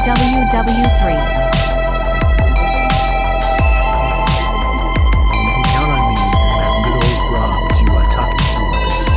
WW3. Count on me and that good old Rob to talk you through all this.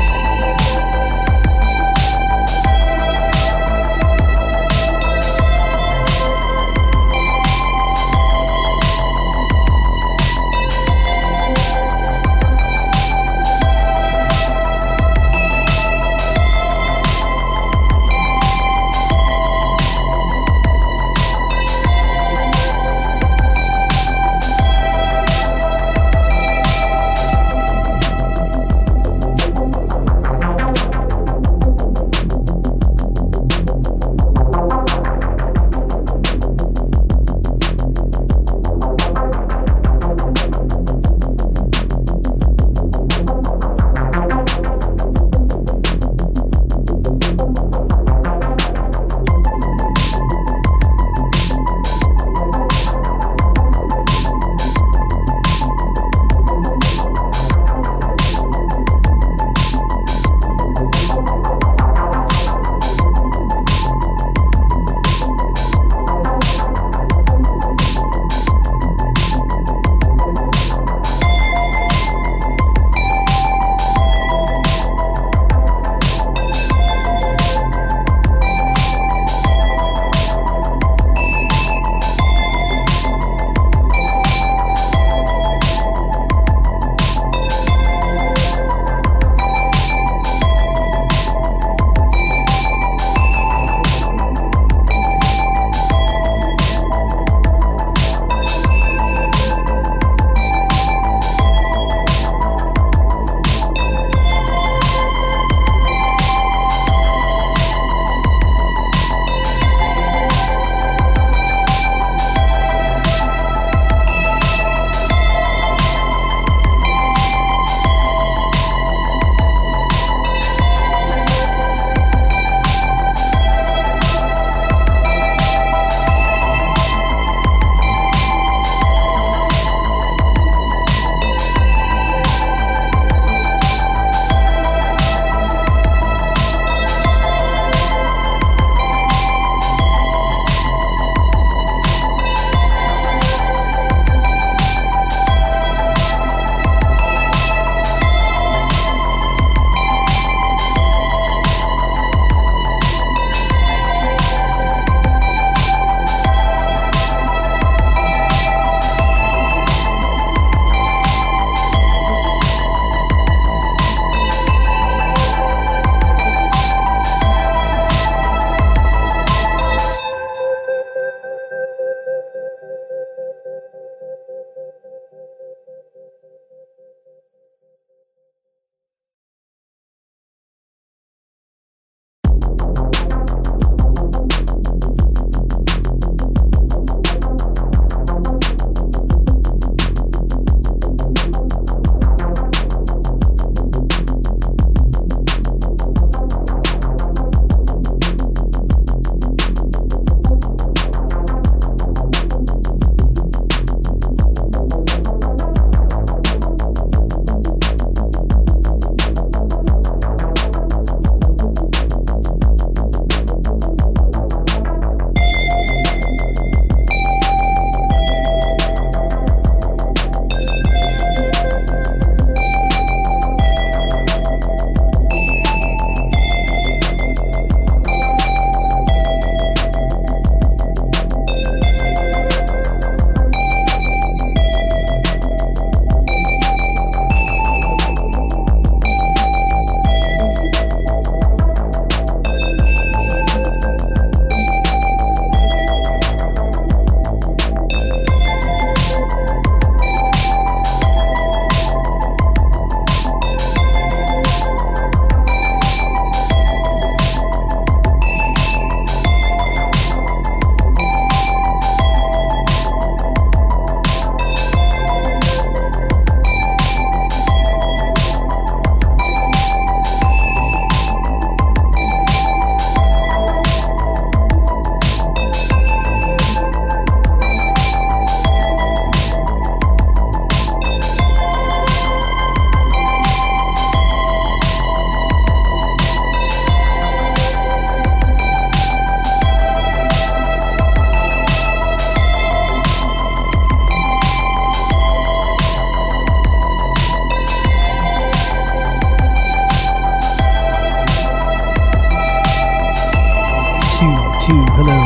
2. Hello.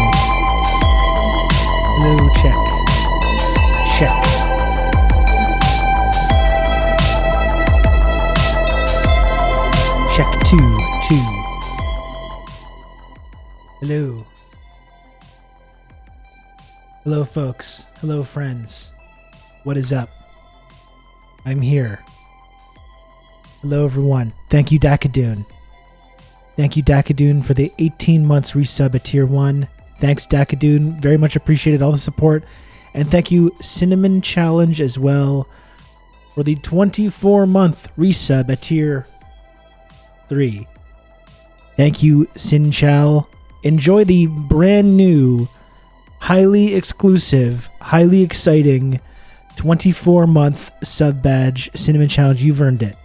Hello, check. Check. Check 2, 2. Hello. Hello, folks. Hello, friends. What is up? I'm here. Hello, everyone. Thank you, Dakadoon. Thank you, Dakadoon, for the 18 months resub at Tier 1. Thanks, Dakadoon. Very much appreciated all the support. And thank you, Cinnamon Challenge, as well, for the 24-month resub at Tier 3. Thank you, Sinchal. Enjoy the brand new, highly exclusive, highly exciting 24-month sub badge Cinnamon Challenge. You've earned it.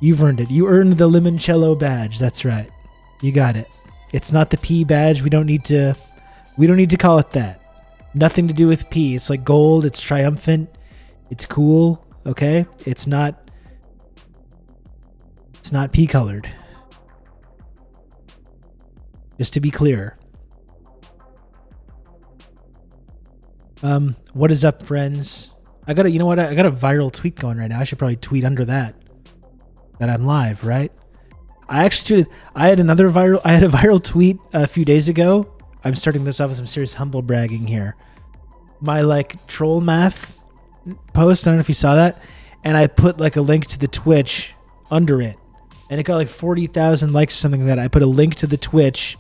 You've earned it. You earned the Limoncello badge. That's right. You got it. It's not the P badge. We don't need to call it that. Nothing to do with P. It's like gold. It's triumphant. It's cool. Okay? It's not P colored. Just to be clear. What is up, friends? I got a viral tweet going right now. I should probably tweet under that I'm live, right? I actually tweeted. I had a viral tweet a few days ago. I'm starting this off with some serious humble bragging here. My troll math post. I don't know if you saw that, and I put a link to the Twitch under it, and it got 40,000 likes or something like that. I put a link to the Twitch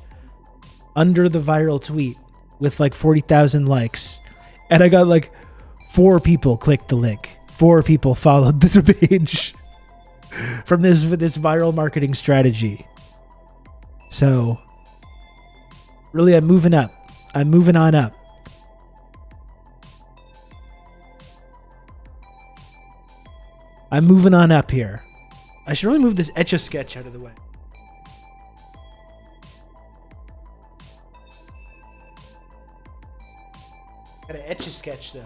under the viral tweet with 40,000 likes, and I got 4 people clicked the link. 4 people followed the page from this viral marketing strategy. So really, I'm moving up. I'm moving on up. I'm moving on up here. I should really move this Etch-a-Sketch out of the way. Got an Etch-a-Sketch there.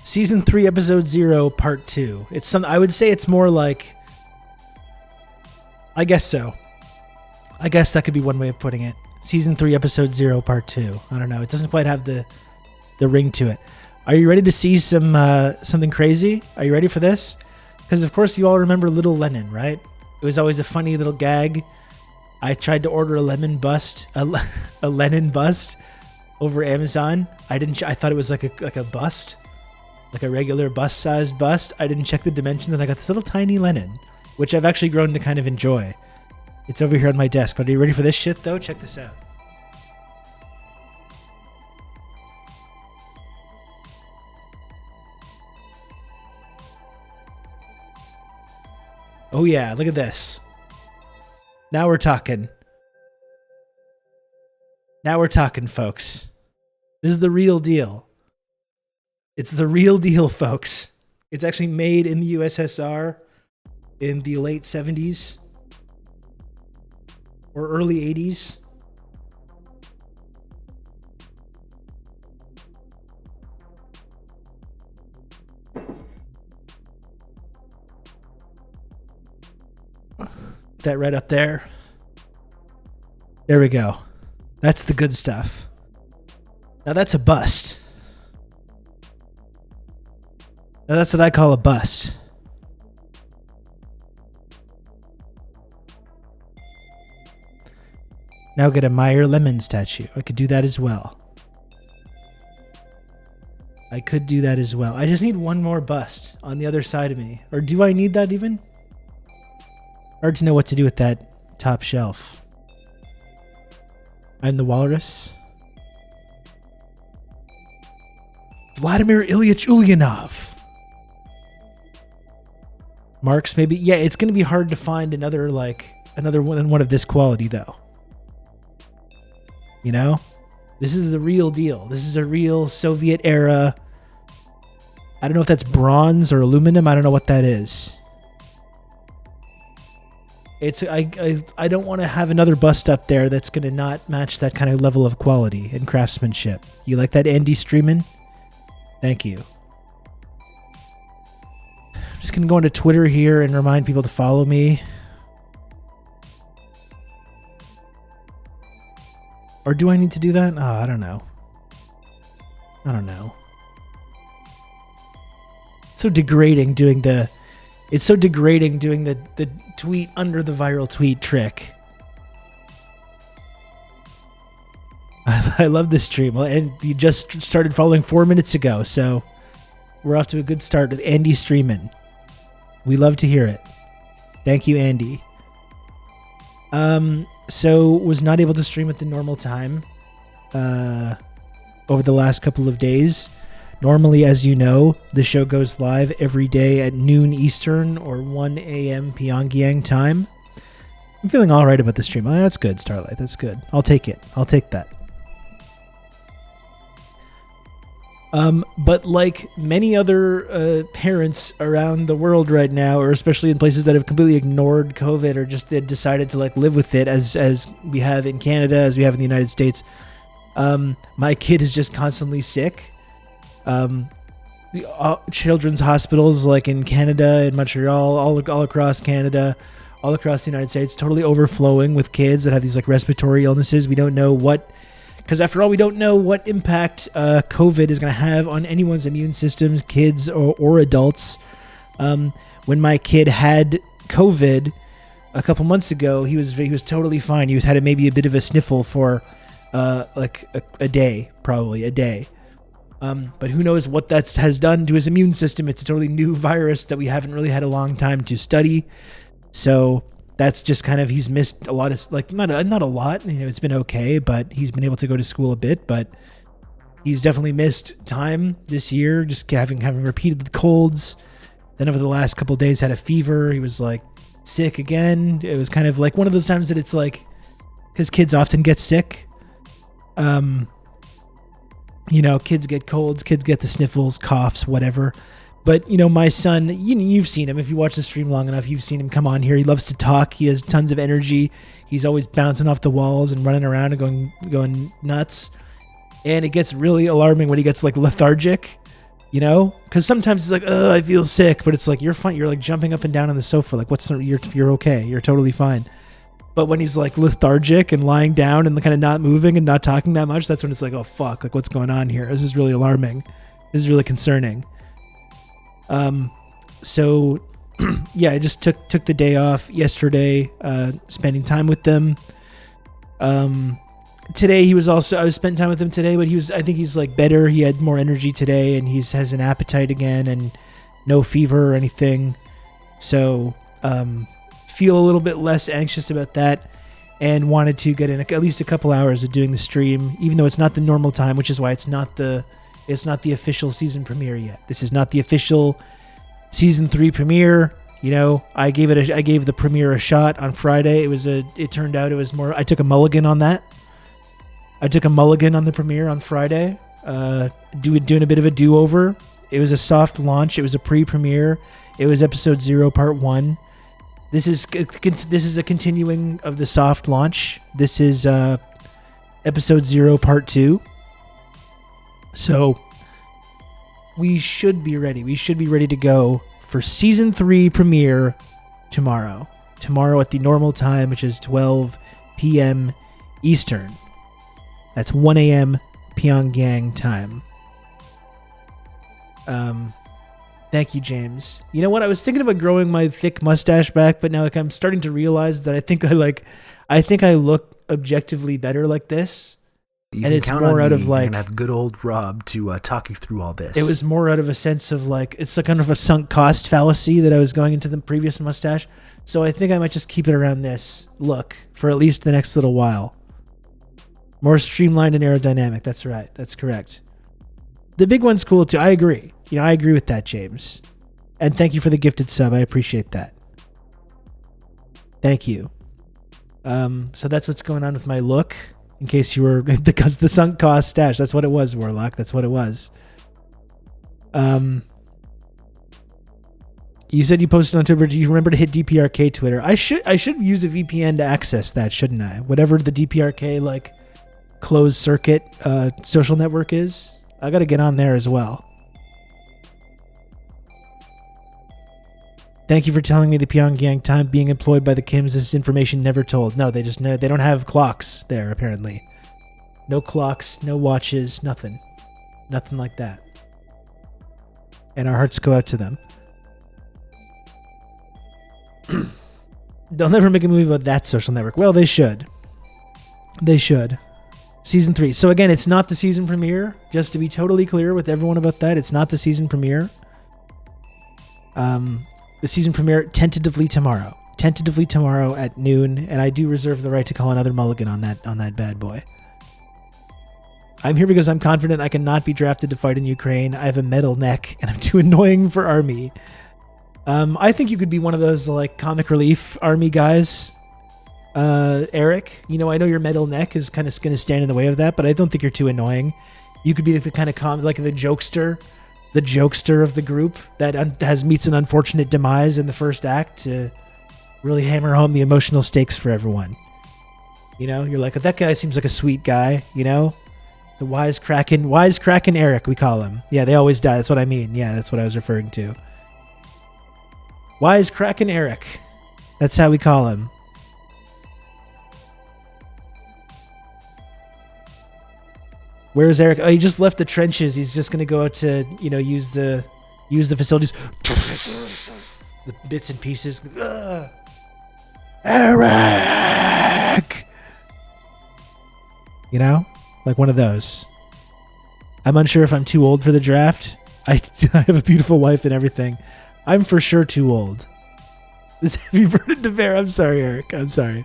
Season 3, Episode 0, Part 2. I would say it's more I guess so. I guess that could be one way of putting it. Season 3, Episode 0, Part 2. I don't know. It doesn't quite have the ring to it. Are you ready to see something crazy? Are you ready for this? Because, of course, you all remember Little Lennon, right? It was always a funny little gag. I tried to order a Lennon bust over Amazon. I thought it was like a bust. Like a regular bust-sized bust. I didn't check the dimensions, and I got this little tiny Lennon, which I've actually grown to kind of enjoy. It's over here on my desk. But are you ready for this shit, though? Check this out. Oh, yeah. Look at this. Now we're talking. Now we're talking, folks. This is the real deal. It's the real deal, folks. It's actually made in the USSR in the late 70s or early 80s. That right up there. There we go. That's the good stuff. Now that's a bust. Now that's what I call a bust. Now get a Meyer Lemon statue. I could do that as well. I could do that as well. I just need one more bust on the other side of me. Or do I need that even? Hard to know what to do with that top shelf. I'm the Walrus. Vladimir Ilyich Ulyanov. Marks, maybe. Yeah, it's going to be hard to find another one of this quality, though. You know? This is the real deal. This is a real Soviet era. I don't know if that's bronze or aluminum. I don't know what that is. It's I don't want to have another bust up there that's going to not match that kind of level of quality and craftsmanship. You like that, Andy Streamin'? Thank you. I'm just going to go into Twitter here and remind people to follow me. Or do I need to do that? Oh, I don't know. It's so degrading doing the tweet under the viral tweet trick. I love this stream. And you just started following 4 minutes ago, so we're off to a good start with Andy Streamin'. We love to hear it. Thank you, Andy. So was not able to stream at the normal time over the last couple of days. Normally, as you know, the show goes live every day at noon Eastern or 1 a.m. Pyongyang time. I'm feeling all right about the stream. Oh, that's good, Starlight. That's good. I'll take it. I'll take that. But like many other parents around the world right now, or especially in places that have completely ignored COVID or just decided to like live with it, as we have in Canada, as we have in the United States, my kid is just constantly sick. The children's hospitals, like in Canada, in Montreal, all across Canada, all across the United States, totally overflowing with kids that have these like respiratory illnesses. We don't know what, because after all, we don't know what impact COVID is going to have on anyone's immune systems, kids or adults. When my kid had COVID a couple months ago, he was totally fine. He had maybe a bit of a sniffle for like a day, probably a day. But who knows what that has done to his immune system. It's a totally new virus that we haven't really had a long time to study. So that's just kind of, he's missed a lot of, like, not a lot, it's been okay, but he's been able to go to school a bit, but he's definitely missed time this year, just having repeated colds. Then over the last couple of days had a fever. He was like sick again. It was kind of like one of those times that it's like, because kids often get sick. Kids get colds, kids get the sniffles, coughs, whatever. But, my son, you've seen him. If you watch the stream long enough, you've seen him come on here. He loves to talk. He has tons of energy. He's always bouncing off the walls and running around and going nuts. And it gets really alarming when he gets like lethargic, because sometimes he's like, oh, I feel sick. But it's like, you're fine. You're like jumping up and down on the sofa. Like, you're okay. You're totally fine. But when he's like lethargic and lying down and kind of not moving and not talking that much, that's when it's like, oh, fuck, like what's going on here? This is really alarming. This is really concerning. So yeah, I just took the day off yesterday, spending time with them. Today I was spending time with him today, but I think he's like better. He had more energy today and has an appetite again and no fever or anything. So, feel a little bit less anxious about that and wanted to get in at least a couple hours of doing the stream, even though it's not the normal time, which is why it's not the official season premiere yet. This is not the official season 3 premiere. I gave the premiere a shot on Friday. It turned out it was more, I took a mulligan on that. I took a mulligan on the premiere on Friday, doing a bit of a do-over. It was a soft launch. It was a pre-premiere. It was episode 0, part 1. This is a continuing of the soft launch. This is episode 0, part 2. So we should be ready. We should be ready to go for season 3 premiere tomorrow. Tomorrow at the normal time, which is 12 p.m. Eastern. That's 1 a.m. Pyongyang time. Thank you, James. You know what? I was thinking about growing my thick mustache back, but now I'm starting to realize that I think I look objectively better like this. You and it's more out of like, and have good old Rob to talk you through all this. It was more out of a sense of like, it's like kind of a sunk cost fallacy that I was going into the previous mustache. So I think I might just keep it around this look for at least the next little while. More streamlined and aerodynamic. That's right. That's correct. The big one's cool too. I agree. I agree with that, James. And thank you for the gifted sub. I appreciate that. Thank you. So that's what's going on with my look. In case you were, because the sunk cost stash. That's what it was, Warlock. That's what it was. You said you posted on Twitter. Do you remember to hit DPRK Twitter? I should use a VPN to access that, shouldn't I? Whatever the DPRK like closed circuit social network is, I got to get on there as well. Thank you for telling me the Pyongyang time being employed by the Kims. This is information never told. No, they don't have clocks there apparently. No clocks, no watches, nothing like that. And our hearts go out to them. They'll never make a movie about that social network. Well, they should. Season 3. So again, it's not the season premiere. Just to be totally clear with everyone about that, it's not the season premiere. The season premiere tentatively tomorrow at noon, and I do reserve the right to call another mulligan on that bad boy. I'm here because I'm confident I cannot be drafted to fight in Ukraine. I have a metal neck, and I'm too annoying for army. I think you could be one of those like comic relief army guys, Eric. You know, I know your metal neck is kind of going to stand in the way of that, but I don't think you're too annoying. You could be the kind of like the jokester of the group that meets an unfortunate demise in the first act to really hammer home the emotional stakes for everyone. You know, you're like, that guy seems like a sweet guy. You know, the wisecracking Eric, we call him. Yeah, they always die. That's what I mean. Yeah, that's what I was referring to. Wisecracking Eric. That's how we call him. Where's Eric? Oh, he just left the trenches. He's just going to go out to, use the facilities. The bits and pieces. Ugh. Eric! You know? Like one of those. I'm unsure if I'm too old for the draft. I have a beautiful wife and everything. I'm for sure too old. This heavy burden to bear. I'm sorry, Eric. I'm sorry.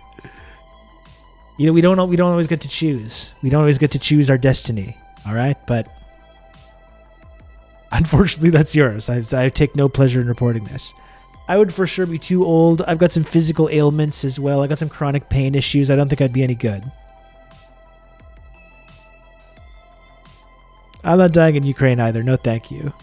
You know, we don't always get to choose. We don't always get to choose our destiny. All right, but unfortunately, that's yours. I take no pleasure in reporting this. I would for sure be too old. I've got some physical ailments as well. I got some chronic pain issues. I don't think I'd be any good. I'm not dying in Ukraine either. No, thank you.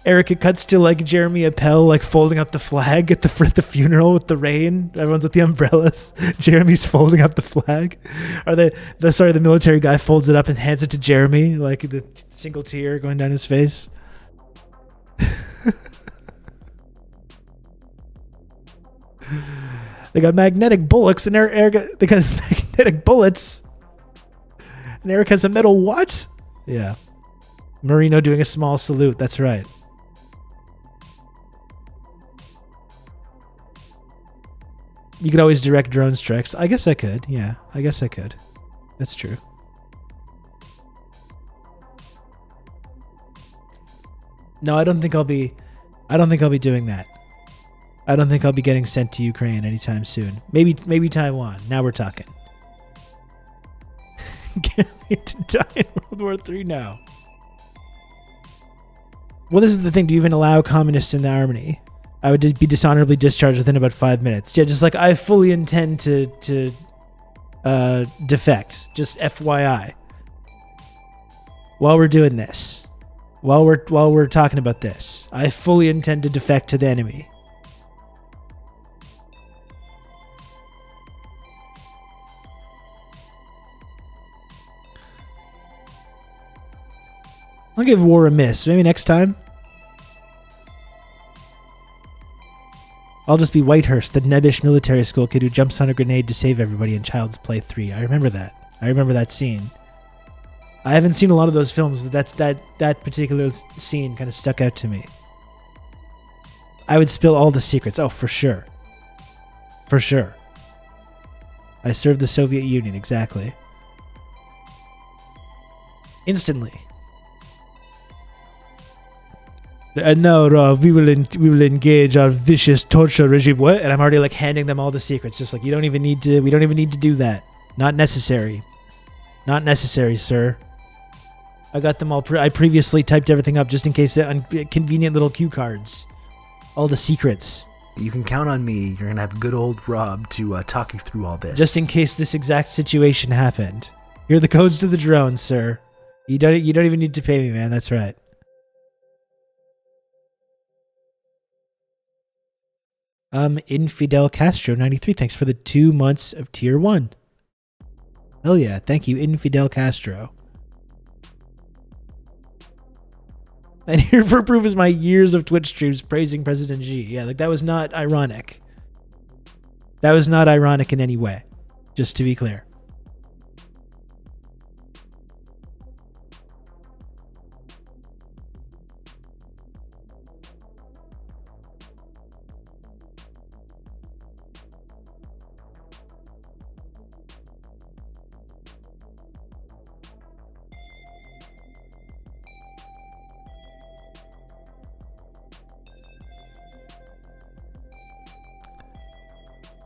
Eric, it cuts to like Jeremy Appel like folding up the flag at the funeral with the rain. Everyone's with the umbrellas. Jeremy's folding up the flag. The military guy folds it up and hands it to Jeremy, like the single tear going down his face. They got magnetic bullets and they got magnetic bullets. And Eric has a metal what? Yeah. Marino doing a small salute. That's right. You could always direct drone strikes. I guess I could. Yeah, I guess I could. That's true. No, I don't think I'll be doing that. I don't think I'll be getting sent to Ukraine anytime soon. Maybe Taiwan. Now we're talking. Can't wait to die in World War III now. Well, this is the thing. Do you even allow communists in the army? I would be dishonorably discharged within about 5 minutes. Yeah, just like I fully intend to defect. Just FYI. While we're doing this, while we're talking about this, I fully intend to defect to the enemy. I'll give war a miss. Maybe next time. I'll just be Whitehurst, the nebbish military school kid who jumps on a grenade to save everybody in Child's Play 3. I remember that. I remember that scene. I haven't seen a lot of those films, but that particular scene kind of stuck out to me. I would spill all the secrets. Oh, for sure. For sure. I served the Soviet Union, exactly. Instantly. No, we will engage our vicious torture regime. What? And I'm already like handing them all the secrets. Just like we don't even need to do that. Not necessary. Not necessary, sir. I got them all. I previously typed everything up just in case the convenient little cue cards. All the secrets. You can count on me. You're gonna have good old Rob to talk you through all this. Just in case this exact situation happened. Here are the codes to the drones, sir. You don't even need to pay me, man. That's right. Infidel Castro 93. Thanks for the 2 months of tier 1. Hell yeah. Thank you, Infidel Castro. And here for proof is my years of Twitch streams praising President Xi. Yeah, like that was not ironic. That was not ironic in any way. Just to be clear.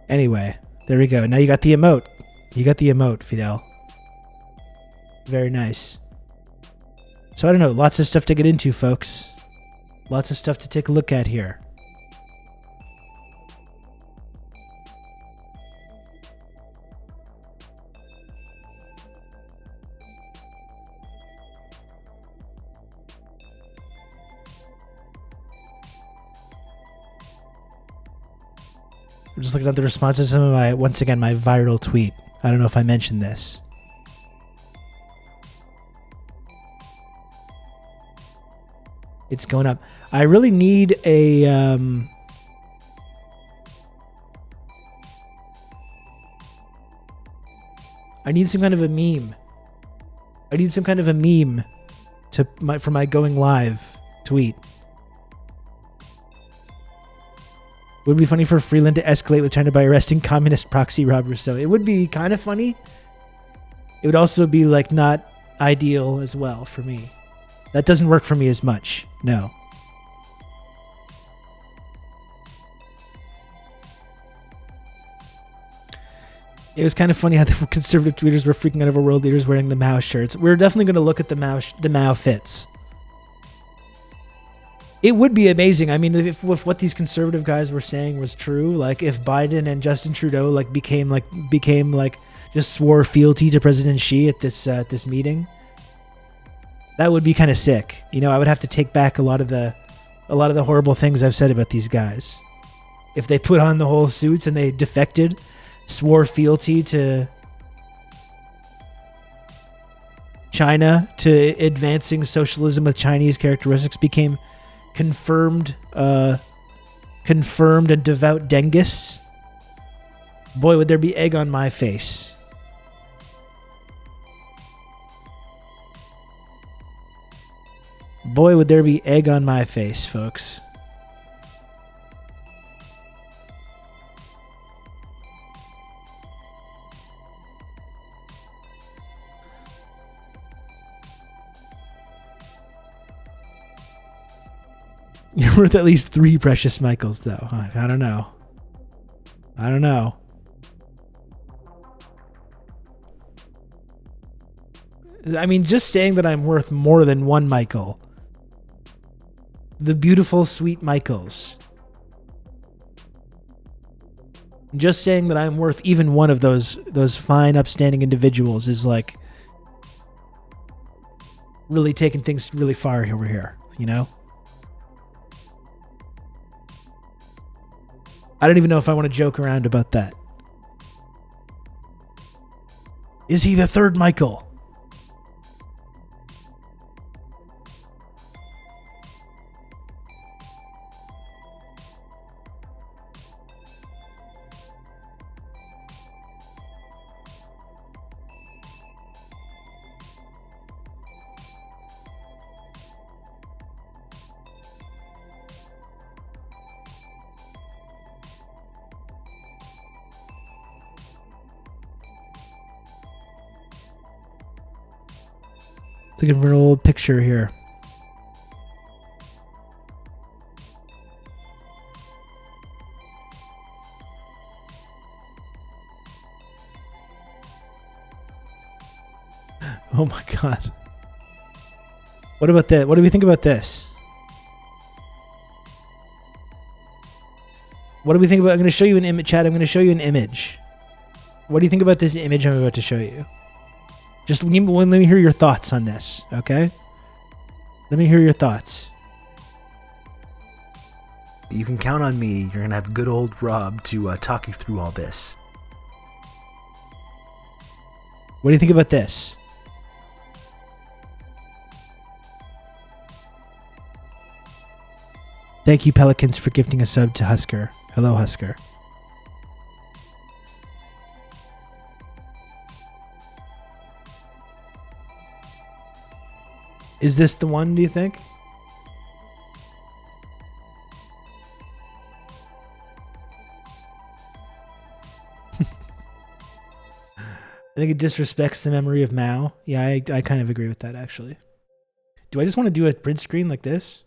Anyway, there we go. Now you got the emote. You got the emote, Fidel. Very nice. So I don't know. Lots of stuff to get into, folks. Lots of stuff to take a look at here. I'm just looking at the responses to some of my, once again, my viral tweet. I don't know if I mentioned this. It's going up. I really need a... I need some kind of a meme. I need some kind of a meme for my going live tweet. Would be funny for Freeland to escalate with China by arresting communist proxy Rob Rousseau. It would be kind of funny. It would also be like not ideal as well for me. That doesn't work for me as much. No. It was kind of funny how the conservative tweeters were freaking out over world leaders wearing the Mao shirts. We're definitely going to look at the Mao fits. It would be amazing. I mean, if what these conservative guys were saying was true, like if Biden and Justin Trudeau became just swore fealty to President Xi at this meeting, that would be kind of sick. You know, I would have to take back a lot of the horrible things I've said about these guys. If they put on the whole suits and they defected, swore fealty to China, to advancing socialism with Chinese characteristics, became confirmed and devout Dengists, boy, would there be egg on my face. Boy, would there be egg on my face, folks. You're worth at least 3 precious Michaels, though. I don't know. I don't know. I mean, just saying that I'm worth more than 1 Michael. The beautiful, sweet Michaels. Just saying that I'm worth even one of those fine, upstanding individuals is like really taking things really far over here, you know? I don't even know if I want to joke around about that. Is he the 3rd Michael? Looking for an old picture here. Oh my god. What about that? What do we think about this? What do we think about? I'm going to show you an image, chat. I'm going to show you an image. What do you think about this image I'm about to show you? Just let me hear your thoughts on this, okay? Let me hear your thoughts. You can count on me. You're going to have good old Rob to talk you through all this. What do you think about this? Thank you, Pelicans, for gifting a sub to Husker. Hello, Husker. Is this the one, do you think? I think it disrespects the memory of Mao. Yeah, I kind of agree with that, actually. Do I just want to do a print screen like this?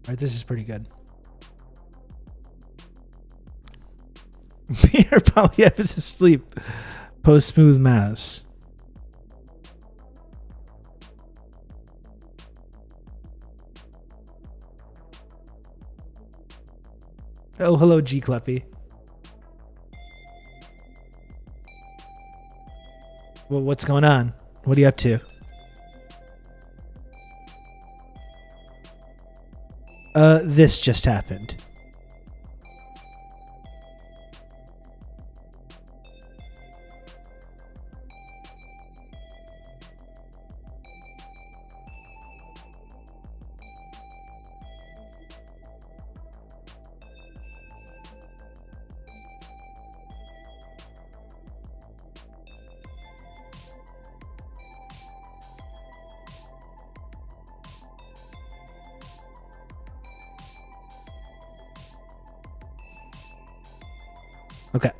All right, this is pretty good. Peter Polyev is asleep. Post smooth mouse. Oh, hello, G Cluppy. Well, what's going on? What are you up to? This just happened. Okay.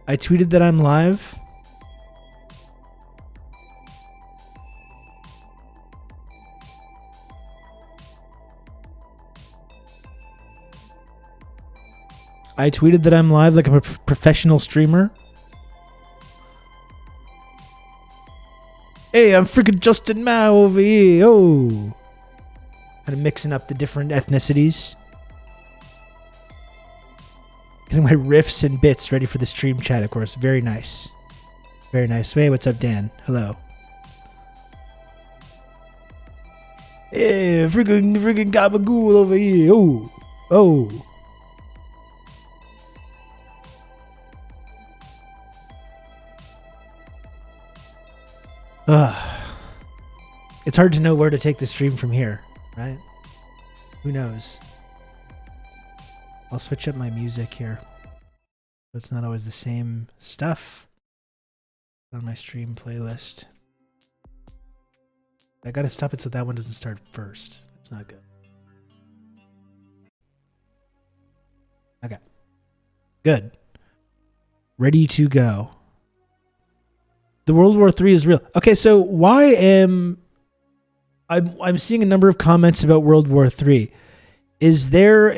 I tweeted that I'm live. I tweeted that I'm live like I'm a professional streamer. Hey, I'm freaking Justin Mao over here. Oh. Kind of mixing up the different ethnicities. Getting my riffs and bits ready for the stream chat, of course. Very nice. Very nice. Hey, what's up, Dan? Hello. Hey, freaking gabagool over here. Oh. Oh. It's hard to know where to take the stream from here, right? Who knows? I'll switch up my music here. It's not always the same stuff on my stream playlist. I gotta stop it so that one doesn't start first. That's not good. Okay. Good. Ready to go. The World War III is real. Okay, so why am I'm seeing a number of comments about World War III. Is there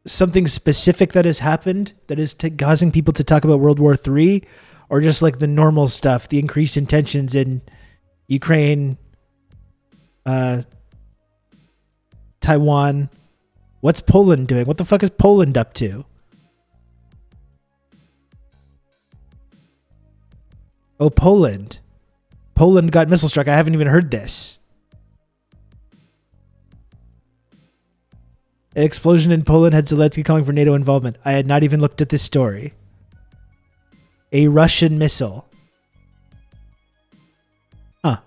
something specific that has happened that is causing people to talk about World War III, or just like the normal stuff, the increased in tensions in Ukraine, Taiwan? What's Poland doing? What the fuck is Poland up to? Oh, Poland. Poland got missile struck. I haven't even heard this. An explosion in Poland had Zelensky calling for NATO involvement. I had not even looked at this story. A Russian missile. Huh.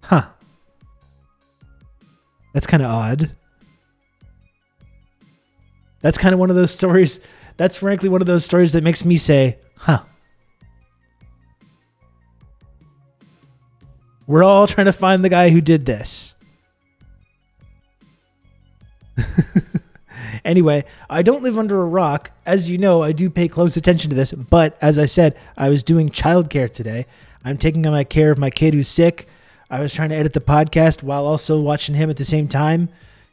Huh. That's kind of odd. That's kind of one of those stories. That's frankly one of those stories that makes me say, huh. We're all trying to find the guy who did this. Anyway, I don't live under a rock. As you know, I do pay close attention to this. But as I said, I was doing childcare today. I'm taking care of my kid who's sick. I was trying to edit the podcast while also watching him at the same time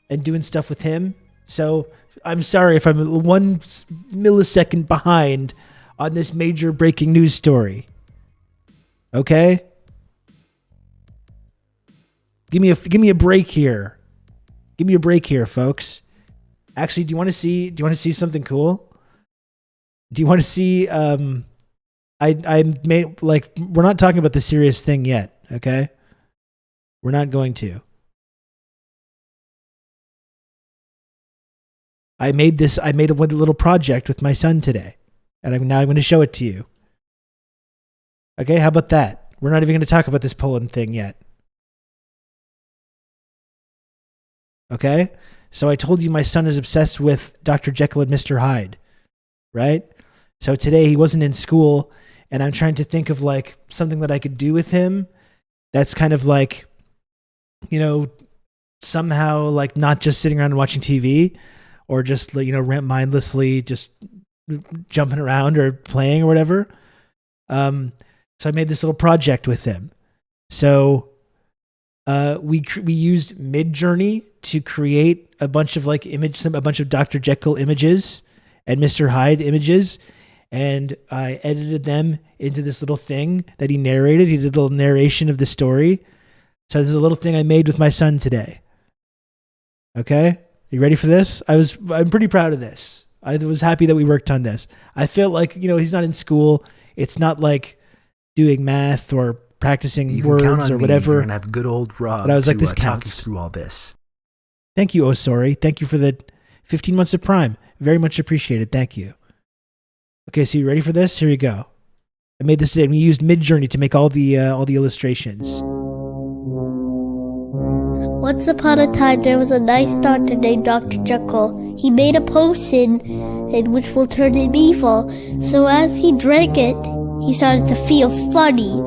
and doing stuff with him. So I'm sorry if I'm 1 millisecond behind on this major breaking news story. Okay? Give me a break here. Give me a break here, folks. Actually, do you want to see something cool? Do you want to see I made, like, we're not talking about the serious thing yet, okay? We're not going to. I made a little project with my son today, and I'm going to show it to you. Okay, how about that? We're not even going to talk about this Poland thing yet. Okay? So I told you my son is obsessed with Dr. Jekyll and Mr. Hyde, right? So today he wasn't in school, and I'm trying to think of like something that I could do with him that's kind of like, you know, somehow like not just sitting around and watching TV or just, you know, mindlessly just jumping around or playing or whatever. So I made this little project with him. So we used Midjourney to create a bunch of like a bunch of Dr. Jekyll images and Mr. Hyde images, and I edited them into this little thing that he narrated. He did a little narration of the story. So this is a little thing I made with my son today. Okay? You ready for this? I'm pretty proud of this. I was happy that we worked on this. I feel like, you know, he's not in school. It's not like doing math or practicing words or whatever. You're gonna have good old Rob. But I was like, this counts. Through all this. Thank you, sorry. Thank you for the 15 months of Prime. Very much appreciated. Thank you. Okay, so you ready for this? Here you go. I made this today. We used Midjourney to make all the illustrations. Once upon a time, there was a nice doctor named Dr. Jekyll. He made a potion in which will turn him evil. So as he drank it, he started to feel funny.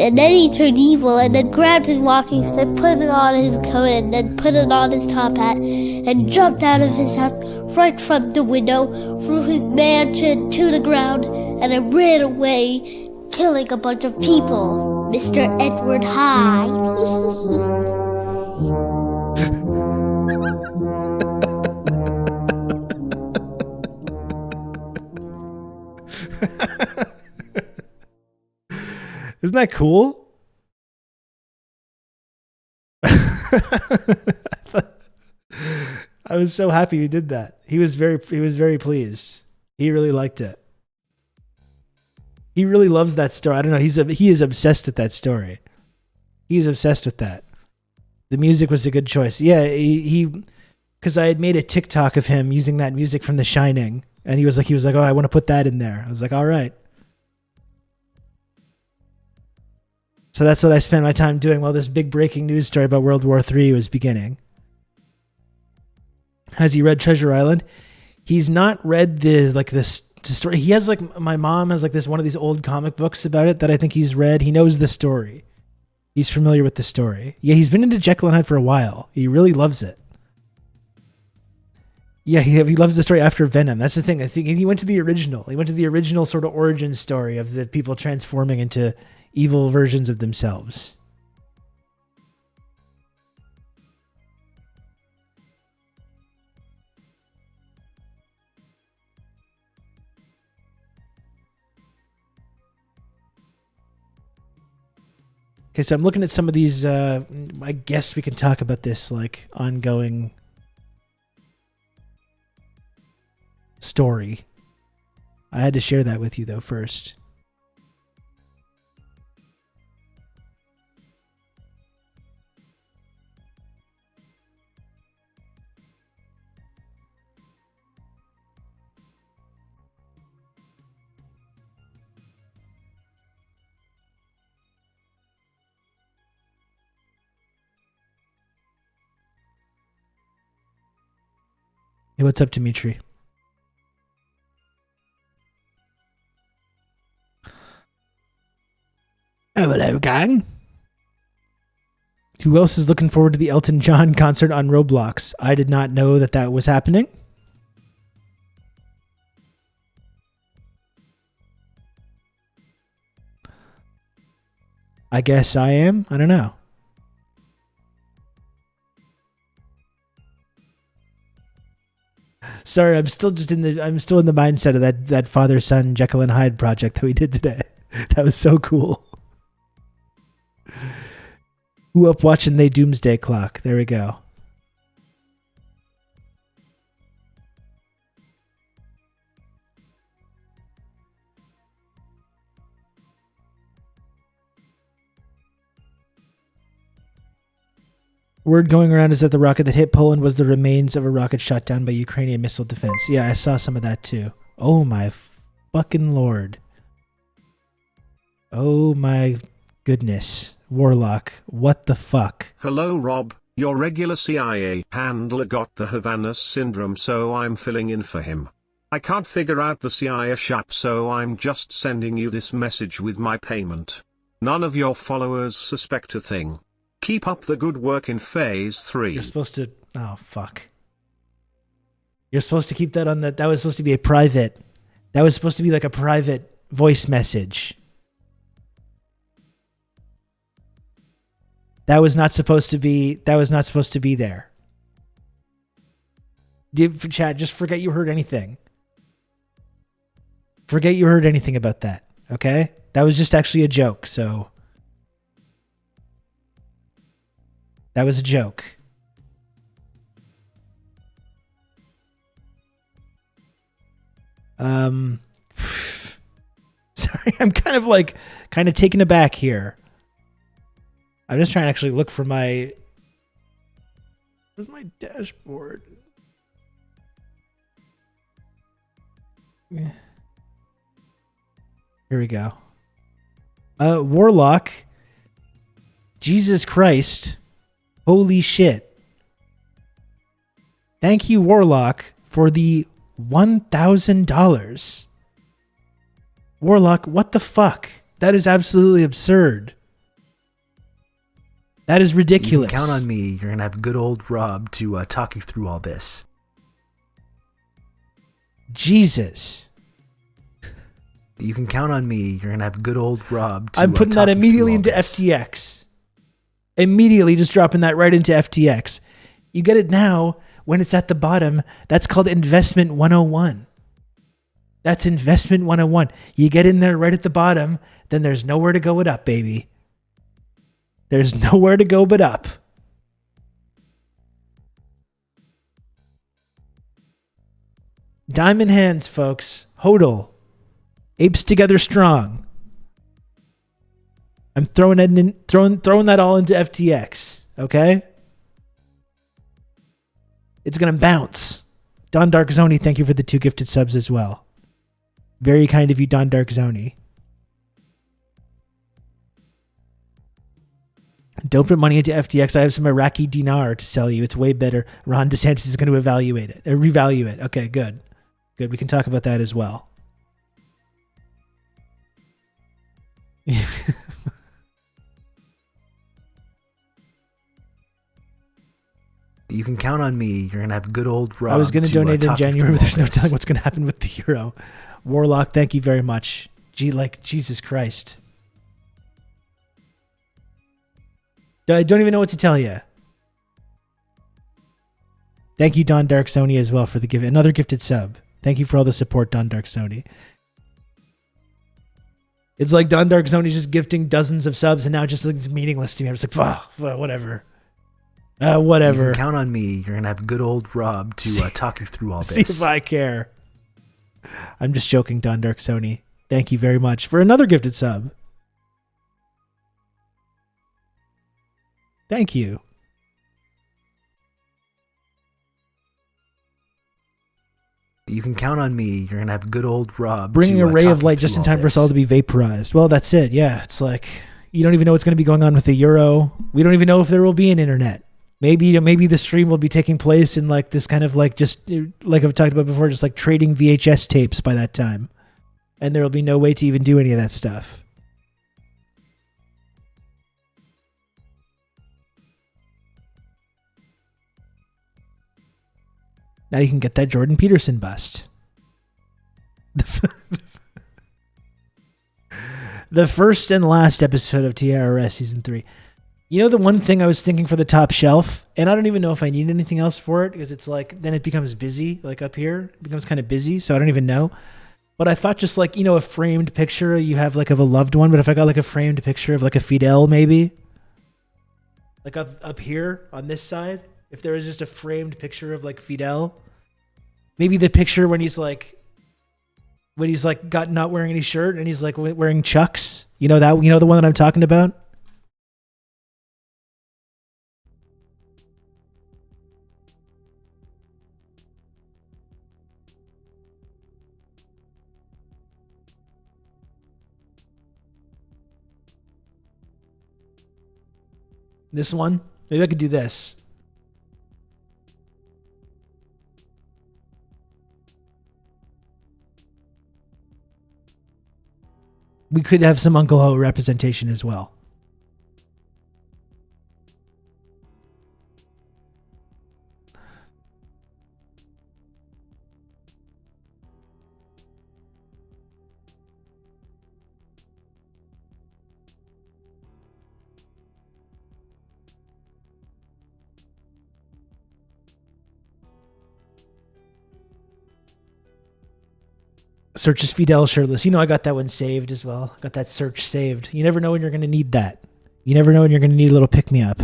And then he turned evil and then grabbed his walking stick, put it on his coat, and then put it on his top hat, and jumped out of his house right from the window, threw his mansion to the ground, and then ran away, killing a bunch of people. Mr. Edward Hyde. Isn't that cool? I was so happy he did that. He was very pleased. He really liked it. He really loves that story. I don't know. He is obsessed with that story. He's obsessed with that. The music was a good choice. Yeah, he because I had made a TikTok of him using that music from The Shining, and he was like, oh, I want to put that in there. I was like, all right. So that's what I spent my time doing while this big breaking news story about World War III was beginning. Has he read Treasure Island? He's not read this story. He has like, my mom has like this one of these old comic books about it that I think he's read. He knows the story. He's familiar with the story. Yeah, he's been into Jekyll and Hyde for a while. He really loves it. Yeah, he loves the story after Venom. That's the thing. I think he went to the original. He went to the original sort of origin story of the people transforming into evil versions of themselves. Okay, so I'm looking at some of these. I guess we can talk about this like ongoing story. I had to share that with you though first. Hey, what's up, Dimitri? Oh, hello, gang. Who else is looking forward to the Elton John concert on Roblox? I did not know that was happening. I guess I am. I don't know. sorry. I'm still in the mindset of that father son Jekyll and Hyde project that we did today. That was so cool. Who up watching the doomsday clock? There we go. Word going around is that the rocket that hit Poland was the remains of a rocket shot down by Ukrainian missile defense. Yeah, I saw some of that too. Oh my fucking lord. Oh my goodness. Warlock, what the fuck? Hello Rob, your regular CIA handler got the Havana syndrome, so I'm filling in for him. I can't figure out the CIA shop, so I'm just sending you this message with my payment. None of your followers suspect a thing. Keep up the good work in phase 3. You're supposed to... Oh, fuck. You're supposed to keep that on the... That was supposed to be a private... That was supposed to be like a private voice message. That was not supposed to be... That was not supposed to be there. Chat, just forget you heard anything. Forget you heard anything about that, okay? That was just actually a joke, so... That was a joke. Sorry, I'm kind of taken aback here. I'm just trying to actually look for my... Where's my dashboard? Yeah. Here we go. Warlock. Jesus Christ. Holy shit. Thank you, Warlock, for the $1,000. Warlock, what the fuck? That is absolutely absurd. That is ridiculous. You can count on me. You're going to have good old Rob to talk you through all this. Jesus. You can count on me. You're going to have good old Rob to I'm putting that immediately into this. FTX. Immediately just dropping that right into FTX. You get it now when it's at the bottom. That's called Investment 101. That's Investment 101. You get in there right at the bottom, then there's nowhere to go but up, baby. There's nowhere to go but up. Diamond hands, folks. Hodl. Apes together strong. I'm throwing that all into FTX, okay? It's going to bounce. Don Dark Zoni, thank you for the 2 gifted subs as well. Very kind of you, Don Dark Zoni. Don't put money into FTX. I have some Iraqi dinar to sell you. It's way better. Ron DeSantis is going to evaluate it. Revalue it. Okay, good. Good. We can talk about that as well. You can count on me. You're going to have good old Rob. I was going to donate in January, but there's no telling what's going to happen with the euro. Warlock, thank you very much. Jesus Christ. I don't even know what to tell you. Thank you, Don Dark Sony, as well, for the gift. Another gifted sub. Thank you for all the support, Don Dark Sony. It's like Don Dark Sony's just gifting dozens of subs, and now it just looks meaningless to me. I'm just like, whatever. Whatever. You can count on me. You're going to have good old Rob to talk you through all this. See if I care. I'm just joking, Don Dark Sony. Thank you very much for another gifted sub. Thank you. You can count on me. You're going to have good old Rob. Bringing a ray of light just in time for us all to be vaporized. Well, that's it. Yeah, it's like you don't even know what's going to be going on with the euro. We don't even know if there will be an internet. Maybe the stream will be taking place in like this kind of like just like I've talked about before, just like trading VHS tapes by that time. And there will be no way to even do any of that stuff. Now you can get that Jordan Peterson bust. The first and last episode of TRRS Season 3. You know the one thing I was thinking for the top shelf, and I don't even know if I need anything else for it, because it's like, then it becomes busy, like up here. It becomes kind of busy, so I don't even know. But I thought just like, a framed picture you have like of a loved one, but if I got like a framed picture of like a Fidel maybe, like up here on this side, if there was just a framed picture of like Fidel, maybe the picture when he's like got not wearing any shirt and he's like wearing Chucks, the one that I'm talking about? This one? Maybe I could do this. We could have some Uncle Ho representation as well. Search is Fidel shirtless. I got that one saved as well. Got that search saved. You never know when you're going to need that. You never know when you're going to need a little pick-me-up.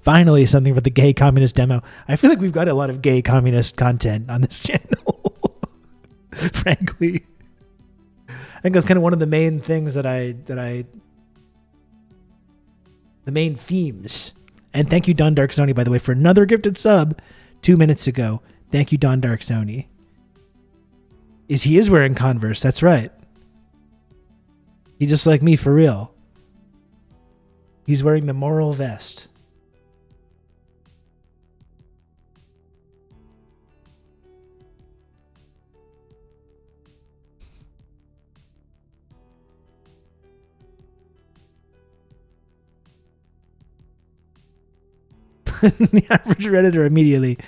Finally, something for the gay communist demo. I feel like we've got a lot of gay communist content on this channel. Frankly. I think that's kind of one of the main things the main themes. And thank you, Don Dark Sony, by the way, for another gifted sub 2 minutes ago. Thank you, Don Dark Sony. He is wearing Converse, that's right. He just like me, for real. He's wearing the moral vest. The average Redditor immediately.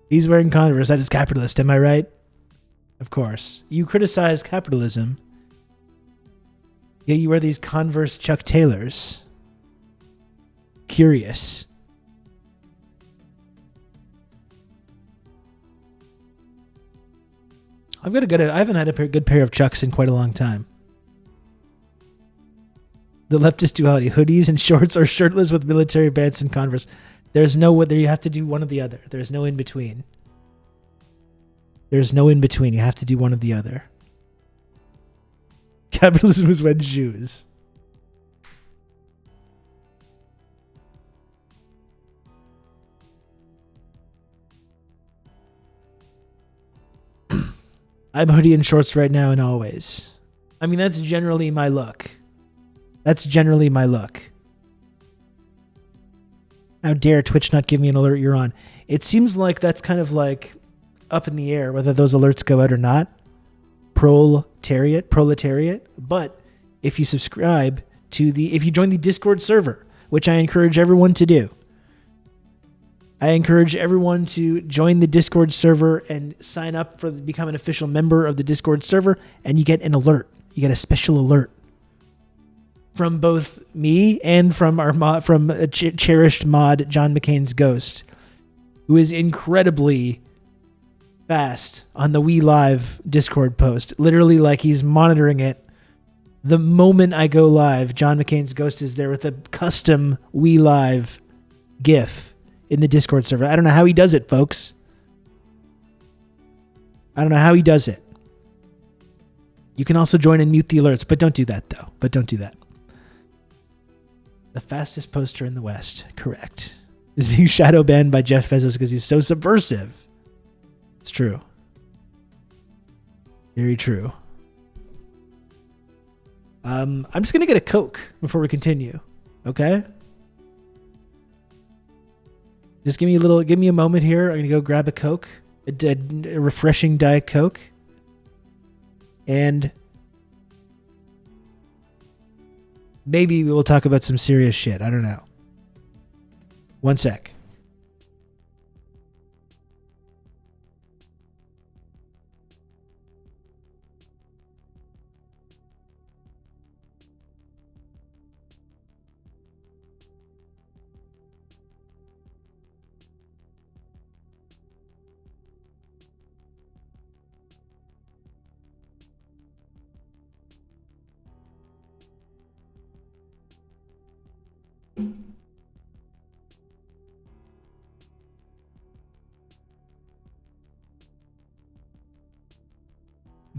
He's wearing Converse. That is capitalist. Am I right? Of course. You criticize capitalism, yet you wear these Converse Chuck Taylors. Curious. I haven't had a good pair of Chucks in quite a long time. The leftist duality: hoodies and shorts, or shirtless with military bands and Converse. There's no whether you have to do one or the other. There's no in between. There's no in between. You have to do one or the other. Capitalism is when shoes. I'm hoodie and shorts right now and always. I mean, that's generally my look. How dare Twitch not give me an alert you're on? It seems like that's kind of like up in the air, whether those alerts go out or not. Proletariat. But if you subscribe if you join the Discord server, which I encourage everyone to do. I encourage everyone to join the Discord server and sign up become an official member of the Discord server, and you get an alert. You get a special alert from both me and from a cherished mod, John McCain's Ghost, who is incredibly fast on the We Live Discord post. Literally, like, he's monitoring it. The moment I go live, John McCain's Ghost is there with a custom We Live GIF in the Discord server. I don't know how he does it, folks. I don't know how he does it. You can also join and mute the alerts, but don't do that, though. The fastest poster in the West, correct, is being shadow banned by Jeff Bezos because he's so subversive. It's true. Very true. I'm just gonna get a Coke before we continue. Okay? Just give me a moment here. I'm gonna go grab a Coke, a refreshing Diet Coke, and maybe we will talk about some serious shit. I don't know. One sec.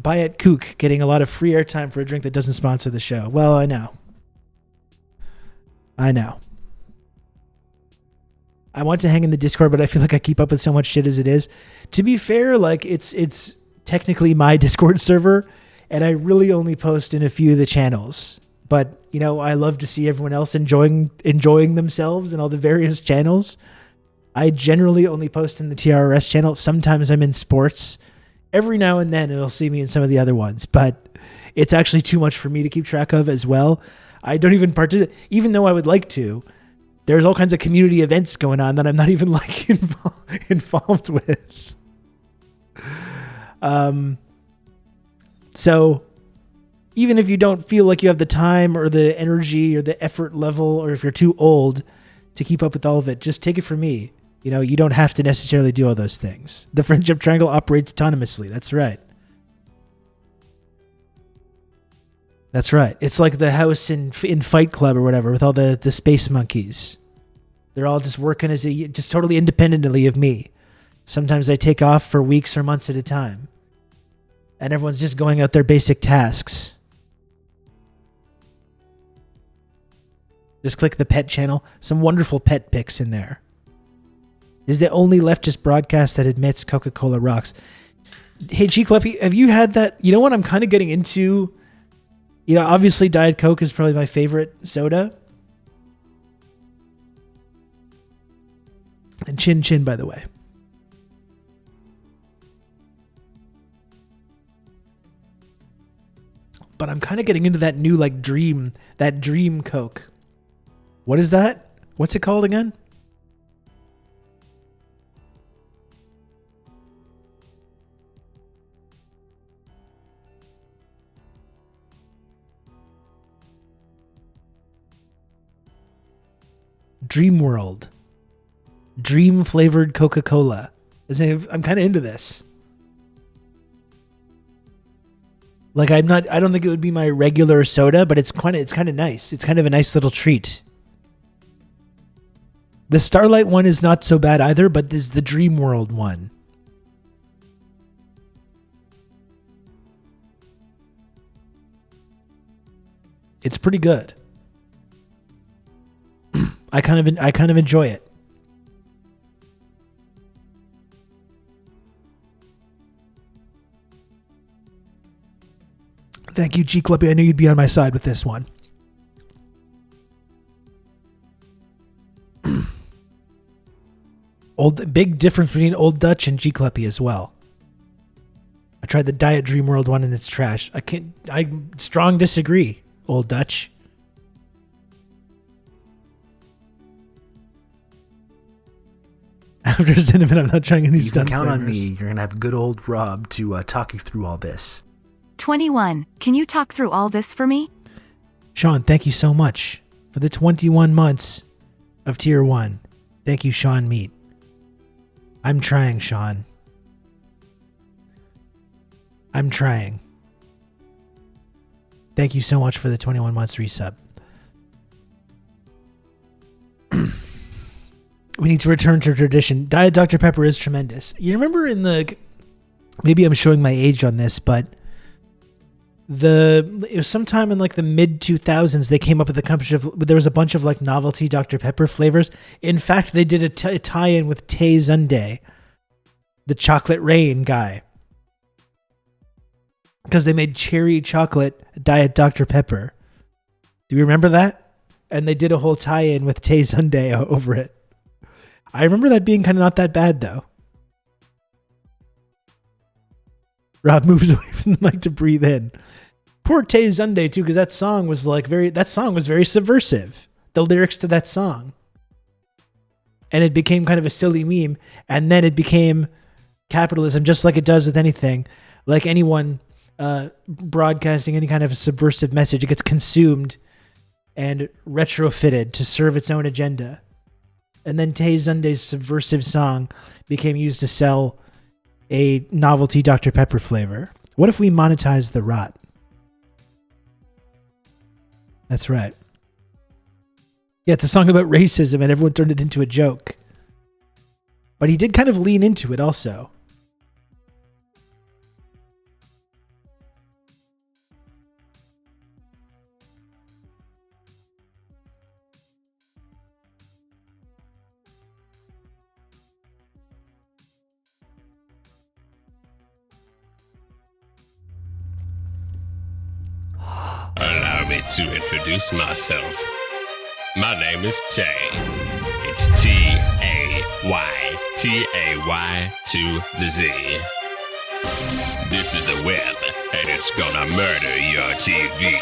Buy it Kook, getting a lot of free airtime for a drink that doesn't sponsor the show. Well, I know. I want to hang in the Discord, but I feel like I keep up with so much shit as it is. To be fair, like it's technically my Discord server, and I really only post in a few of the channels. But, you know, I love to see everyone else enjoying themselves in all the various channels. I generally only post in the TRRS channel. Sometimes I'm in sports. Every now and then it'll see me in some of the other ones, but it's actually too much for me to keep track of as well. I don't even participate, even though I would like to. There's all kinds of community events going on that I'm not even like involved with. So even if you don't feel like you have the time or the energy or the effort level, or if you're too old to keep up with all of it, just take it from me. You know, you don't have to necessarily do all those things. The Friendship Triangle operates autonomously. That's right. That's right. It's like the house in Fight Club or whatever with all the space monkeys. They're all just working just totally independently of me. Sometimes I take off for weeks or months at a time. And everyone's just going out their basic tasks. Just click the pet channel. Some wonderful pet pics in there. Is the only leftist broadcast that admits Coca-Cola rocks. Hey, G-Cluppy, have you had that? You know what I'm kind of getting into? You know, obviously Diet Coke is probably my favorite soda. And Chin Chin, by the way. But I'm kind of getting into that new, like, Dream Coke. What is that? What's it called again? Dream World. Dream flavored Coca-Cola. I'm kind of into this. Like I don't think it would be my regular soda, but it's kind of nice. It's kind of a nice little treat. The Starlight one is not so bad either, but this is the Dream World one. It's pretty good. I kind of enjoy it. Thank you, G Clubby. I knew you'd be on my side with this one. Big difference between Old Dutch and G Cluppy as well. I tried the Diet Dream World one and it's trash. I strong disagree, Old Dutch. After cinnamon, I'm not trying any stunt You can count flavors. on me. You're going to have good old Rob to talk you through all this. 21. Can you talk through all this for me? Sean, thank you so much for the 21 months of Tier 1. Thank you, Sean Meat. I'm trying, Sean. I'm trying. Thank you so much for the 21 months resub. We need to return to tradition. Diet Dr. Pepper is tremendous. You remember maybe I'm showing my age on this, but it was sometime in like the mid 2000s they came up with there was a bunch of like novelty Dr. Pepper flavors. In fact, they did a tie-in with Tay Sunday, the chocolate rain guy, because they made cherry chocolate Diet Dr. Pepper. Do you remember that? And they did a whole tie-in with Tay Sunday over it. I remember that being kind of not that bad though. Rob moves away from the mic to breathe in. Poor Tay Sunday too, because that song was very subversive. The lyrics to that song. And it became kind of a silly meme. And then it became capitalism, just like it does with anything. Like anyone broadcasting any kind of a subversive message, it gets consumed and retrofitted to serve its own agenda. And then Tay Sunday's subversive song became used to sell a novelty Dr. Pepper flavor. What if we monetize the rot? That's right. Yeah, it's a song about racism and everyone turned it into a joke. But he did kind of lean into it also. me to introduce myself. My name is Tay. It's T-A-Y, to the Z. This is the web, and it's gonna murder your TV.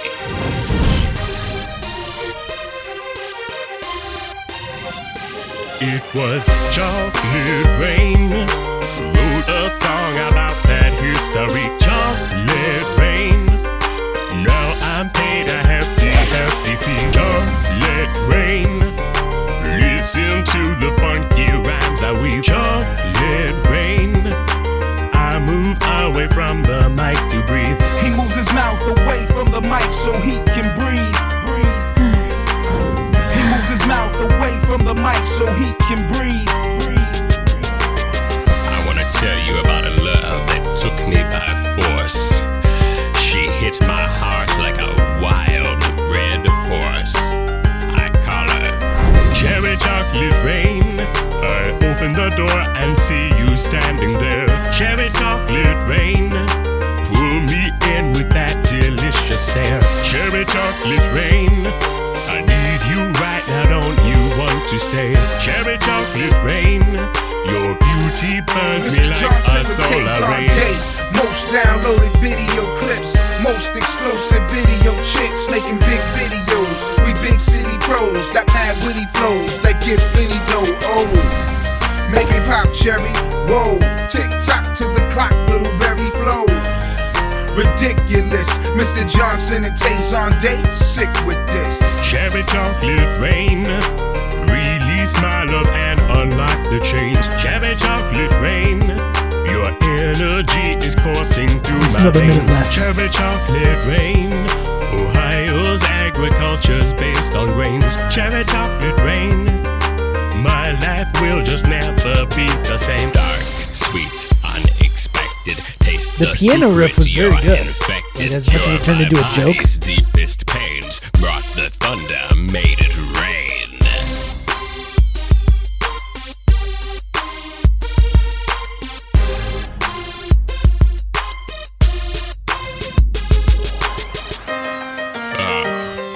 It was chocolate rain. Wrote a song about that history. Chocolate rain. Now I'm paid a hefty fee. Chocolate rain. Listen to the funky rhymes I weave. Chocolate rain. I move away from the mic to breathe. He moves his mouth away from the mic so he can breathe. He moves his mouth away from the mic so he can breathe. I wanna tell you about a love that took me by force. She hit my heart like a wild red horse. I call her Cherry Chocolate Rain. I open the door and see you standing there. Cherry Chocolate Rain. Pull me in with that delicious stare. Cherry Chocolate Rain. I need you right now, don't you want to stay? Cherry Chocolate Rain. Your beauty burns me like a solar ray. Most downloaded video clips, most explosive video chicks making big videos. We big city pros, got mad witty flows that get plenty dough. Oh, make it pop, cherry. Whoa, tick tock to the clock, little berry flows. Ridiculous, Mr. Johnson and Tays on day, sick with this. Cherry Chocolate Rain. Release my love and unlock the chains. Cherry Chocolate Rain. Your energy is coursing through my veins. Cherry Chocolate Rain. Ohio's agriculture's based on grains. Cherry Chocolate Rain. My life will just never be the same. Dark, sweet, unexpected. Taste The piano riff was very good. It has much of it turned into a joke. Deepest pains brought the thunder, made it rain.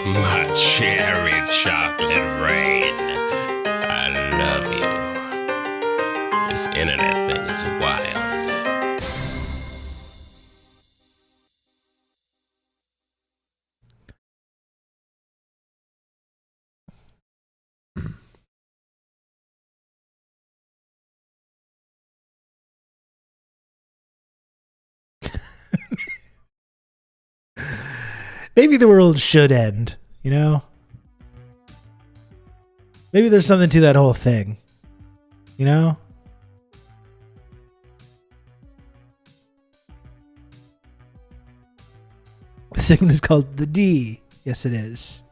My cherry chocolate rain. I love you. This internet thing is wild. Maybe the world should end, you know? Maybe there's something to that whole thing, you know? The segment is called The D. Yes, it is.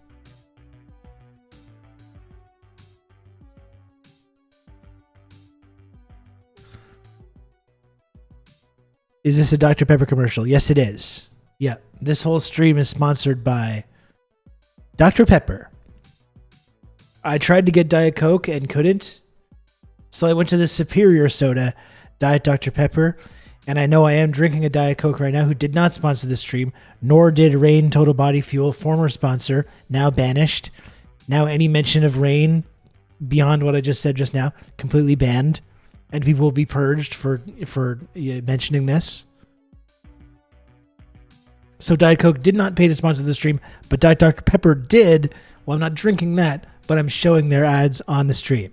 Is this a Dr. Pepper commercial? Yes, it is. Yeah, this whole stream is sponsored by Dr. Pepper. I tried to get Diet Coke and couldn't, so I went to the superior soda, Diet Dr. Pepper, and I know I am drinking a Diet Coke right now who did not sponsor the stream, nor did Rain Total Body Fuel, former sponsor, now banished. Now any mention of Rain, beyond what I just said just now, completely banned, and people will be purged for mentioning this. So Diet Coke did not pay to sponsor the stream, but Diet Dr. Pepper did. Well, I'm not drinking that, but I'm showing their ads on the stream.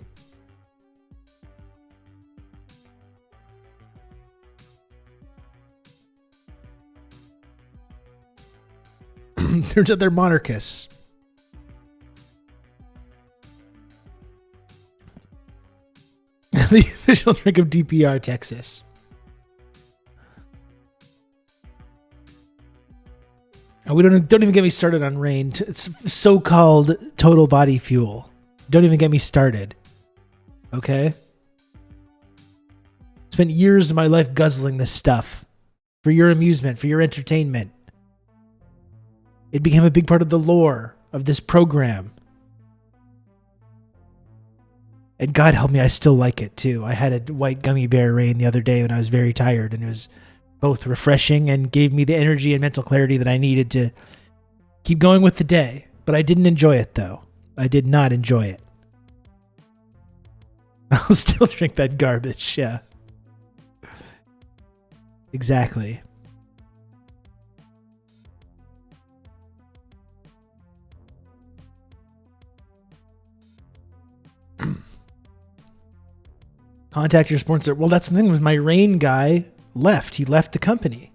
Turns out they're monarchists. The official drink of DPR, Texas. We don't even get me started on Rain. It's so-called total body fuel. Don't even get me started. Okay? Spent years of my life guzzling this stuff for your amusement, for your entertainment. It became a big part of the lore of this program. And God help me, I still like it too. I had a white gummy bear Rain the other day when I was very tired, and it was both refreshing and gave me the energy and mental clarity that I needed to Keep going with the day. But I didn't enjoy it, though. I did not enjoy it. I'll still drink that garbage, yeah. Exactly. Contact your sponsor. Well, that's the thing, was my rain guy left. He left the company.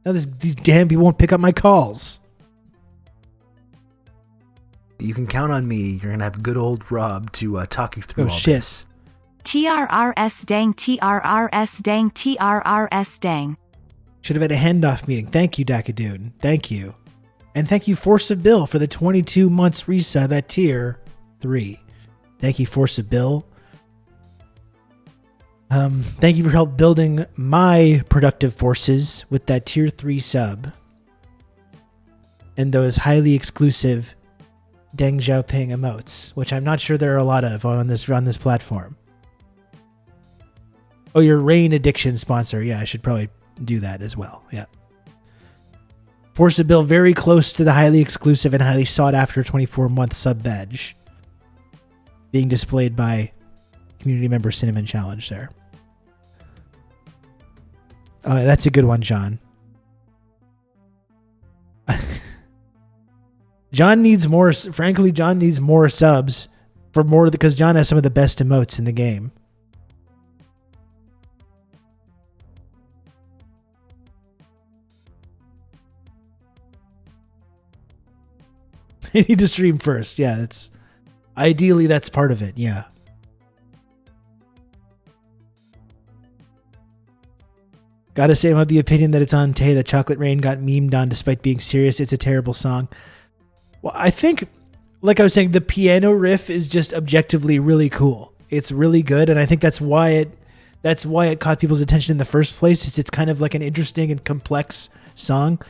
Now these damn people won't pick up my calls. You can count on me. You're going to have good old Rob to talk you through all shit. this. TRRS dang, TRRS dang, TRRS dang. Should have had a handoff meeting. Thank you, Dakadoon. Thank you. And thank you, Force of Bill, for the 22 months resub at tier 3. Thank you, Force of Bill. Thank you for help building my productive forces with that tier 3 sub. And those highly exclusive Deng Xiaoping emotes, which I'm not sure there are a lot of on this platform. Oh, your Rain Addiction sponsor. Yeah, I should probably do that as well. Yeah. Force of Bill, very close to the highly exclusive and highly sought after 24-month sub badge being displayed by community member Cinnamon Challenge there. Oh, that's a good one, John. John needs more. Frankly, John needs more subs because John has some of the best emotes in the game. You need to stream first. Yeah, ideally that's part of it. Yeah. Gotta say, I'm of the opinion that it's on Tay that Chocolate Rain got memed on despite being serious. It's a terrible song. Well, I think, like I was saying, the piano riff is just objectively really cool. It's really good, and I think that's why it caught people's attention in the first place. It's kind of like an interesting and complex song.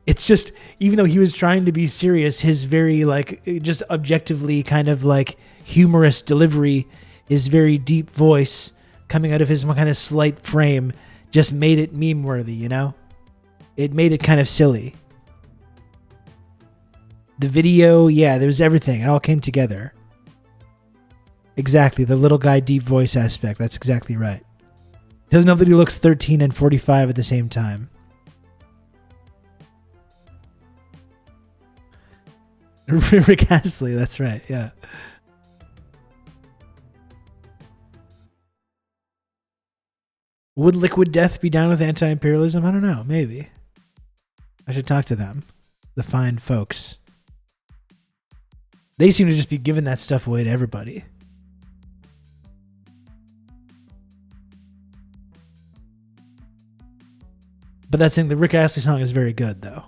It's just, even though he was trying to be serious, his very, like, just objectively kind of like humorous delivery, his very deep voice coming out of his kind of slight frame just made it meme worthy, you know? It made it kind of silly. The video, yeah, there was everything. It all came together. Exactly, the little guy deep voice aspect. That's exactly right. He doesn't know that he looks 13 and 45 at the same time. Rick Astley, that's right, yeah. Would Liquid Death be down with anti-imperialism? I don't know, maybe. I should talk to them. The fine folks. They seem to just be giving that stuff away to everybody. But that's the Rick Astley song is very good, though.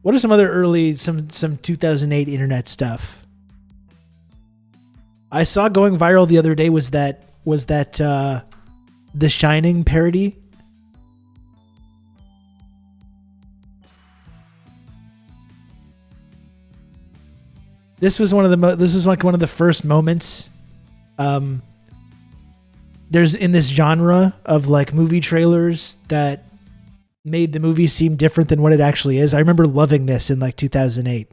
What are some other early, some 2008 internet stuff? I saw going viral the other day was that The Shining parody. This was one of the first moments. There's in this genre of like movie trailers that made the movie seem different than what it actually is. I remember loving this in like 2008.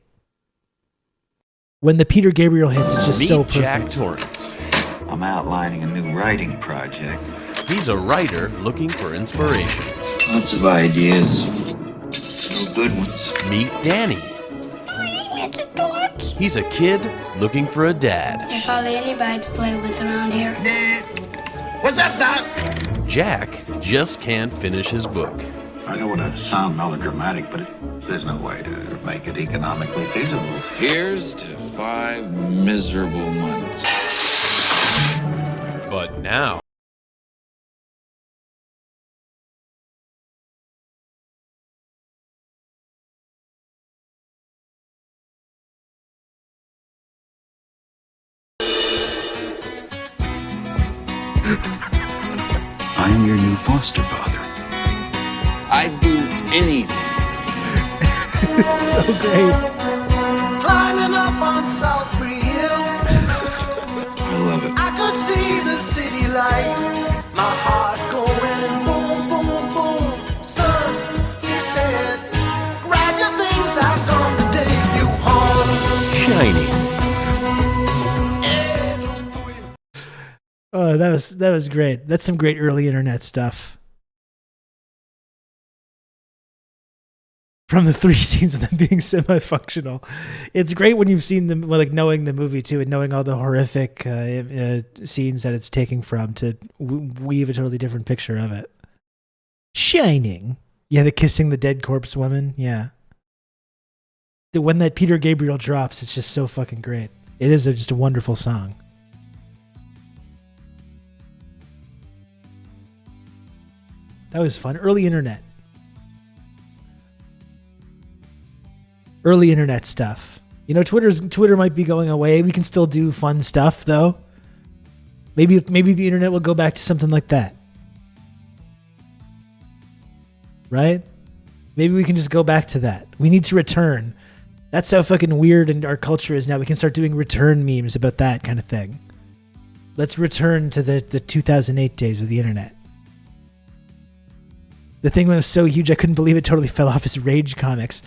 When the Peter Gabriel hits, it's just so perfect. Jack Torrance. I'm outlining a new writing project. He's a writer looking for inspiration. Lots of ideas. No good ones. Meet Danny. He's a kid looking for a dad. There's hardly anybody to play with around here. What's up, Doc? Jack just can't finish his book. I don't want to sound melodramatic, but there's no way to make it economically feasible. Here's to 5 miserable months. But now... I am your new foster father. I'd do anything. It's so great. Climbing up on Salisbury Hill, I love it. I could see the city light, my heart going shiny. Oh, that was great. That's some great early internet stuff. From the 3 scenes of them being semi-functional. It's great when you've seen them, like knowing the movie too, and knowing all the horrific scenes that it's taking from to weave a totally different picture of it. Shining. Yeah, the kissing the dead corpse woman. Yeah. When that Peter Gabriel drops, it's just so fucking great. It is just a wonderful song. That was fun. Early internet. Early internet stuff. You know, Twitter might be going away. We can still do fun stuff though. Maybe the internet will go back to something like that. Right? Maybe we can just go back to that. We need to return. That's how fucking weird and our culture is now. We can start doing return memes about that kind of thing. Let's return to the 2008 days of the internet. The thing that was so huge, I couldn't believe it totally fell off, is Rage comics.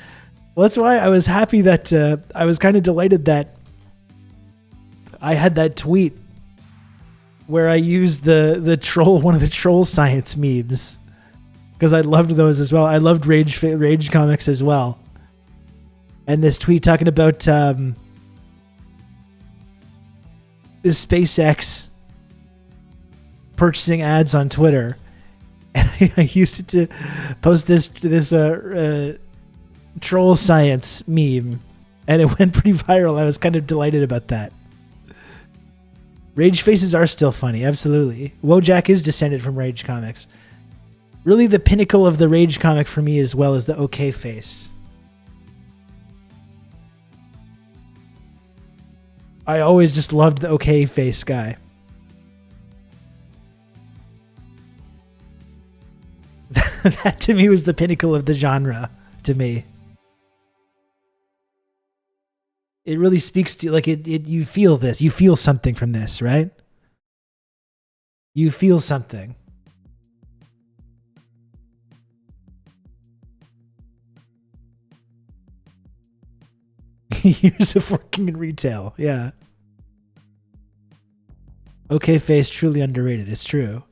Well, that's why I was happy that I was kind of delighted that I had that tweet where I used one of the troll science memes, because I loved those as well. I loved Rage comics as well. And this tweet talking about the SpaceX purchasing ads on Twitter. And I used it to post this troll science meme, and it went pretty viral. I was kind of delighted about that. Rage faces are still funny, absolutely. Wojak is descended from Rage comics. Really, the pinnacle of the Rage comic for me as well is the OK face. I always just loved the OK face guy. That to me was the pinnacle of the genre, to me. It really speaks to, like, you feel this. You feel something from this, right? You feel something. Years of working in retail, yeah. OK face, truly underrated. It's true.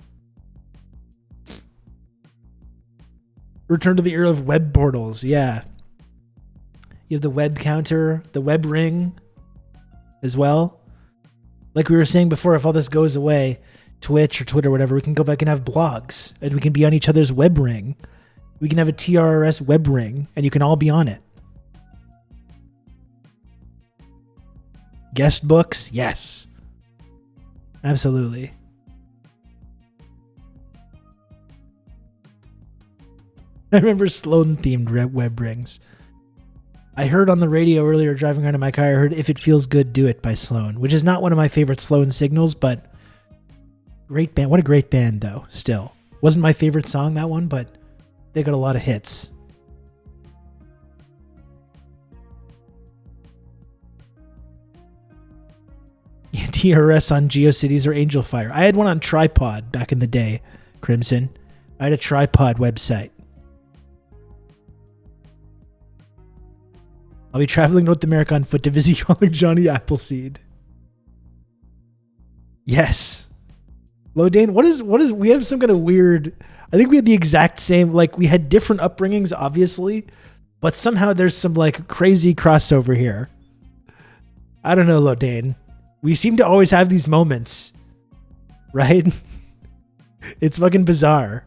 Return to the era of web portals, yeah. You have the web counter, the web ring as well. Like we were saying before, if all this goes away, Twitch or Twitter, whatever, we can go back and have blogs, and we can be on each other's web ring. We can have a TRRS web ring, and you can all be on it. Guest books, yes. Absolutely. I remember Sloan-themed web rings. I heard on the radio earlier driving around in my car, I heard If It Feels Good, Do It by Sloan, which is not one of my favorite Sloan signals, but great band. What a great band, though, still. Wasn't my favorite song, that one, but they got a lot of hits. TRRS on GeoCities or Angel Fire. I had one on Tripod back in the day, Crimson. I had a Tripod website. I'll be traveling North America on foot to visit you all like Johnny Appleseed. Yes. Lodane, what is, we have some kind of weird, I think we had the exact same, like we had different upbringings, obviously, but somehow there's some like crazy crossover here. I don't know, Lodane. We seem to always have these moments, right? It's fucking bizarre.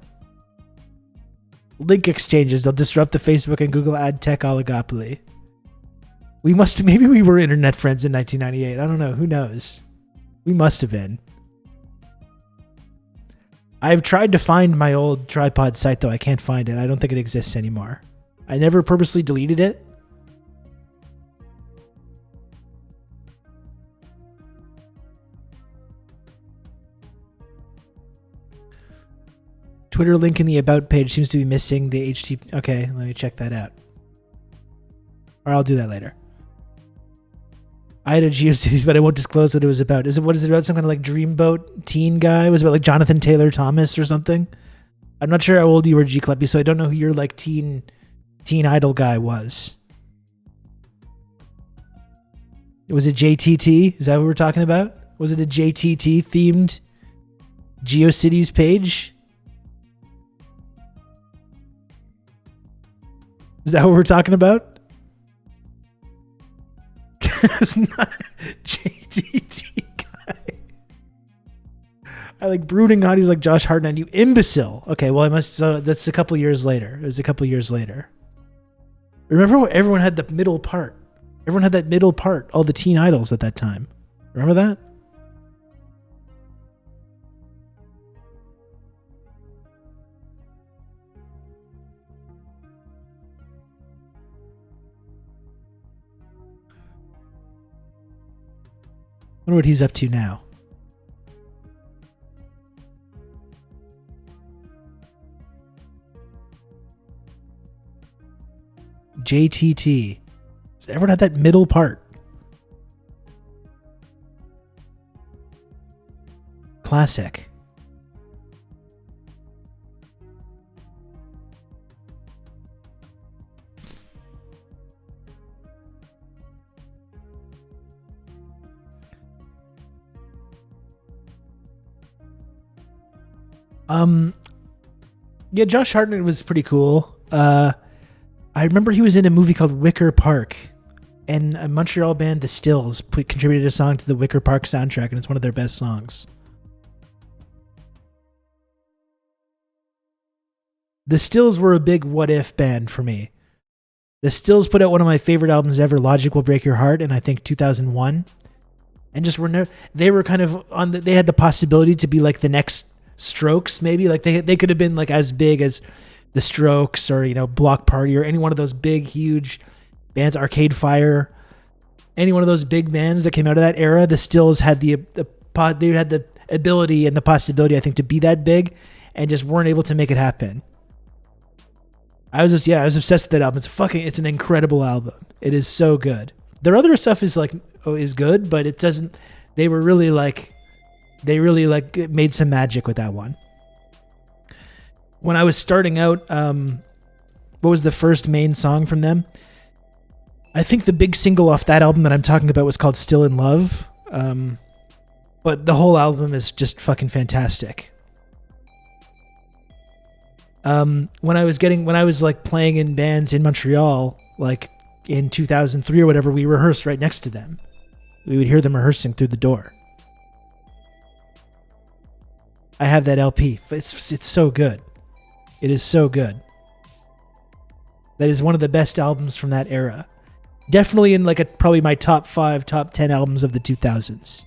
Link exchanges, they'll disrupt the Facebook and Google ad tech oligopoly. Maybe we were internet friends in 1998. I don't know. Who knows? We must have been. I've tried to find my old Tripod site, though. I can't find it. I don't think it exists anymore. I never purposely deleted it. Twitter link in the About page seems to be missing the HTTP. Okay, let me check that out. Or I'll do that later. I had a GeoCities, but I won't disclose what it was about. What is it about? Some kind of like dreamboat teen guy? It was about like Jonathan Taylor Thomas or something? I'm not sure how old you were, G Kleppy, so I don't know who your like teen idol guy was. Was it JTT? Is that what we're talking about? Was it a JTT themed GeoCities page? Is that what we're talking about? It's not JTT guy. I like brooding on. He's like Josh Hartnett. You imbecile. Okay, well I must. So that's a couple years later. It was a couple years later. Remember when everyone had the middle part? Everyone had that middle part. All the teen idols at that time. Remember that? I wonder what he's up to now. JTT. Has everyone had that middle part? Classic. Yeah, Josh Hartnett was pretty cool. I remember he was in a movie called Wicker Park, and a Montreal band, The Stills, contributed a song to the Wicker Park soundtrack, and it's one of their best songs. The Stills were a big what if band for me. The Stills put out one of my favorite albums ever, Logic Will Break Your Heart, in I think 2001. And just they were kind of they had the possibility to be like the next Strokes, maybe. Like they could have been like as big as the Strokes or, Block Party or any one of those big, huge bands, Arcade Fire, any one of those big bands that came out of that era. The Stills had they had the ability and the possibility, I think, to be that big, and just weren't able to make it happen. I was obsessed with that album. It's an incredible album. It is so good. Their other stuff is good, but it doesn't. They really made some magic with that one. When I was starting out, what was the first main song from them? I think the big single off that album that I'm talking about was called Still in Love. But the whole album is just fucking fantastic. When I was playing in bands in Montreal, like in 2003 or whatever, we rehearsed right next to them. We would hear them rehearsing through the door. I have that LP. It's so good. It is so good. That is one of the best albums from that era. Definitely in probably my top 5, top 10 albums of the 2000s.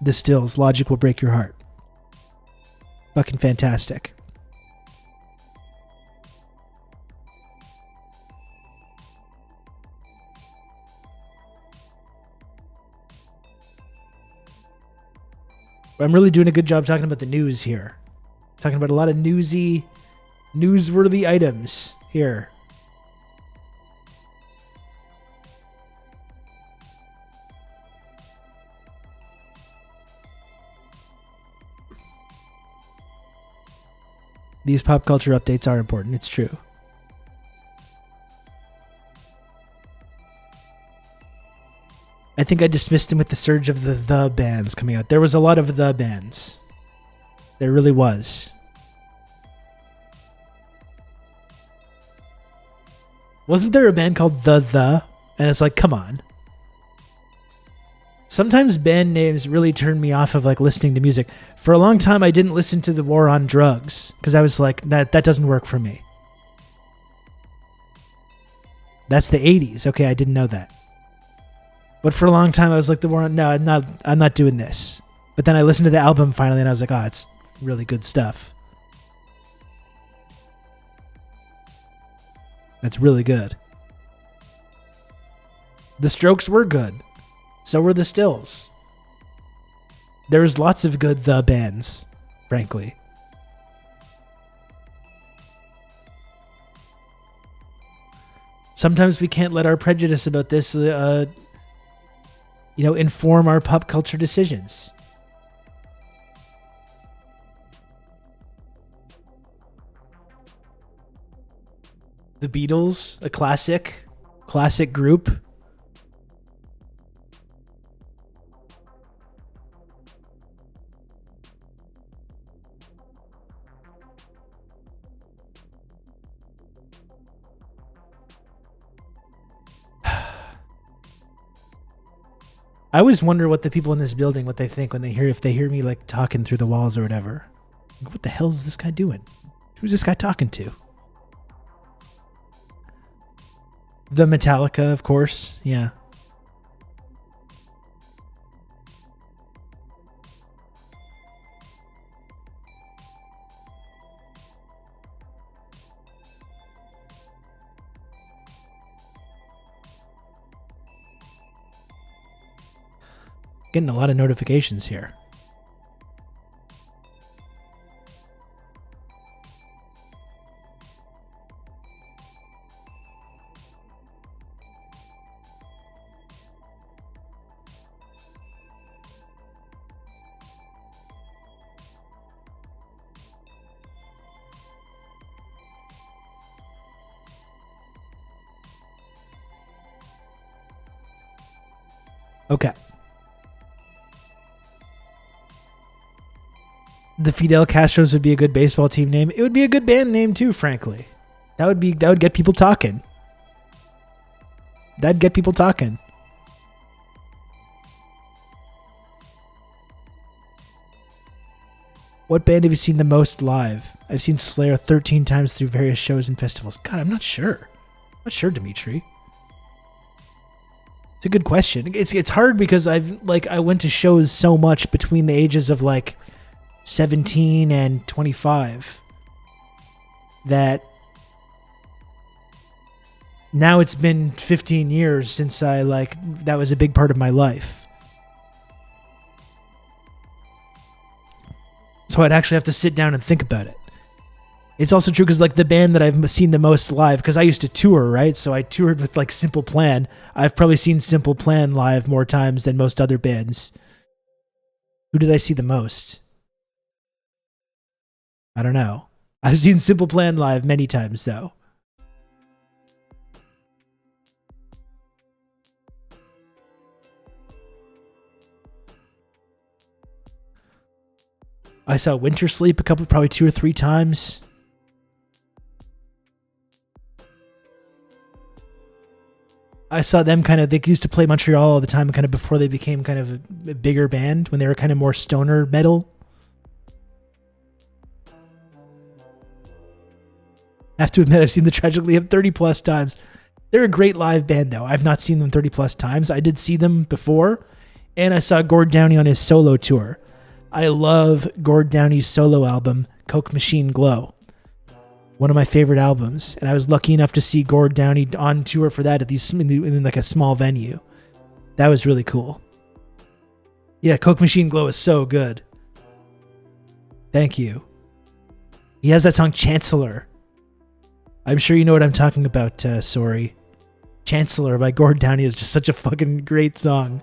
The Stills, Logic Will Break Your Heart. Fucking fantastic. I'm really doing a good job talking about the news here. Talking about a lot of newsworthy items here. These pop culture updates are important. It's true. I think I dismissed him with the surge of the bands coming out. There was a lot of the bands. There really was. Wasn't there a band called The? And it's like, come on. Sometimes band names really turn me off of listening to music. For a long time, I didn't listen to The War on Drugs because I was like, that doesn't work for me. That's the 80s. Okay, I didn't know that. But for a long time, I was like, I'm not doing this. But then I listened to the album finally, and I was like, it's really good stuff. That's really good. The Strokes were good. So were the Stills. There's lots of good The bands, frankly. Sometimes we can't let our prejudice about this inform our pop culture decisions. The Beatles, a classic group. I always wonder what the people in this building, what they think when if they hear me like talking through the walls or whatever. Like, what the hell is this guy doing? Who's this guy talking to? The Metallica, of course. Yeah. Getting a lot of notifications here. Okay. The Fidel Castros would be a good baseball team name. It would be a good band name too, frankly. That would get people talking. That'd get people talking. What band have you seen the most live? I've seen Slayer 13 times through various shows and festivals. God, I'm not sure. I'm not sure, Dimitri. It's a good question. It's hard because I went to shows so much between the ages of 17 and 25 that now it's been 15 years since that was a big part of my life. So I'd actually have to sit down and think about it. It's also true because the band that I've seen the most live, because I used to tour, right? So I toured with Simple Plan. I've probably seen Simple Plan live more times than most other bands. Who did I see the most? I don't know. I've seen Simple Plan live many times, though. I saw Winter Sleep probably 2 or 3 times. I saw them they used to play Montreal all the time before they became a bigger band, when they were more stoner metal. I have to admit, I've seen the Tragically Hip 30 plus times. They're a great live band, though. I've not seen them 30 plus times. I did see them before, and I saw Gord Downie on his solo tour. I love Gord Downie's solo album, Coke Machine Glow. One of my favorite albums. And I was lucky enough to see Gord Downie on tour for that in a small venue. That was really cool. Yeah, Coke Machine Glow is so good. Thank you. He has that song Chancellor. I'm sure you know what I'm talking about, sorry. Chancellor by Gord Downie is just such a fucking great song.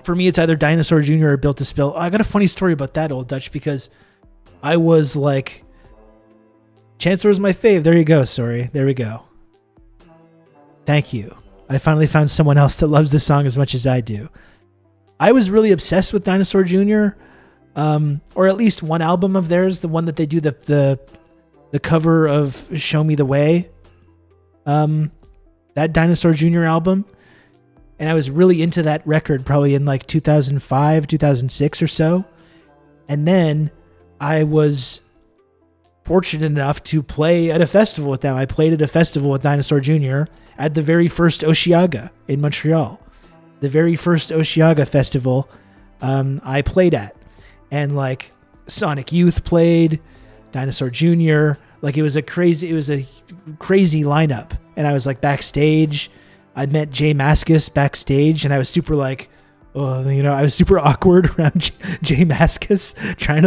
For me, it's either Dinosaur Jr. or Built to Spill. I got a funny story about that, Old Dutch, because I was Chancellor is my fave. There you go, sorry. There we go. Thank you. I finally found someone else that loves this song as much as I do. I was really obsessed with Dinosaur Jr., or at least one album of theirs, the one that they do the cover of Show Me the Way. That Dinosaur Jr. album. And I was really into that record probably in 2005, 2006 or so. And then I was fortunate enough to play at a festival with them. I played at a festival with Dinosaur Jr. at the very first Osheaga in Montreal. The very first Osheaga festival I played at. And Sonic Youth played, Dinosaur Jr. It was a crazy lineup. And I was backstage. I met Jay Mascis backstage, and I was super I was super awkward around Jay Mascis, trying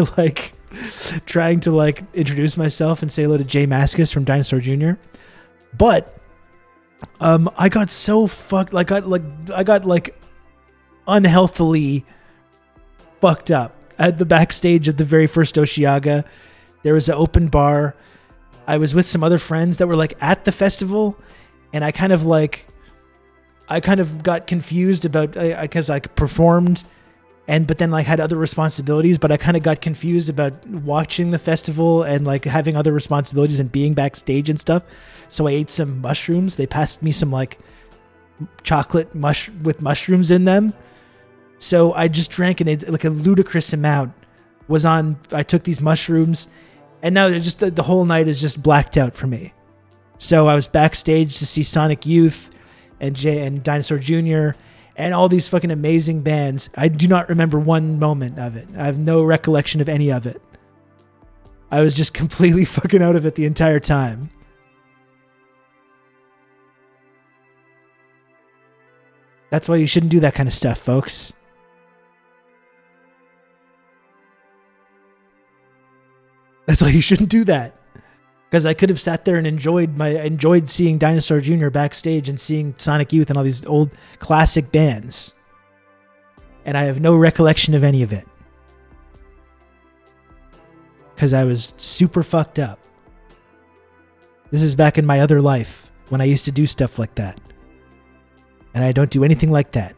to introduce myself and say hello to Jay Mascis from Dinosaur Jr. But I got so fucked, I got unhealthily fucked up at the backstage of the very first Osheaga. There was an open bar. I was with some other friends that were at the festival, and I kind of got confused about because I performed but then like had other responsibilities, but I kind of got confused about watching the festival and like having other responsibilities and being backstage and stuff. So I ate some mushrooms. They passed me some like chocolate with mushrooms in them. So I just drank like a ludicrous amount. I took these mushrooms, and now just the whole night is just blacked out for me. So I was backstage to see Sonic Youth and Dinosaur Jr. and all these fucking amazing bands. I do not remember one moment of it. I have no recollection of any of it. I was just completely fucking out of it the entire time. That's why you shouldn't do that kind of stuff, folks. That's why you shouldn't do that. Because I could have sat there and enjoyed seeing Dinosaur Jr. backstage and seeing Sonic Youth and all these old classic bands. And I have no recollection of any of it. Because I was super fucked up. This is back in my other life when I used to do stuff like that. And I don't do anything like that.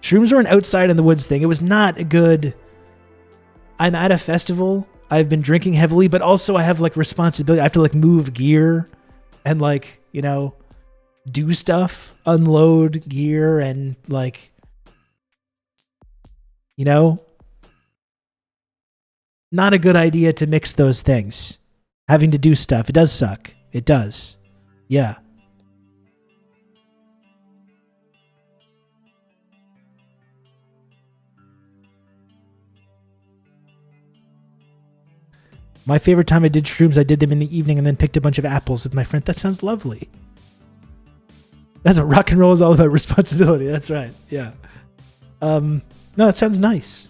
Shrooms were an outside in the woods thing. It was not a good... I'm at a festival. I've been drinking heavily, but also I have like responsibility. I have to like move gear and like, you know, do stuff, unload gear and like, you know, not a good idea to mix those things. Having to do stuff. It does suck. It does. Yeah. My favorite time I did shrooms, I did them in the evening and then picked a bunch of apples with my friend. That sounds lovely. That's what rock and roll is all about, responsibility. That's right. Yeah. No, that sounds nice.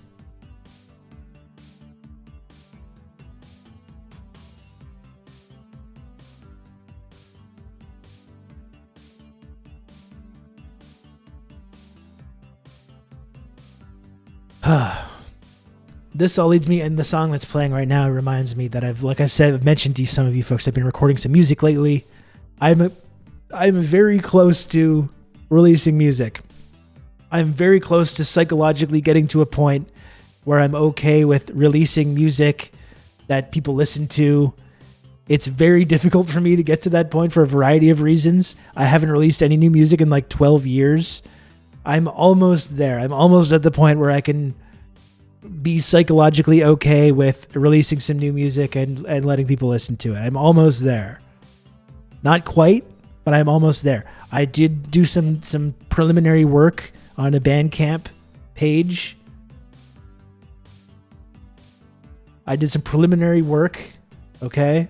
This all leads me, and the song that's playing right now reminds me that I've mentioned to some of you folks, I've been recording some music lately. I'm very close to releasing music. I'm very close to psychologically getting to a point where I'm okay with releasing music that people listen to. It's very difficult for me to get to that point for a variety of reasons. I haven't released any new music in like 12 years. I'm almost there. I'm almost at the point where I can be psychologically okay with releasing some new music and letting people listen to it. I'm almost there. Not quite, but I'm almost there. I did do some preliminary work on a Bandcamp page. I did some preliminary work, okay?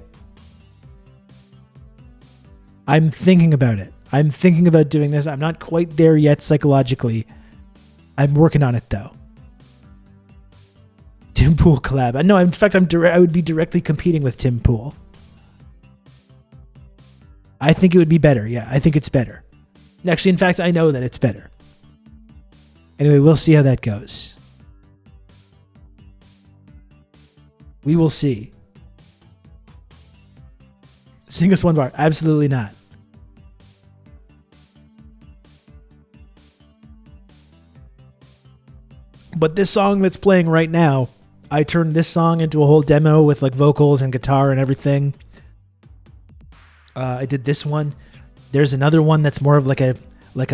I'm thinking about it. I'm thinking about doing this. I'm not quite there yet psychologically. I'm working on it though. Tim Pool collab. No, in fact, I would be directly competing with Tim Pool. I think it would be better. Yeah, I think it's better. Actually, in fact, I know that it's better. Anyway, we'll see how that goes. We will see. Sing us one bar. Absolutely not. But this song that's playing right now, I turned this song into a whole demo with like vocals and guitar and everything. I did this one. There's another one that's more of like a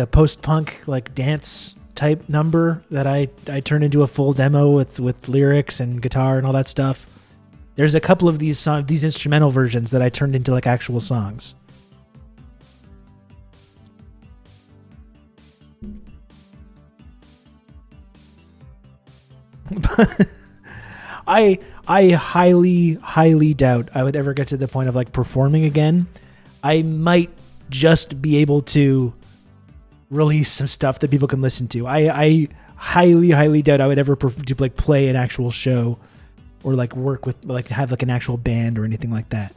post-punk like dance type number that I turned into a full demo with lyrics and guitar and all that stuff. There's a couple of these instrumental versions that I turned into like actual songs. I highly doubt I would ever get to the point of like performing again. I might just be able to release some stuff that people can listen to. I highly doubt I would ever play an actual show or like work with like have like an actual band or anything like that.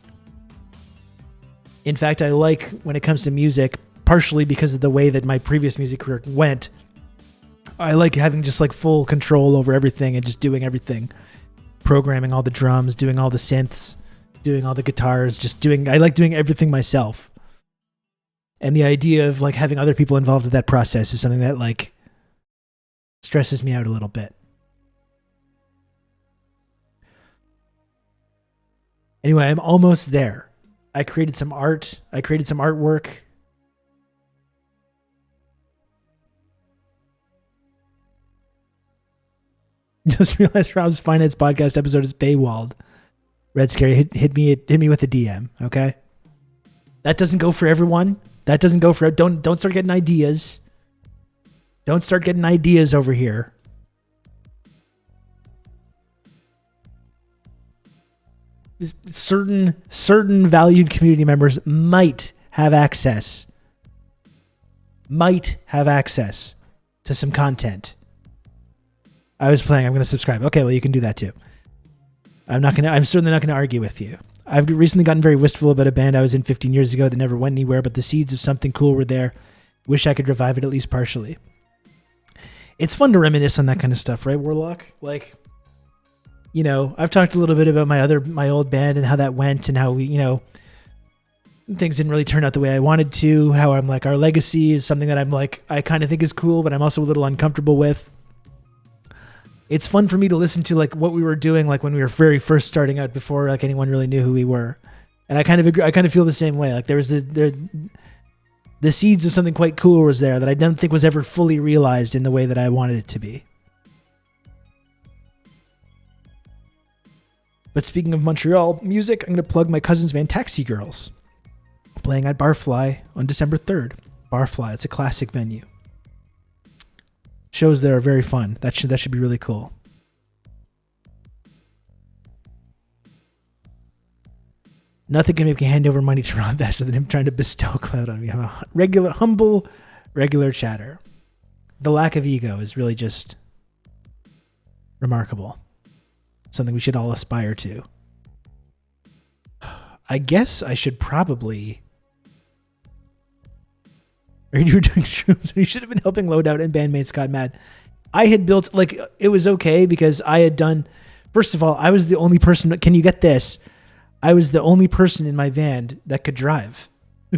In fact, I like when it comes to music, partially because of the way that my previous music career went, I like having just like full control over everything and just doing everything. Programming all the drums, doing all the synths, doing all the guitars, I like doing everything myself. And the idea of like having other people involved in that process is something that like stresses me out a little bit. Anyway, I'm almost there. I created some art. I created some artwork. Just realized Rob's Finance Podcast episode is paywalled. Red Scary, hit me with a DM, okay? That doesn't go for everyone. That doesn't go for... Don't start getting ideas. Don't start getting ideas over here. Certain valued community members might have access to some content. I was playing. I'm going to subscribe. Okay, well, you can do that too. I'm certainly not going to argue with you. I've recently gotten very wistful about a band I was in 15 years ago that never went anywhere, but the seeds of something cool were there. Wish I could revive it at least partially. It's fun to reminisce on that kind of stuff, right, Warlock? Like, you know, I've talked a little bit about my old band and how that went and how we, you know, things didn't really turn out the way I wanted to. How I'm like, our legacy is something that I'm like, I kind of think is cool, but I'm also a little uncomfortable with. It's fun for me to listen to like what we were doing, like when we were very first starting out before like anyone really knew who we were. And I kind of agree. I kind of feel the same way. Like there was the seeds of something quite cool was there that I don't think was ever fully realized in the way that I wanted it to be. But speaking of Montreal music, I'm going to plug my cousin's band Taxi Girls, playing at Barfly on December 3rd. Barfly, it's a classic venue. Shows there are very fun. That should be really cool. Nothing can make me hand over money to Rob faster than him trying to bestow clout on me. I'm a humble chatter. The lack of ego is really just remarkable. Something we should all aspire to. I guess I should probably... You were doing shrooms. You should have been helping Loadout and bandmate Scott Mad. I had built, like, it was okay because I had done... First of all, I was the only person... Can you get this? I was the only person in my band that could drive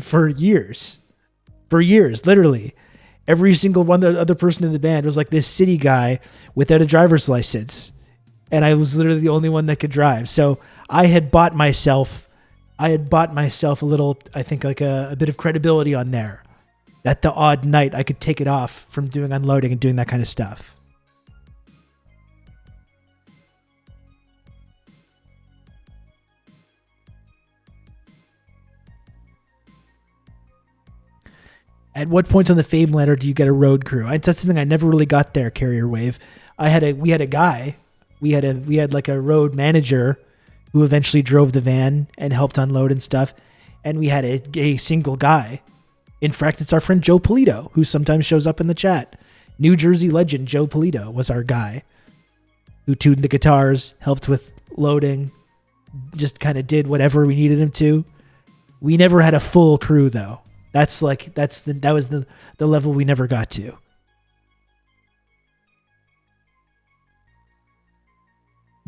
for years. For years, literally. Every single one, the other person in the band was like this city guy without a driver's license. And I was literally the only one that could drive. So I had bought myself a little, I think like a bit of credibility on there. That the odd night I could take it off from doing unloading and doing that kind of stuff. At what point on the fame ladder do you get a road crew? That's something I never really got there, Carrier Wave. We had like a road manager who eventually drove the van and helped unload and stuff. And we had a single guy. In fact, it's our friend Joe Polito, who sometimes shows up in the chat. New Jersey legend Joe Polito was our guy who tuned the guitars, helped with loading, just kind of did whatever we needed him to. We never had a full crew though. That was the level we never got to.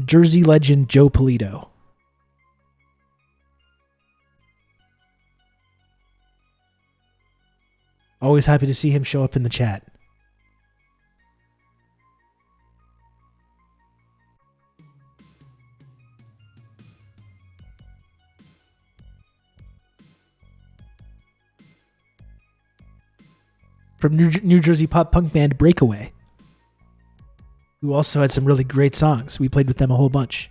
Jersey legend Joe Polito. Always happy to see him show up in the chat. From New Jersey pop punk band Breakaway, who also had some really great songs. We played with them a whole bunch.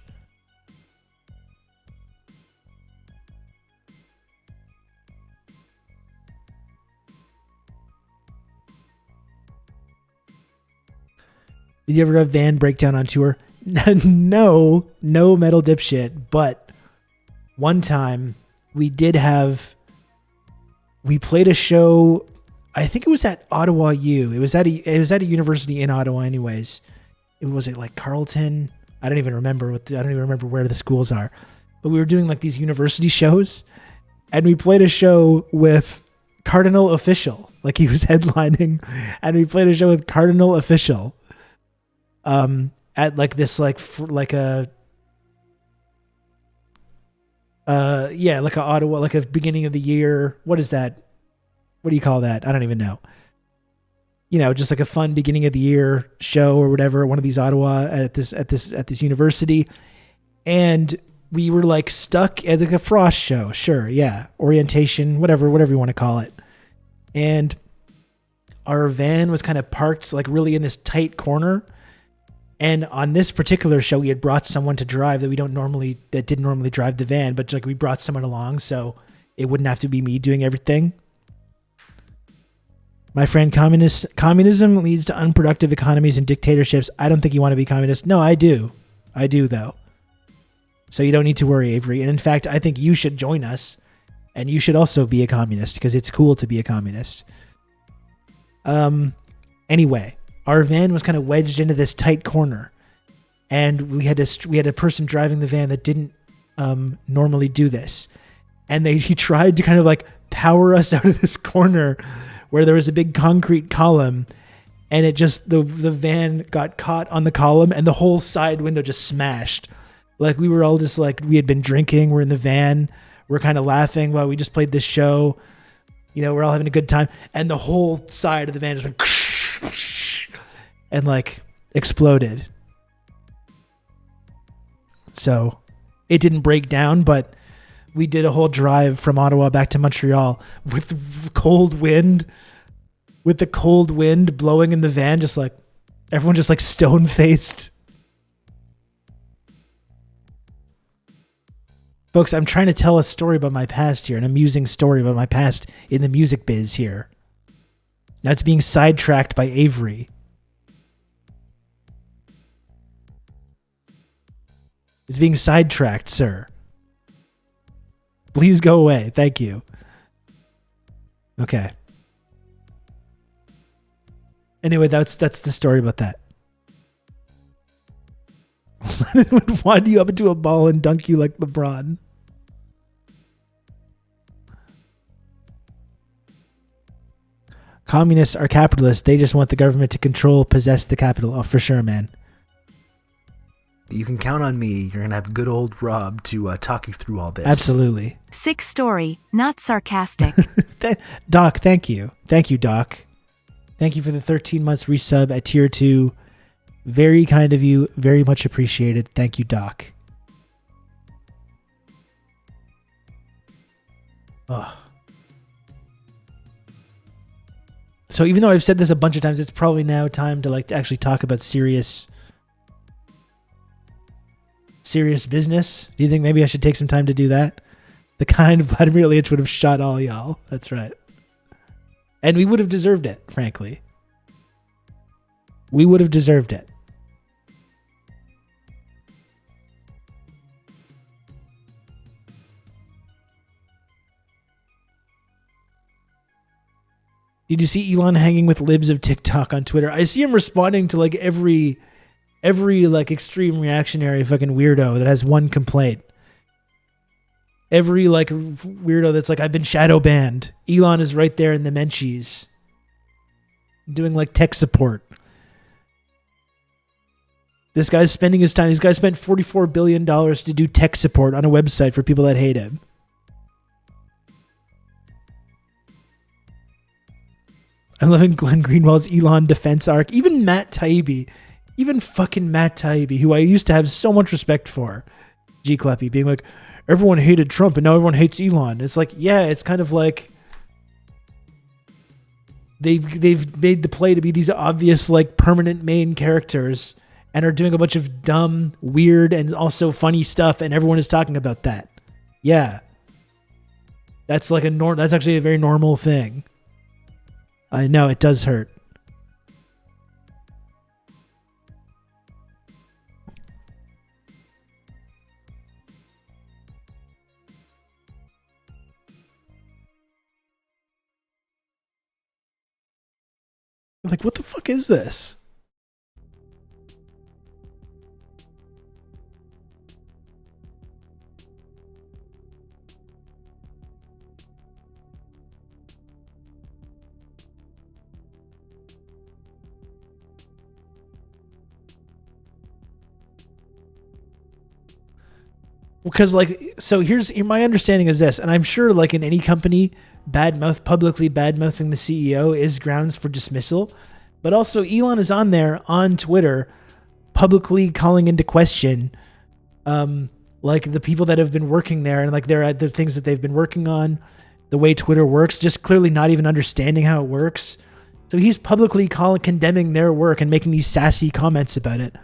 Did you ever have van breakdown on tour? No metal dipshit. But one time we played a show. I think it was at Ottawa U. It was at a university in Ottawa, anyways. It was like Carleton. I don't even remember where the schools are. But we were doing like these university shows, and we played a show with Cardinal Official. Like he was headlining, and we played a show with Cardinal Official. At like this like a Ottawa, like a beginning of the year. What is that? What do you call that? I don't even know. You know, just like a fun beginning of the year show or whatever. One of these Ottawa at this university, and we were like stuck at like a Frost show. Sure. Yeah. Orientation, whatever you want to call it. And our van was kind of parked like really in this tight corner. And on this particular show, we had brought someone to drive that didn't normally drive the van, but like we brought someone along so it wouldn't have to be me doing everything. My friend, communism leads to unproductive economies and dictatorships. I don't think you want to be communist. No, I do. I do, though. So you don't need to worry, Avery. And in fact, I think you should join us, and you should also be a communist because it's cool to be a communist. Anyway, our van was kind of wedged into this tight corner, and we had a person driving the van that didn't normally do this, and he tried to kind of like power us out of this corner where there was a big concrete column, and it just the van got caught on the column, and the whole side window just smashed. Like we were all just like, we had been drinking, we're in the van, we're kind of laughing while we just played this show. You know, we're all having a good time, and the whole side of the van just went and like exploded. So it didn't break down, but we did a whole drive from Ottawa back to Montreal with the cold wind blowing in the van, just like everyone just like stone faced. Folks, I'm trying to tell a story about my past here, an amusing story about my past in the music biz here. Now it's being sidetracked by Avery. It's being sidetracked, sir. Please go away. Thank you. Okay. Anyway, that's the story about that. Lennon would wad you up into a ball and dunk you like LeBron. Communists are capitalists. They just want the government to possess the capital. Oh, for sure, man. You can count on me. You're going to have good old Rob to talk you through all this. Absolutely. Sick story, not sarcastic. Doc, thank you. Thank you, Doc. Thank you for the 13 months resub at tier 2. Very kind of you. Very much appreciated. Thank you, Doc. Oh. So even though I've said this a bunch of times, it's probably now time to actually talk about serious business. Do you think maybe I should take some time to do that? The kind Vladimir Ilyich would have shot all y'all. That's right. And we would have deserved it, frankly. We would have deserved it. Did you see Elon hanging with libs of TikTok on Twitter? I see him responding to like every like extreme reactionary fucking weirdo that has one complaint. Every like weirdo that's like, I've been shadow banned. Elon is right there in the Menchies doing like tech support. This guy's spending his time. This guy spent $44 billion to do tech support on a website for people that hate him. I'm loving Glenn Greenwald's Elon defense arc. Even fucking Matt Taibbi, who I used to have so much respect for, G. Kleppy, being like, everyone hated Trump and now everyone hates Elon. It's like, yeah, it's kind of like they've made the play to be these obvious like permanent main characters and are doing a bunch of dumb, weird, and also funny stuff, and everyone is talking about that. Yeah. That's like that's actually a very normal thing. I know it does hurt. Like, what the fuck is this? Because here's my understanding is this, and I'm sure like in any company, publicly bad mouthing the CEO is grounds for dismissal, but also Elon is on there on Twitter, publicly calling into question, like the people that have been working there and like the things that they've been working on, the way Twitter works, just clearly not even understanding how it works. So he's publicly condemning their work and making these sassy comments about it.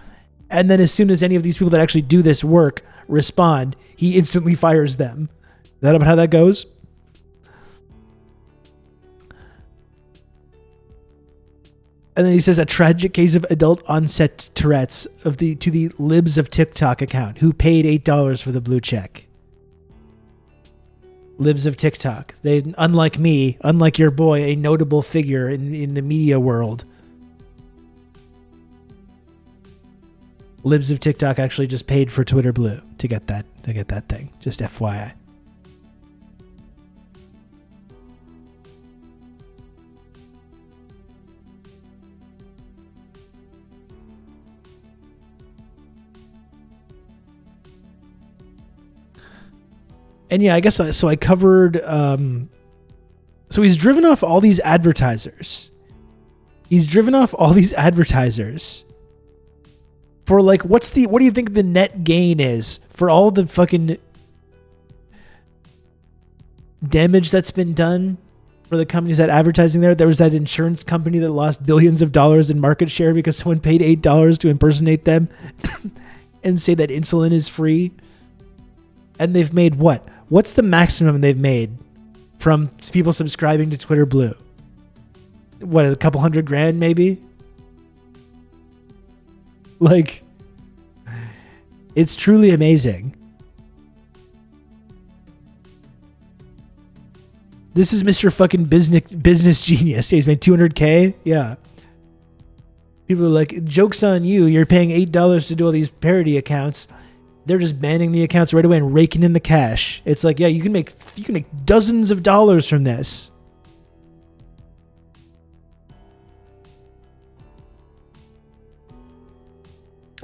And then as soon as any of these people that actually do this work respond, he instantly fires them. Is that about how that goes? And then he says a tragic case of adult onset Tourette's to the Libs of TikTok account who paid $8 for the blue check. Libs of TikTok. They, unlike me, unlike your boy, a notable figure in the media world. Libs of TikTok actually just paid for Twitter Blue to get that thing. Just FYI. And yeah, I guess so. I covered. So he's driven off all these advertisers. For like, what do you think the net gain is for all the fucking damage that's been done for the companies that advertising there? There was that insurance company that lost billions of dollars in market share because someone paid $8 to impersonate them and say that insulin is free. And they've made what? What's the maximum they've made from people subscribing to Twitter Blue? What, a couple $100,000 maybe? Like, it's truly amazing. This is Mr. fucking business genius. He's made $200,000. Yeah. People are like, joke's on you. You're paying $8 to do all these parody accounts. They're just banning the accounts right away and raking in the cash. It's like, yeah, you can make dozens of dollars from this.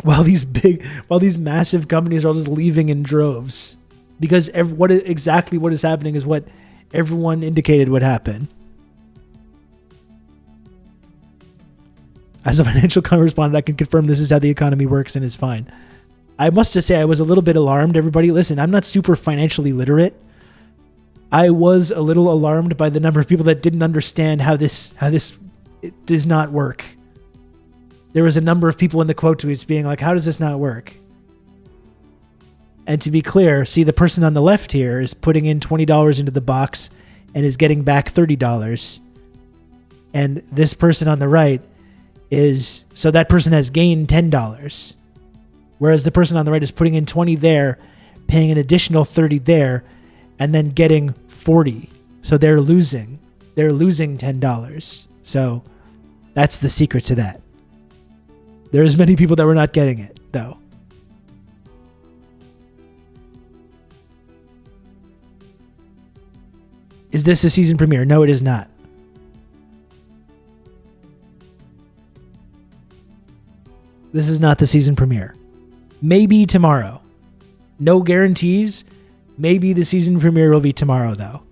While these massive companies are all just leaving in droves, because what is happening is what everyone indicated would happen. As a financial correspondent, I can confirm this is how the economy works and is fine. I must just say I was a little bit alarmed, everybody. Listen, I'm not super financially literate. I was a little alarmed by the number of people that didn't understand how this it does not work. There was a number of people in the quote tweets being like, how does this not work? And to be clear, see, the person on the left here is putting in $20 into the box and is getting back $30. And this person on the right so that person has gained $10. Whereas the person on the right is putting in 20 there, paying an additional 30 there, and then getting 40. So they're losing $10. So that's the secret to that. There's many people that were not getting it, though. Is this a season premiere? No, it is not. This is not the season premiere. Maybe tomorrow. No guarantees. Maybe the season premiere will be tomorrow, though.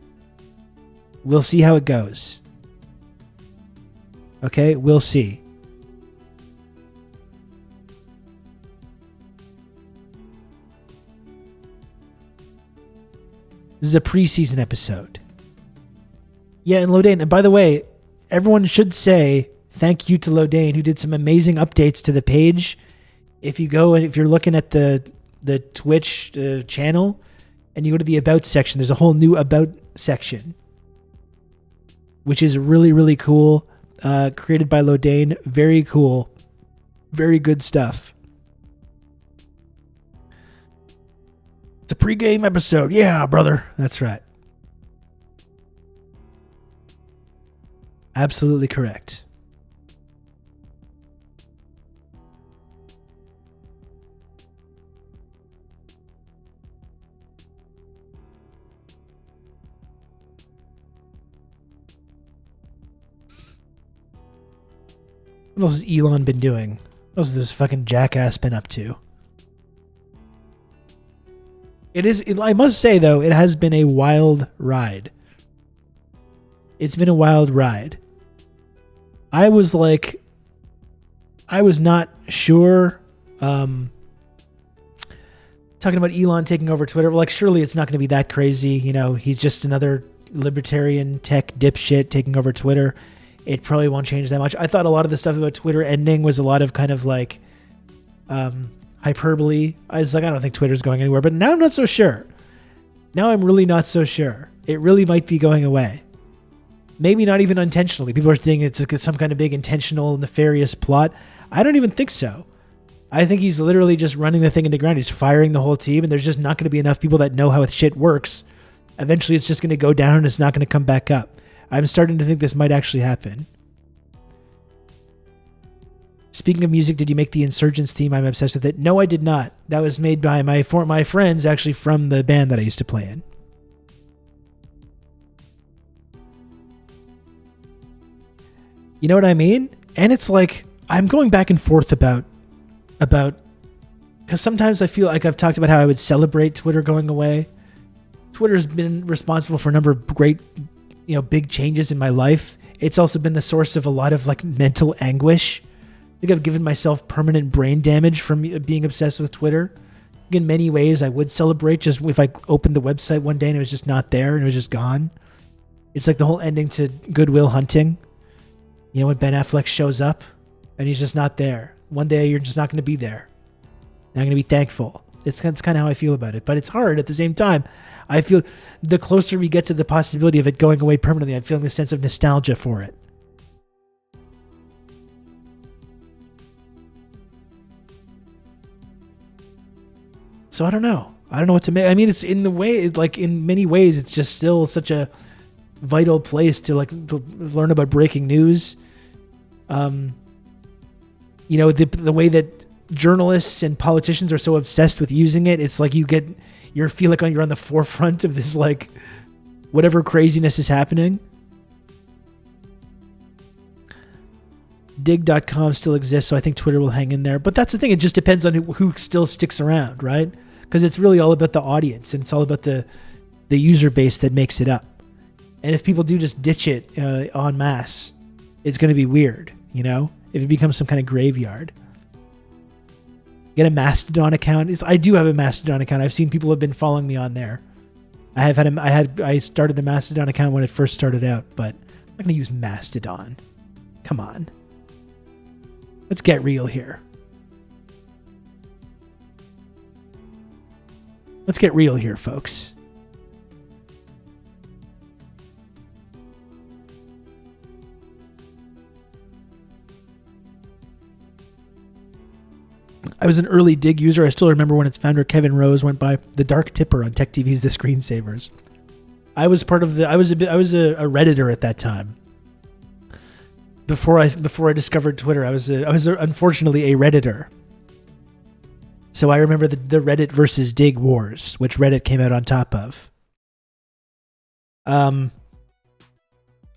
We'll see how it goes. Okay, we'll see. This is a preseason episode. Yeah, and Lodane, and by the way, everyone should say thank you to Lodane, who did some amazing updates to the page. If you go and if you're looking at the Twitch channel and you go to the About section, there's a whole new About section, which is really, really cool. Created by Lodane. Very cool. Very good stuff. It's a pregame episode. Yeah, brother. That's right. Absolutely correct. What else has Elon been doing? What else has this fucking jackass been up to? I must say, though, it has been a wild ride. It's been a wild ride. I was not sure. talking about Elon taking over Twitter. Well, like, surely it's not going to be that crazy. You know, he's just another libertarian tech dipshit taking over Twitter. It probably won't change that much. I thought a lot of the stuff about Twitter ending was a lot of kind of like hyperbole. I was like, I don't think Twitter's going anywhere. But now I'm not so sure. Now I'm really not so sure. It really might be going away. Maybe not even intentionally. People are thinking it's some kind of big intentional nefarious plot. I don't even think so. I think he's literally just running the thing into ground. He's firing the whole team, and there's just not going to be enough people that know how shit works. Eventually, it's just going to go down, and it's not going to come back up. I'm starting to think this might actually happen. Speaking of music, did you make the Insurgents theme? I'm obsessed with it. No, I did not. That was made by my friends, actually, from the band that I used to play in. You know what I mean? And it's like, I'm going back and forth about, because sometimes I feel like I've talked about how I would celebrate Twitter going away. Twitter's been responsible for a number of great, big changes in my life. It's also been the source of a lot of like mental anguish. I think I've given myself permanent brain damage from being obsessed with Twitter. In many ways, I would celebrate just if I opened the website one day and it was just not there and it was just gone. It's like the whole ending to Good Will Hunting. When Ben Affleck shows up and he's just not there. One day you're just not going to be there. And I'm going to be thankful. It's kind of how I feel about it. But it's hard at the same time. I feel the closer we get to the possibility of it going away permanently, I'm feeling a sense of nostalgia for it. So I don't know. I don't know what to make. I mean, it's in the way, like in many ways, it's just still such a vital place to learn about breaking news. The way that journalists and politicians are so obsessed with using it, it's like you feel like you're on the forefront of this, like whatever craziness is happening. Dig.com still exists, so I think Twitter will hang in there. But that's the thing; it just depends on who still sticks around, right? Because it's really all about the audience, and it's all about the user base that makes it up. And if people do just ditch it en masse, it's going to be weird, if it becomes some kind of graveyard. Get a Mastodon account. I do have a Mastodon account. I've seen people have been following me on there. I started a Mastodon account when it first started out, but I'm not going to use Mastodon. Come on. Let's get real here. Let's get real here, folks. I was an early Dig user. I still remember when its founder Kevin Rose went by the Dark Tipper on Tech TV's The Screensavers. I was a Redditor at that time. Before I discovered Twitter, I was unfortunately a Redditor. So I remember the Reddit versus Dig wars, which Reddit came out on top of.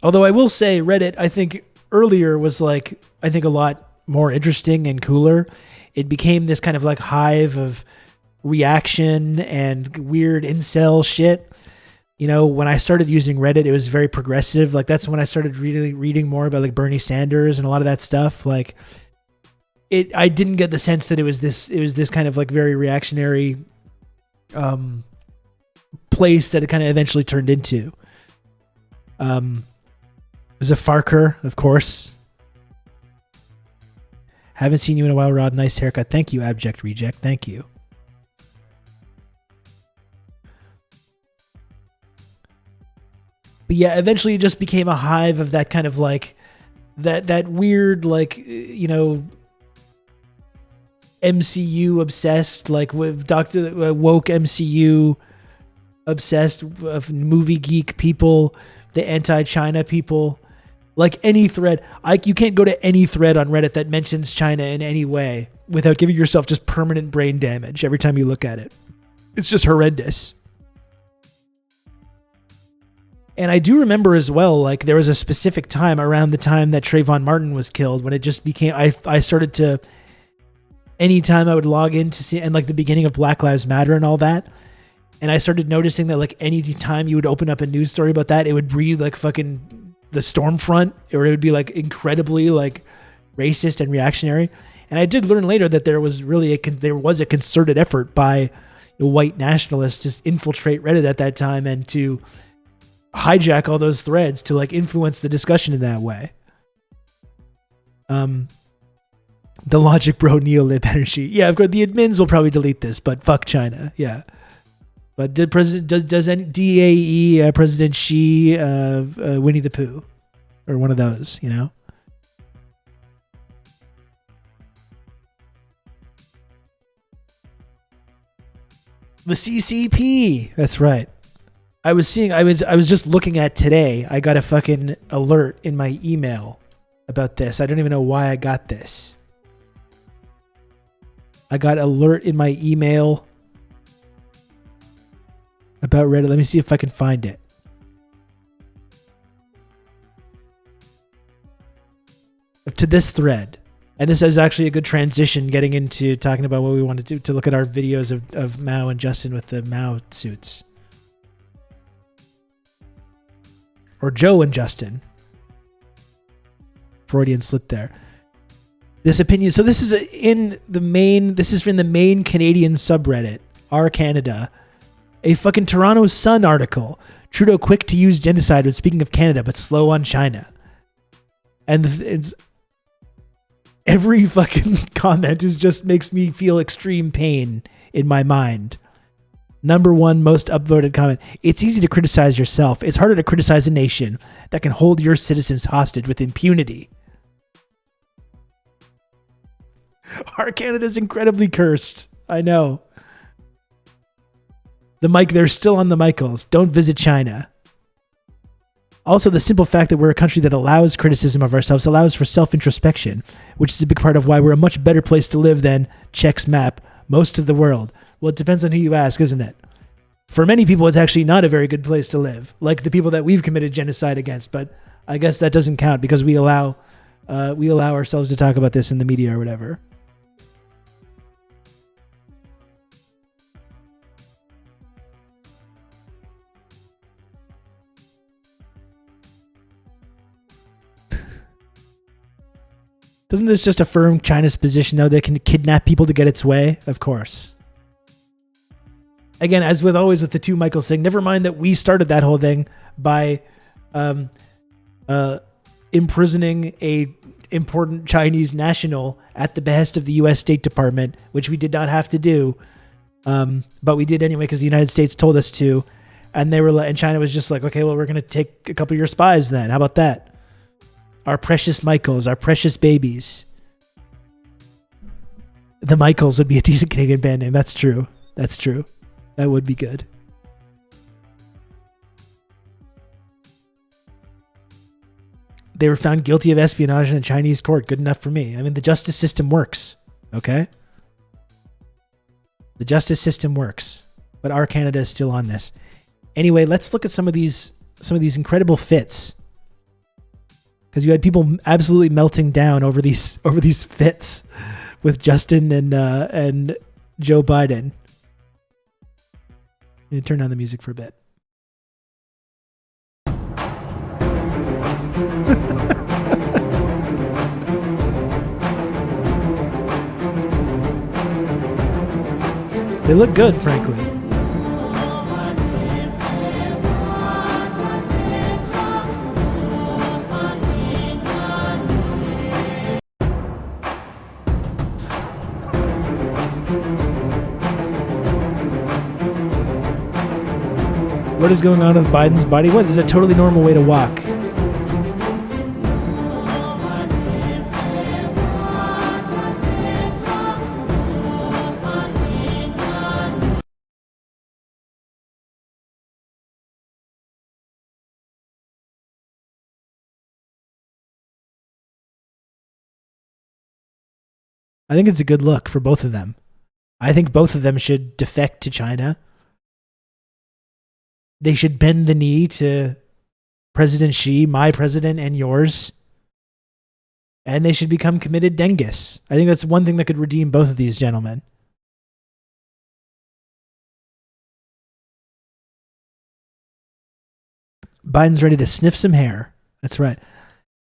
Although I will say Reddit, I think earlier was a lot more interesting and cooler. It became this kind of like hive of reaction and weird incel shit. When I started using Reddit, it was very progressive. Like that's when I started really reading more about like Bernie Sanders and a lot of that stuff. Like I didn't get the sense that it was this kind of like very reactionary place that it kind of eventually turned into. It was a Farker, of course. Haven't seen you in a while, Rob. Nice haircut. Thank you, Abject Reject. Thank you. But yeah, eventually it just became a hive of that kind of like that weird MCU obsessed, like with woke MCU obsessed of movie geek people, the anti-China people. Like any thread, you can't go to any thread on Reddit that mentions China in any way without giving yourself just permanent brain damage every time you look at it. It's just horrendous. And I do remember as well, like there was a specific time around the time that Trayvon Martin was killed when it just became, I started to, anytime I would log in to see, and like the beginning of Black Lives Matter and all that, and I started noticing that like any time you would open up a news story about that, it would read like fucking the Stormfront, or it would be like incredibly like racist and reactionary. And I did learn later that there was a concerted effort by white nationalists just infiltrate Reddit at that time and to hijack all those threads to like influence the discussion in that way. The Logic Bro neolib energy. Yeah, of course the admins will probably delete this, but fuck China. Yeah. But does any DAE President Xi Winnie the Pooh or one of those, you know? The CCP. That's right. I was just looking at today. I got a fucking alert in my email about this. I don't even know why I got this. I got alert in my email about Reddit. Let me see if I can find it. To this thread. And this is actually a good transition getting into talking about what we want to do, to look at our videos of Mao and Justin with the Mao suits. Or Joe and Justin. Freudian slip there. This opinion. So this is in the main Canadian subreddit, R Canada. A fucking Toronto Sun article. Trudeau quick to use genocide when speaking of Canada, but slow on China. And it's every fucking comment just makes me feel extreme pain in my mind. Number one most upvoted comment. It's easy to criticize yourself. It's harder to criticize a nation that can hold your citizens hostage with impunity. Our Canada's incredibly cursed. I know. They're still on the Michaels. Don't visit China. Also, the simple fact that we're a country that allows criticism of ourselves allows for self-introspection, which is a big part of why we're a much better place to live than, checks map, most of the world. Well, it depends on who you ask, isn't it? For many people, it's actually not a very good place to live, like the people that we've committed genocide against. But I guess that doesn't count because we allow ourselves to talk about this in the media or whatever. Doesn't this just affirm China's position, though? They can kidnap people to get its way? Of course. Again, as with always with the two Michaels thing, never mind that we started that whole thing by imprisoning a important Chinese national at the behest of the U.S. State Department, which we did not have to do, but we did anyway because the United States told us to, and China was just like, okay, well, we're going to take a couple of your spies then. How about that? Our precious Michaels, our precious babies. The Michaels would be a decent Canadian band name. That's true. That's true. That would be good. They were found guilty of espionage in a Chinese court. Good enough for me. I mean, the justice system works. Okay? The justice system works. But our Canada is still on this. Anyway, let's look at some of these incredible fits. Because you had people absolutely melting down over these fits with Justin and Joe Biden. I'm going to turn down the music for a bit. They look good, frankly. What is going on with Biden's body? What? This is a totally normal way to walk. I think it's a good look for both of them. I think both of them should defect to China. They should bend the knee to President Xi, my president and yours. And they should become committed Dengists. I think that's one thing that could redeem both of these gentlemen. Biden's ready to sniff some hair. That's right.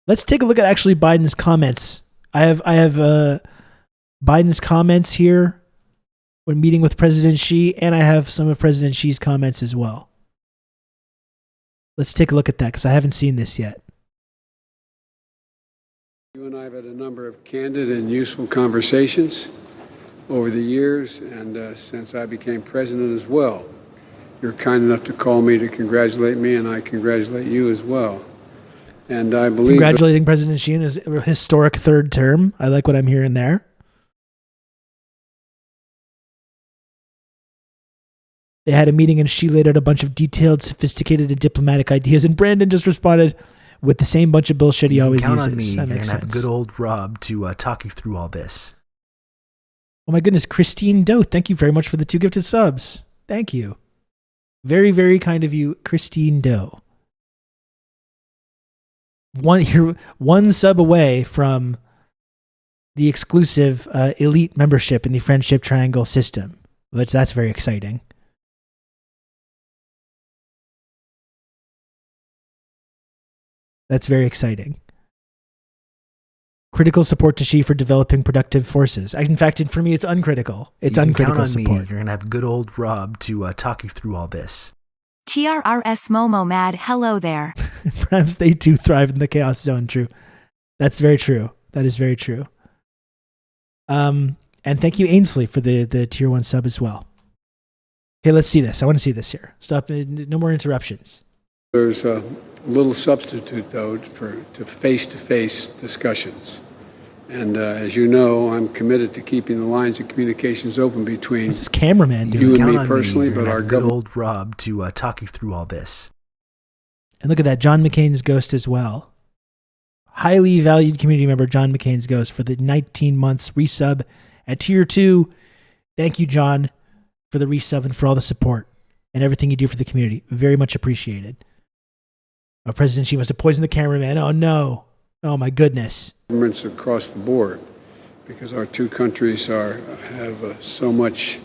Let's take a look at actually Biden's comments. I have Biden's comments here when meeting with President Xi, and I have some of President Xi's comments as well. Let's take a look at that because I haven't seen this yet. You and I have had a number of candid and useful conversations over the years, and since I became president as well. You're kind enough to call me to congratulate me, and I congratulate you as well. And I believe... Congratulating President Xi in his historic third term. I like what I'm hearing there. They had a meeting and Xi laid out a bunch of detailed, sophisticated, and diplomatic ideas, and Brandon just responded with the same bunch of bullshit he always count uses. On me. That You're makes gonna sense. have good old Rob to talk you through all this. Oh my goodness, Christine Doe, thank you very much for the 2 gifted subs. Thank you. Very, very kind of you, Christine Doe. You're one sub away from the exclusive elite membership in the Friendship Triangle system, which that's very exciting. That's very exciting. Critical support to Xi for developing productive forces. In fact, for me, it's uncritical. It's uncritical count on support. Me. You're going to have good old Rob to talk you through all this. TRRS Momo Mad, hello there. Perhaps they too thrive in the chaos zone. True. That's very true. That is very true. And thank you, Ainsley, for the tier 1 sub as well. Okay, let's see this. I want to see this here. Stop. No more interruptions. There's a little substitute, though, to face-to-face discussions. And as you know, I'm committed to keeping the lines of communications open between this is cameraman doing. You and count me on personally, me. but our good old Rob to talk you through all this. And look at that, John McCain's Ghost as well. Highly valued community member John McCain's Ghost for the 19 months resub at tier 2. Thank you, John, for the resub and for all the support and everything you do for the community. Very much appreciated. President Xi must have poisoned the cameraman. Oh no. Oh my goodness. Governments across the board, because our 2 countries have so much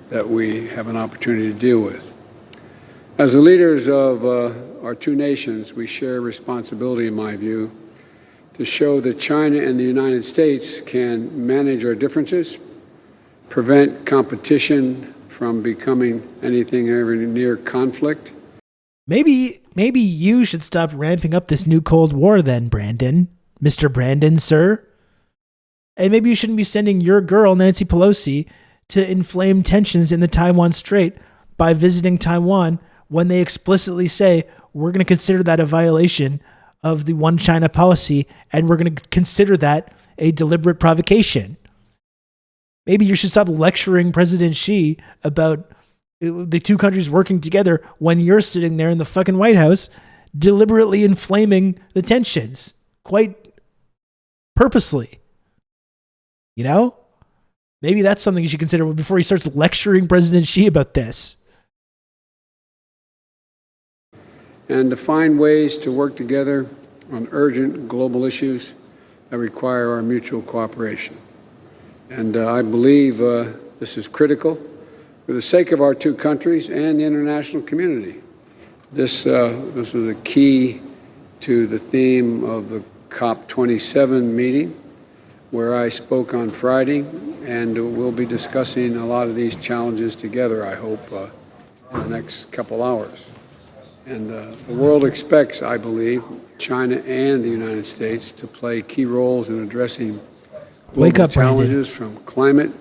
that we have an opportunity to deal with. As the leaders of our 2 nations, we share responsibility, in my view, to show that China and the United States can manage our differences, prevent competition from becoming anything ever near conflict. Maybe you should stop ramping up this new Cold War then, Brandon. Mr. Brandon, sir. And maybe you shouldn't be sending your girl, Nancy Pelosi, to inflame tensions in the Taiwan Strait by visiting Taiwan when they explicitly say, we're going to consider that a violation of the One China policy, and we're going to consider that a deliberate provocation. Maybe you should stop lecturing President Xi about the 2 countries working together when you're sitting there in the fucking White House deliberately inflaming the tensions quite purposely. You know? Maybe that's something you should consider before he starts lecturing President Xi about this. And to find ways to work together on urgent global issues that require our mutual cooperation. And I believe this is critical for the sake of our 2 countries and the international community. This was a key to the theme of the COP27 meeting, where I spoke on Friday, and we'll be discussing a lot of these challenges together, I hope, in the next couple hours. And the world expects, I believe, China and the United States to play key roles in addressing global challenges, from climate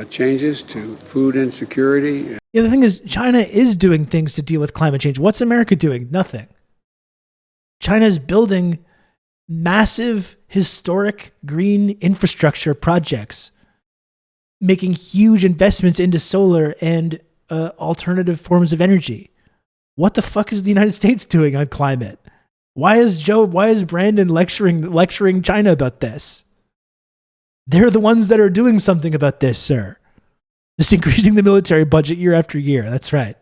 changes to food insecurity. Yeah, the thing is, China is doing things to deal with climate change. What's America doing? Nothing. China's building massive, historic green infrastructure projects, making huge investments into solar and alternative forms of energy. What the fuck is the United States doing on climate? Why is Brandon lecturing China about this? They're the ones that are doing something about this, sir. Just increasing the military budget year after year. That's right.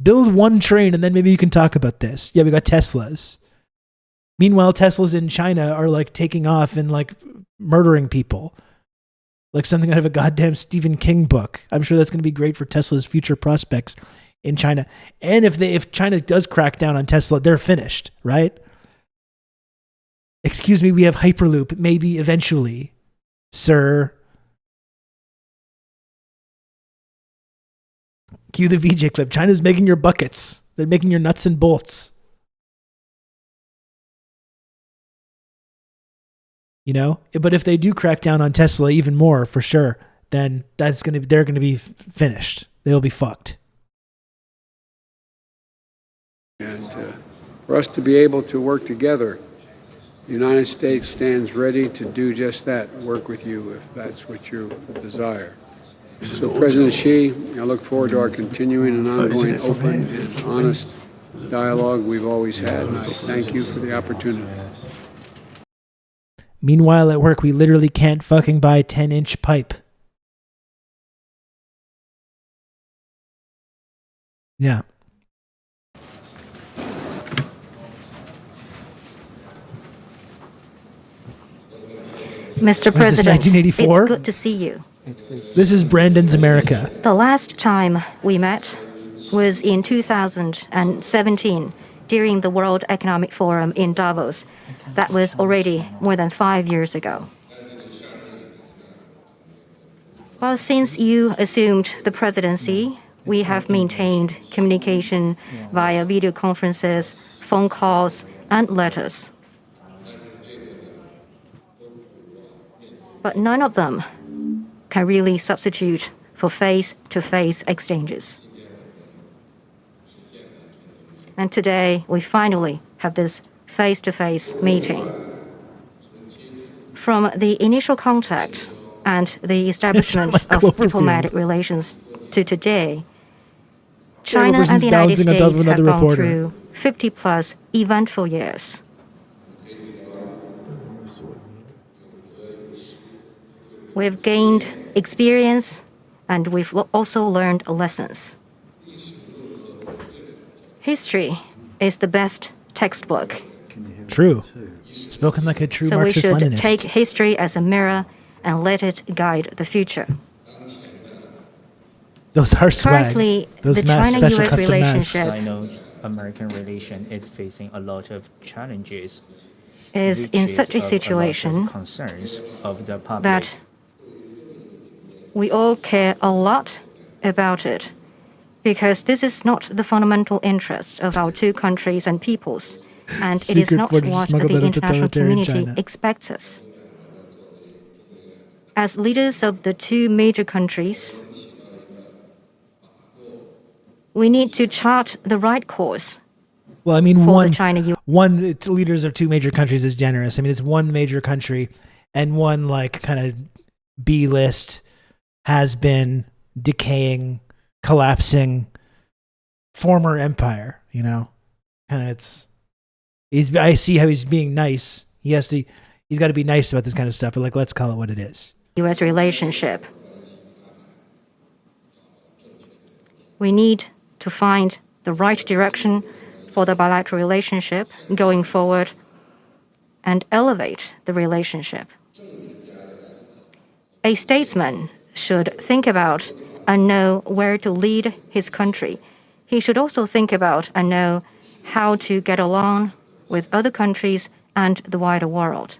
Build one train and then maybe you can talk about this. Yeah, we got Teslas. Meanwhile, Teslas in China are like taking off and like murdering people. Like something out of a goddamn Stephen King book. I'm sure that's going to be great for Tesla's future prospects in China. And if China does crack down on Tesla, they're finished, right? Excuse me, we have Hyperloop, maybe eventually, sir. Cue the VJ clip. China's making your buckets. They're making your nuts and bolts. You know, but if they do crack down on Tesla even more, for sure, then they're gonna be finished. They'll be fucked. And for us to be able to work together, the United States stands ready to do just that, work with you if that's what you desire. So President Xi, I look forward to our continuing and ongoing open and honest dialogue we've always had, and I thank you for the opportunity. Meanwhile, at work, we literally can't fucking buy 10-inch pipe. Yeah. Mr. President, 1984? it's good to see you. This is Brandon's America. The last time we met was in 2017 during the World Economic Forum in Davos. That was already more than 5 years ago. Well, since you assumed the presidency, we have maintained communication via video conferences, phone calls, and letters. But none of them can really substitute for face-to-face exchanges. And today, we finally have this face-to-face meeting. From the initial contact and the establishment of diplomatic relations to today, China and the United States have gone through 50-plus eventful years. We've gained experience, and we've also learned lessons. History is the best textbook. True. Spoken like a true so Marxist-Leninist. So we should take history as a mirror and let it guide the future. Those are swag. Currently, those the China-US relationship Sino-American relation is facing a lot of challenges. Is in such a situation that we all care a lot about it, because this is not the fundamental interest of our two countries and peoples, and it is not what the international community expects us. As leaders of the two major countries, we need to chart the right course. Well, I mean, one leaders of two major countries is generous. I mean, it's one major country and one like kind of B-list, has been decaying, collapsing former empire, you know? And I see how he's being nice. He's got to be nice about this kind of stuff, but like, let's call it what it is. US relationship. We need to find the right direction for the bilateral relationship going forward and elevate the relationship. A statesman should think about and know where to lead his country. He should also think about and know how to get along with other countries and the wider world.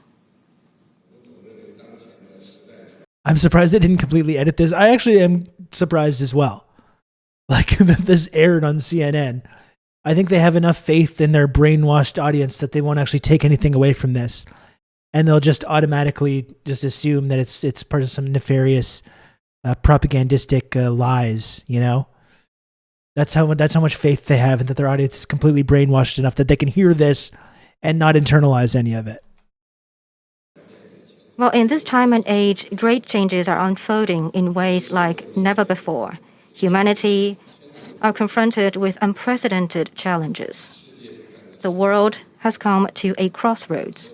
I'm surprised they didn't completely edit this. I actually am surprised as well. Like, that this aired on CNN. I think they have enough faith in their brainwashed audience that they won't actually take anything away from this. And they'll just automatically just assume that it's part of some nefarious propagandistic lies, you know? That's how much faith they have, and that their audience is completely brainwashed enough that they can hear this and not internalize any of it. Well, in this time and age, great changes are unfolding in ways like never before. Humanity are confronted with unprecedented challenges. The world has come to a crossroads.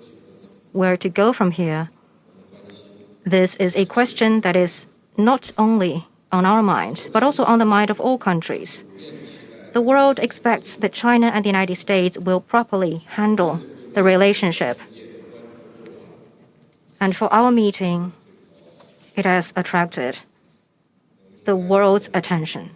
Where to go from here? This is a question that is not only on our mind, but also on the mind of all countries. The world expects that China and the United States will properly handle the relationship. And for our meeting, it has attracted the world's attention.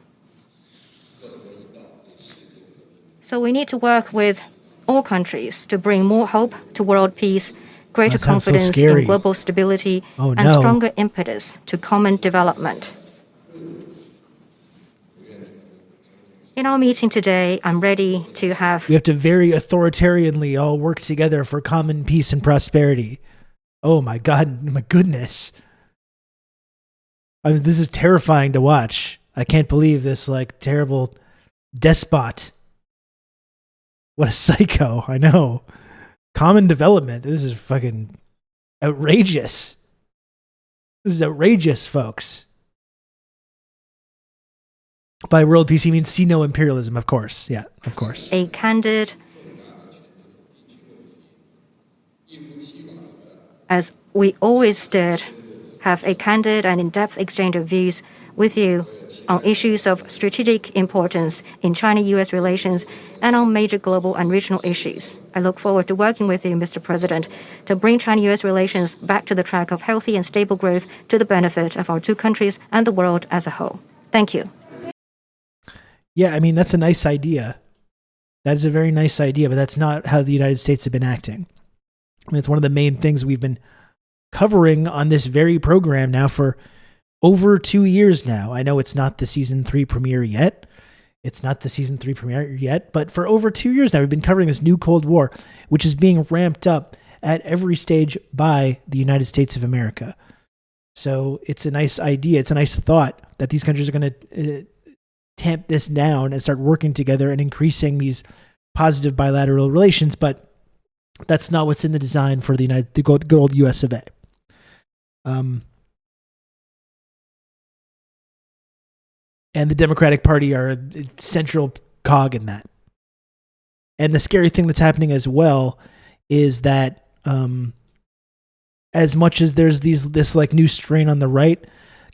So we need to work with all countries to bring more hope to world peace, greater confidence in global stability, and stronger impetus to common development. In our meeting today, I'm ready to have... We have to very authoritarianly all work together for common peace and prosperity. Oh my God, my goodness. This is terrifying to watch. I can't believe this like terrible despot. What a psycho, I know. Common development. This is fucking outrageous. This is outrageous, folks. By world peace, he means see no imperialism, of course. Yeah, of course. A candid, as we always did, have a candid and in-depth exchange of views with you on issues of strategic importance in China-US relations and on major global and regional issues. I look forward to working with you, Mr. President, to bring China-US relations back to the track of healthy and stable growth to the benefit of our two countries and the world as a whole. Thank you. Yeah, I mean, that's a nice idea. That is a very nice idea, but that's not how the United States have been acting. I mean, it's one of the main things we've been covering on this very program now for over 2 years now. I know it's not the season 3 premiere yet. But for over 2 years now, we've been covering this new Cold War, which is being ramped up at every stage by the United States of America. So it's a nice idea. It's a nice thought that these countries are going to tamp this down and start working together and increasing these positive bilateral relations, but that's not what's in the design for the good old US of A. And the Democratic Party are a central cog in that. And the scary thing that's happening as well is that as much as there's this like new strain on the right,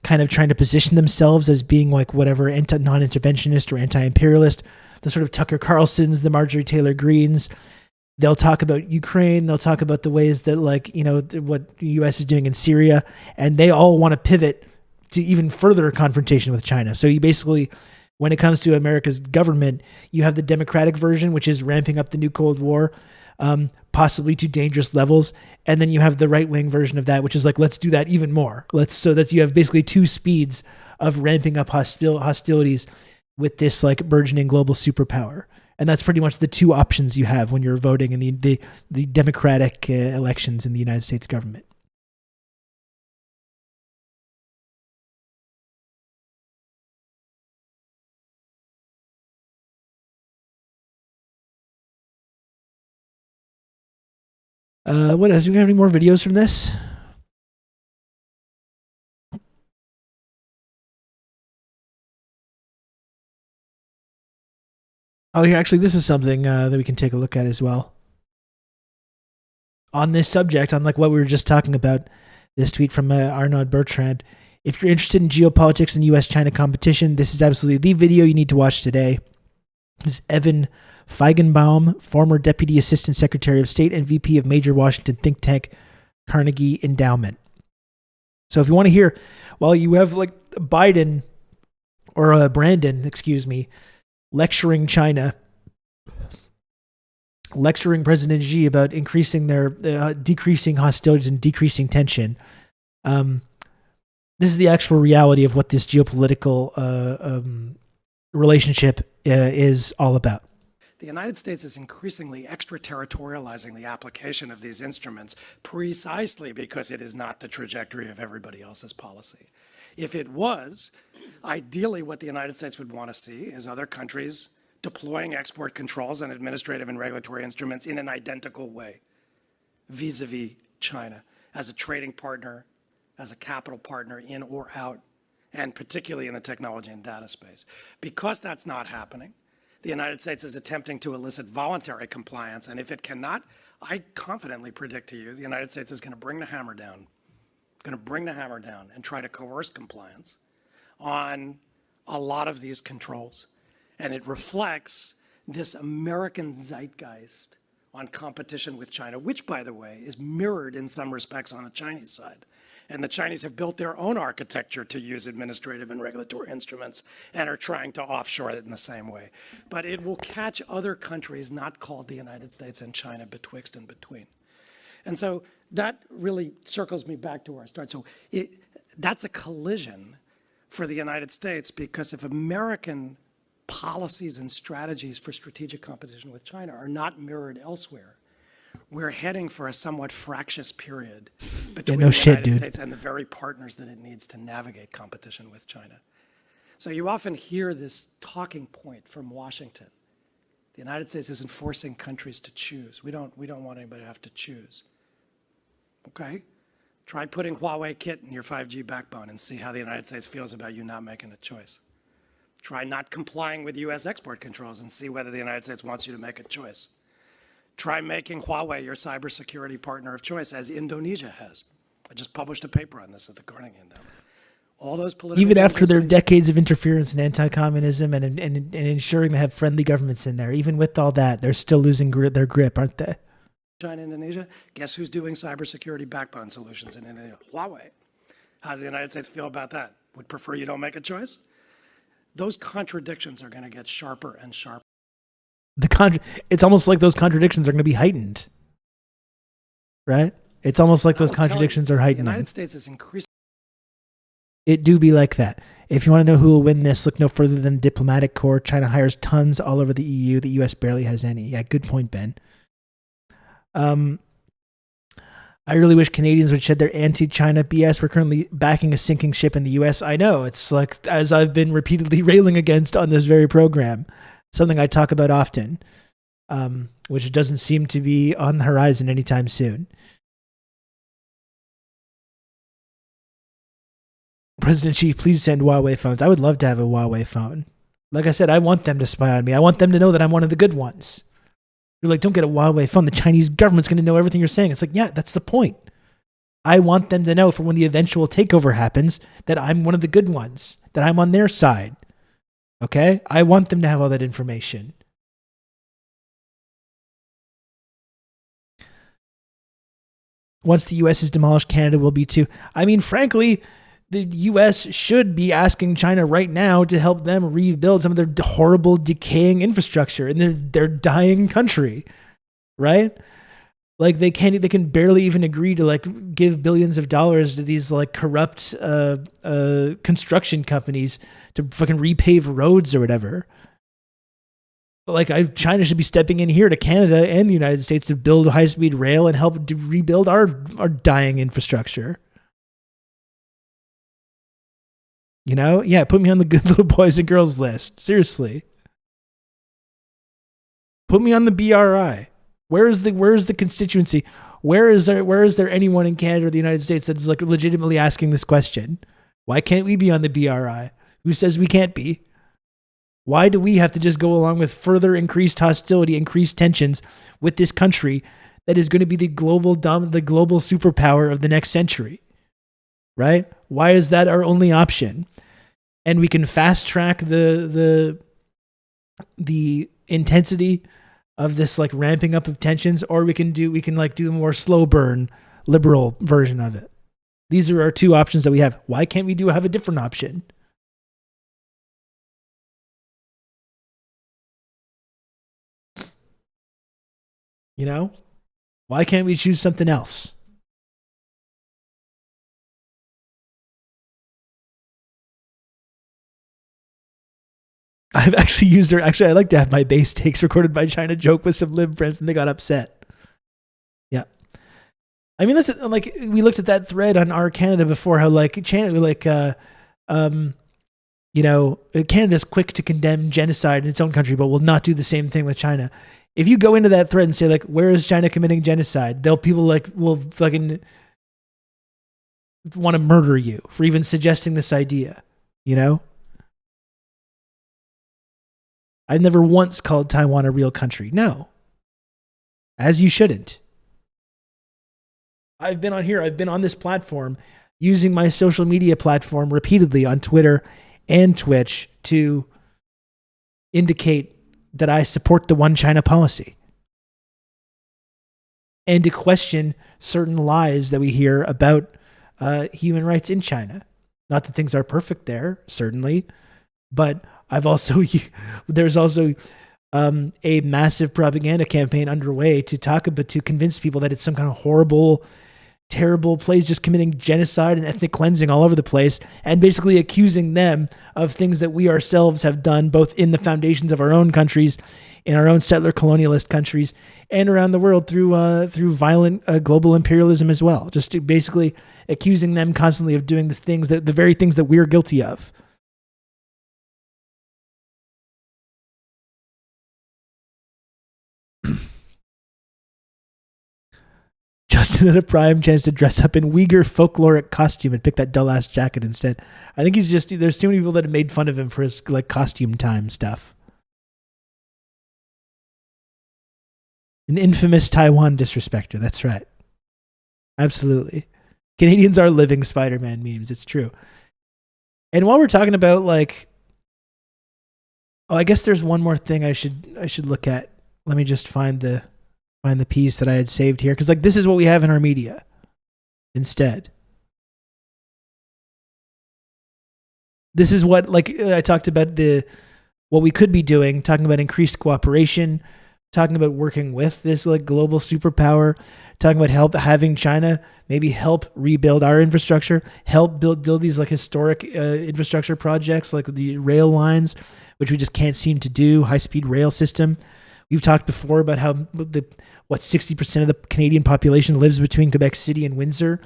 kind of trying to position themselves as being like whatever non-interventionist or anti-imperialist, the sort of Tucker Carlsons, the Marjorie Taylor Greens, they'll talk about Ukraine, they'll talk about the ways that like, you know, what the US is doing in Syria, and they all want to pivot to even further confrontation with China. So you basically, when it comes to America's government, you have the Democratic version, which is ramping up the new Cold War, possibly to dangerous levels. And then you have the right-wing version of that, which is like, let's do that even more. So that you have basically two speeds of ramping up hostilities with this like burgeoning global superpower. And that's pretty much the two options you have when you're voting in the democratic elections in the United States government. What else? Do we have any more videos from this? Oh, here, actually, this is something that we can take a look at as well. On this subject, on like what we were just talking about, this tweet from Arnaud Bertrand. If you're interested in geopolitics and U.S.-China competition, this is absolutely the video you need to watch today. This is Evan Feigenbaum, former Deputy Assistant Secretary of State and VP of major Washington think tank Carnegie Endowment. So if you want to hear, well, you have like Biden or Brandon, excuse me, lecturing China, lecturing President Xi about increasing their decreasing hostilities and decreasing tension. This is the actual reality of what this geopolitical relationship is all about. The United States is increasingly extraterritorializing the application of these instruments precisely because it is not the trajectory of everybody else's policy. If it was, ideally what the United States would want to see is other countries deploying export controls and administrative and regulatory instruments in an identical way vis-a-vis China as a trading partner, as a capital partner in or out, and particularly in the technology and data space. Because that's not happening, the United States is attempting to elicit voluntary compliance, and if it cannot, I confidently predict to you the United States is going to bring the hammer down, and try to coerce compliance on a lot of these controls. And it reflects this American zeitgeist on competition with China, which, by the way, is mirrored in some respects on the Chinese side. And the Chinese have built their own architecture to use administrative and regulatory instruments and are trying to offshore it in the same way. But it will catch other countries not called the United States and China betwixt and between. And so that really circles me back to where I started. So that's a collision for the United States, because if American policies and strategies for strategic competition with China are not mirrored elsewhere. We're heading for a somewhat fractious period between the United States and the very partners that it needs to navigate competition with China. So you often hear this talking point from Washington. The United States isn't forcing countries to choose. We don't want anybody to have to choose. Okay? Try putting Huawei kit in your 5G backbone and see how the United States feels about you not making a choice. Try not complying with U.S. export controls and see whether the United States wants you to make a choice. Try making Huawei your cybersecurity partner of choice, as Indonesia has. I just published a paper on this at the Carnegie Endowment. All those political even after their decades of interference in anti-communism and ensuring they have friendly governments in there, even with all that, they're still losing their grip, aren't they? China, Indonesia. Guess who's doing cybersecurity backbone solutions in Indonesia? Huawei. How does the United States feel about that? Would prefer you don't make a choice? Those contradictions are going to get sharper and sharper. It's almost like those contradictions are going to be heightened, right? It's almost like those contradictions are heightened. The United States is increasing. It do be like that. If you want to know who will win this, look no further than the diplomatic corps. China hires tons all over the EU. The US barely has any. Yeah, good point, Ben. I really wish Canadians would shed their anti-China BS. We're currently backing a sinking ship in the US. I know. It's like, as I've been repeatedly railing against on this very program, something I talk about often, which doesn't seem to be on the horizon anytime soon. President Xi, please send Huawei phones. I would love to have a Huawei phone. Like I said, I want them to spy on me. I want them to know that I'm one of the good ones. You're like, don't get a Huawei phone. The Chinese government's going to know everything you're saying. It's like, yeah, that's the point. I want them to know for when the eventual takeover happens that I'm one of the good ones, that I'm on their side. Okay? I want them to have all that information. Once the U.S. is demolished, Canada will be too. I mean, frankly, the U.S. should be asking China right now to help them rebuild some of their horrible, decaying infrastructure in their dying country, right? Like they can barely even agree to like give billions of dollars to these like corrupt construction companies to fucking repave roads or whatever. But like China should be stepping in here to Canada and the United States to build high-speed rail and help to rebuild our dying infrastructure. You know? Yeah, put me on the good little boys and girls list. Seriously. Put me on the BRI. Where is the constituency? Where is there anyone in Canada or the United States that's like legitimately asking this question? Why can't we be on the BRI? Who says we can't be? Why do we have to just go along with further increased hostility, increased tensions with this country that is going to be the global superpower of the next century? Right? Why is that our only option? And we can fast track the intensity of this like ramping up of tensions, or we can do a more slow burn liberal version of it. These are our two options that we have. Why can't we have a different option? You know? Why can't we choose something else? I've actually used her. Actually, I like to have my base takes recorded by China joke with some lib friends and they got upset. Yeah. I mean, listen, like we looked at that thread on our Canada before, how like China, Canada's quick to condemn genocide in its own country, but will not do the same thing with China. If you go into that thread and say like, where is China committing genocide? People will fucking want to murder you for even suggesting this idea, you know? I've never once called Taiwan a real country. No. As you shouldn't. I've been on here. I've been on this platform using my social media platform repeatedly on Twitter and Twitch to indicate that I support the one China policy and to question certain lies that we hear about human rights in China. Not that things are perfect there, certainly, but there's also a massive propaganda campaign underway to convince people that it's some kind of horrible terrible place, just committing genocide and ethnic cleansing all over the place, and basically accusing them of things that we ourselves have done, both in the foundations of our own countries, in our own settler colonialist countries, and around the world through violent global imperialism as well. Just to basically accusing them constantly of doing the very things that we're guilty of. Justin had a prime chance to dress up in Uyghur folkloric costume and pick that dull ass jacket instead. I think there's too many people that have made fun of him for his like costume time stuff. An infamous Taiwan disrespecter. That's right. Absolutely. Canadians are living Spider-Man memes. It's true. And while we're talking about I guess there's one more thing I should look at. Let me just find the piece that I had saved here, because this is what we have in our media instead. This is what I talked about what we could be doing, talking about increased cooperation, talking about working with this global superpower, talking about having China maybe help rebuild our infrastructure, help build these historic infrastructure projects like the rail lines, which we just can't seem to do, high-speed rail system. We've talked before about how 60% of the Canadian population lives between Quebec City and Windsor,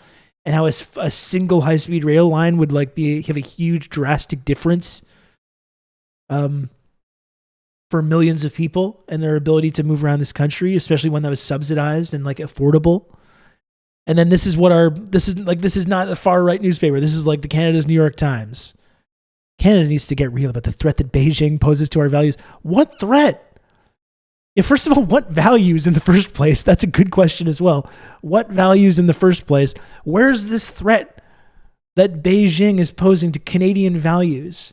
and how a single high-speed rail line would have a huge drastic difference for millions of people and their ability to move around this country, especially one that was subsidized and affordable. And then this is not a far right newspaper. This is the Canada's New York Times. Canada needs to get real about the threat that Beijing poses to our values. What threat? Yeah, first of all, what values in the first place? That's a good question as well. What values in the first place? Where's this threat that Beijing is posing to Canadian values?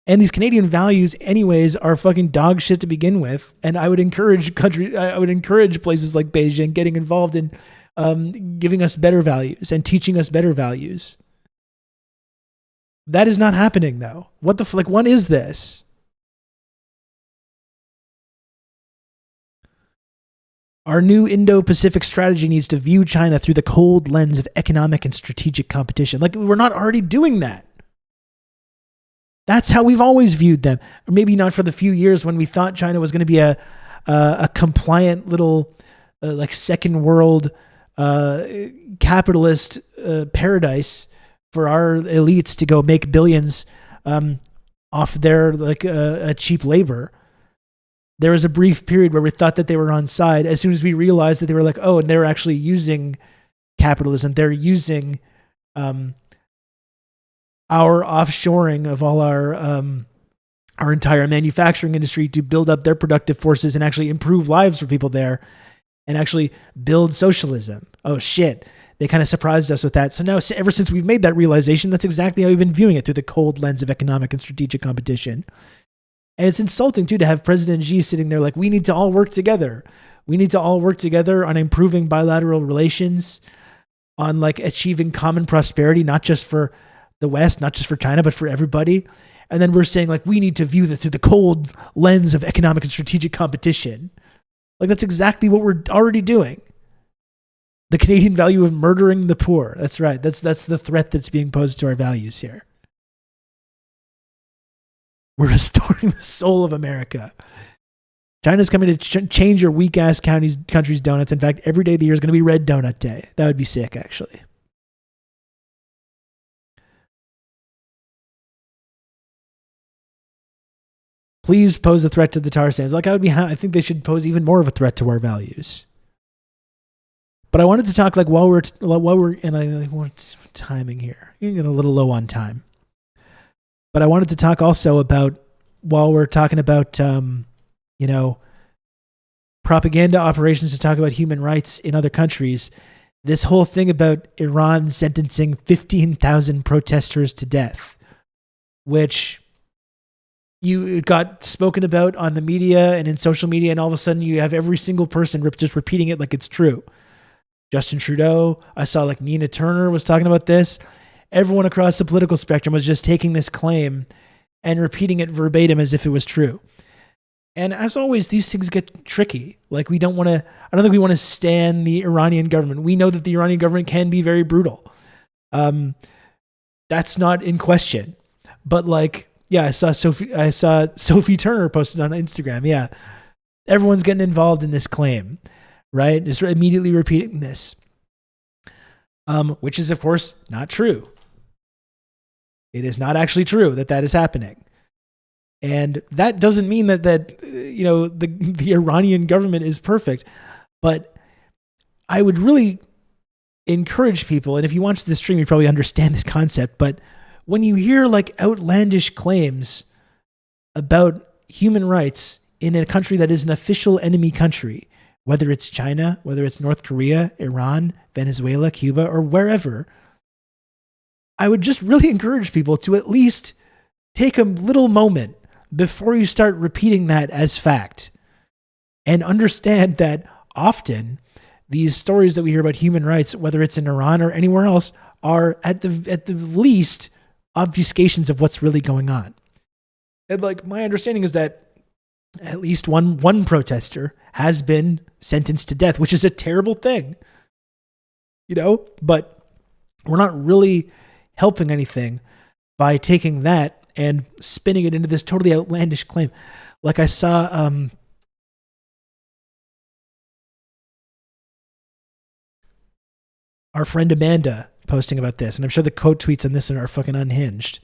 And these Canadian values, anyways, are fucking dog shit to begin with. And I would encourage places like Beijing getting involved in giving us better values and teaching us better values. That is not happening, though. What the fuck? What is this? Our new Indo-Pacific strategy needs to view China through the cold lens of economic and strategic competition. We're not already doing that. That's how we've always viewed them. Or maybe not for the few years when we thought China was going to be a compliant little second world capitalist paradise for our elites to go make billions off their cheap labor. There was a brief period where we thought that they were on side. As soon as we realized that they were and they're actually using capitalism. They're using our offshoring of all our entire manufacturing industry to build up their productive forces and actually improve lives for people there and actually build socialism. Oh shit. They kind of surprised us with that. So now, ever since we've made that realization, that's exactly how we've been viewing it, through the cold lens of economic and strategic competition. And it's insulting, too, to have President Xi sitting there we need to all work together. We need to all work together on improving bilateral relations, on achieving common prosperity, not just for the West, not just for China, but for everybody. And then we're saying we need to view this through the cold lens of economic and strategic competition. That's exactly what we're already doing. The Canadian value of murdering the poor. That's right. That's the threat that's being posed to our values here. We're restoring the soul of America. China's coming to change your weak-ass country's donuts. In fact, every day of the year is going to be Red Donut Day. That would be sick, actually. Please pose a threat to the tar sands. I think they should pose even more of a threat to our values. But I wanted to talk while we're and I want timing here. You're getting a little low on time. But I wanted to talk also about, while we're talking about propaganda operations to talk about human rights in other countries, this whole thing about Iran sentencing 15,000 protesters to death, which you got spoken about on the media and in social media, and all of a sudden you have every single person just repeating it like it's true. Justin Trudeau, I saw Nina Turner was talking about this. Everyone across the political spectrum was just taking this claim and repeating it verbatim as if it was true. And as always, these things get tricky. Like I don't think we want to stand the Iranian government. We know that the Iranian government can be very brutal. That's not in question. But like, yeah, I saw Sophie Turner posted on Instagram. Yeah. Everyone's getting involved in this claim, right? Just immediately repeating this. Which is of course not true. It is not actually true that is happening. And that doesn't mean that the Iranian government is perfect, but I would really encourage people, and if you watch this stream, you probably understand this concept, but when you hear like outlandish claims about human rights in a country that is an official enemy country, whether it's China, whether it's North Korea, Iran, Venezuela, Cuba, or wherever, I would just really encourage people to at least take a little moment before you start repeating that as fact, and understand that often these stories that we hear about human rights, whether it's in Iran or anywhere else, are at the least obfuscations of what's really going on. And like my understanding is that at least one protester has been sentenced to death, which is a terrible thing, but we're not really helping anything by taking that and spinning it into this totally outlandish claim. Like I saw our friend Amanda posting about this, and I'm sure the quote tweets on this are fucking unhinged.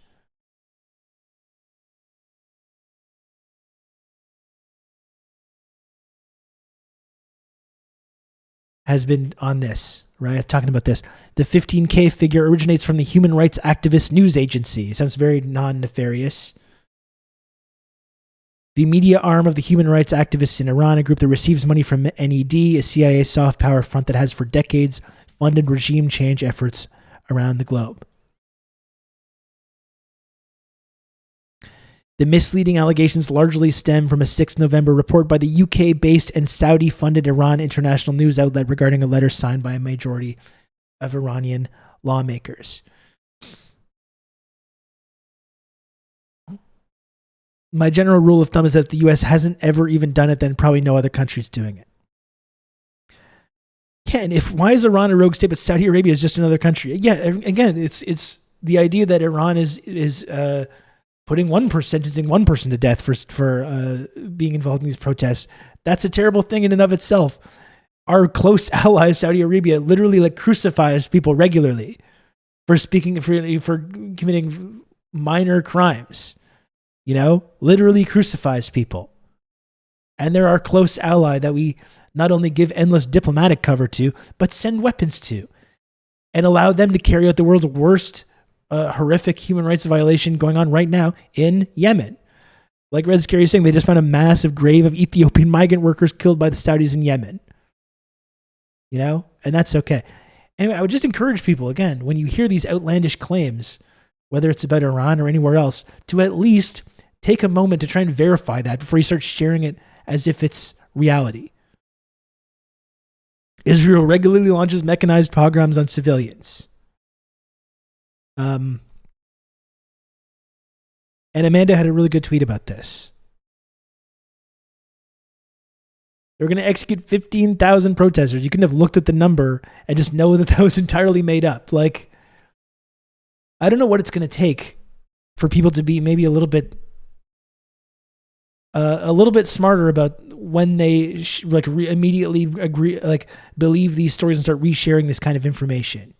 Has been on this, right? Talking about this. The 15K figure originates from the human rights activist news agency. It sounds very non-nefarious. The media arm of the human rights activists in Iran, a group that receives money from NED, a CIA soft power front that has for decades funded regime change efforts around the globe. The misleading allegations largely stem from a 6 November report by the UK-based and Saudi-funded Iran international news outlet regarding a letter signed by a majority of Iranian lawmakers. My general rule of thumb is that if the US hasn't ever even done it, then probably no other country's doing it. Yeah, and why is Iran a rogue state, but Saudi Arabia is just another country? Yeah, again, it's the idea that Iran is sentencing one person to death for being involved in these protests. That's a terrible thing in and of itself. Our close ally, Saudi Arabia, literally crucifies people regularly for committing minor crimes. Literally crucifies people. And they're our close ally that we not only give endless diplomatic cover to, but send weapons to, and allow them to carry out the world's worst horrific human rights violation going on right now in Yemen. Like Red Scary is saying, they just found a massive grave of Ethiopian migrant workers killed by the Saudis in Yemen. And that's okay. Anyway, I would just encourage people, again, when you hear these outlandish claims, whether it's about Iran or anywhere else, to at least take a moment to try and verify that before you start sharing it as if it's reality. Israel regularly launches mechanized pogroms on civilians. And Amanda had a really good tweet about this. They're going to execute 15,000 protesters. You couldn't have looked at the number and just know that was entirely made up. Like, I don't know what it's going to take for people to be maybe a little bit smarter about when they immediately agree, believe these stories and start resharing this kind of information.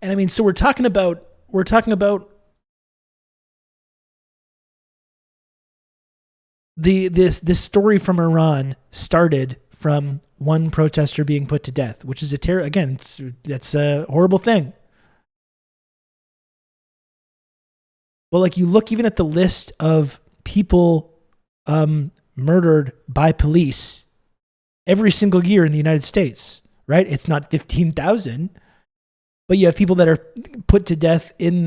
And I mean, so we're talking about this story from Iran started from one protester being put to death, which is that's a horrible thing. But you look even at the list of people murdered by police every single year in the United States, right? It's not 15,000, but you have people that are put to death in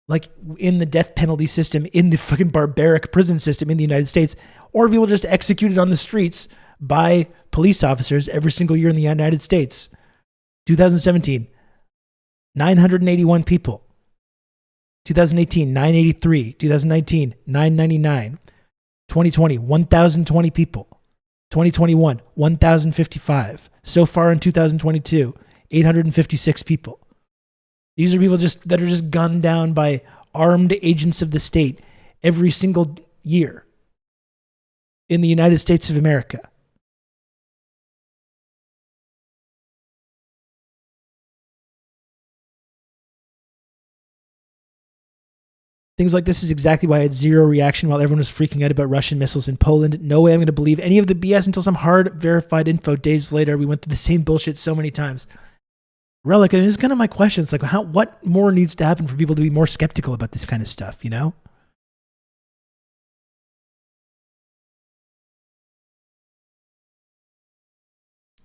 like in the death penalty system, in the fucking barbaric prison system in the United States, or people just executed on the streets by police officers every single year in the United States. 2017, 981 people. 2018, 983. 2019, 999. 2020, 1,020 people. 2021, 1,055. So far in 2022, 856 people. These are people that are just gunned down by armed agents of the state every single year in the United States of America. Things like this is exactly why I had zero reaction while everyone was freaking out about Russian missiles in Poland. No way I'm going to believe any of the BS until some hard verified info. Days later, we went through the same bullshit so many times. Relic, and this is kind of my question. It's like, what more needs to happen for people to be more skeptical about this kind of stuff, you know?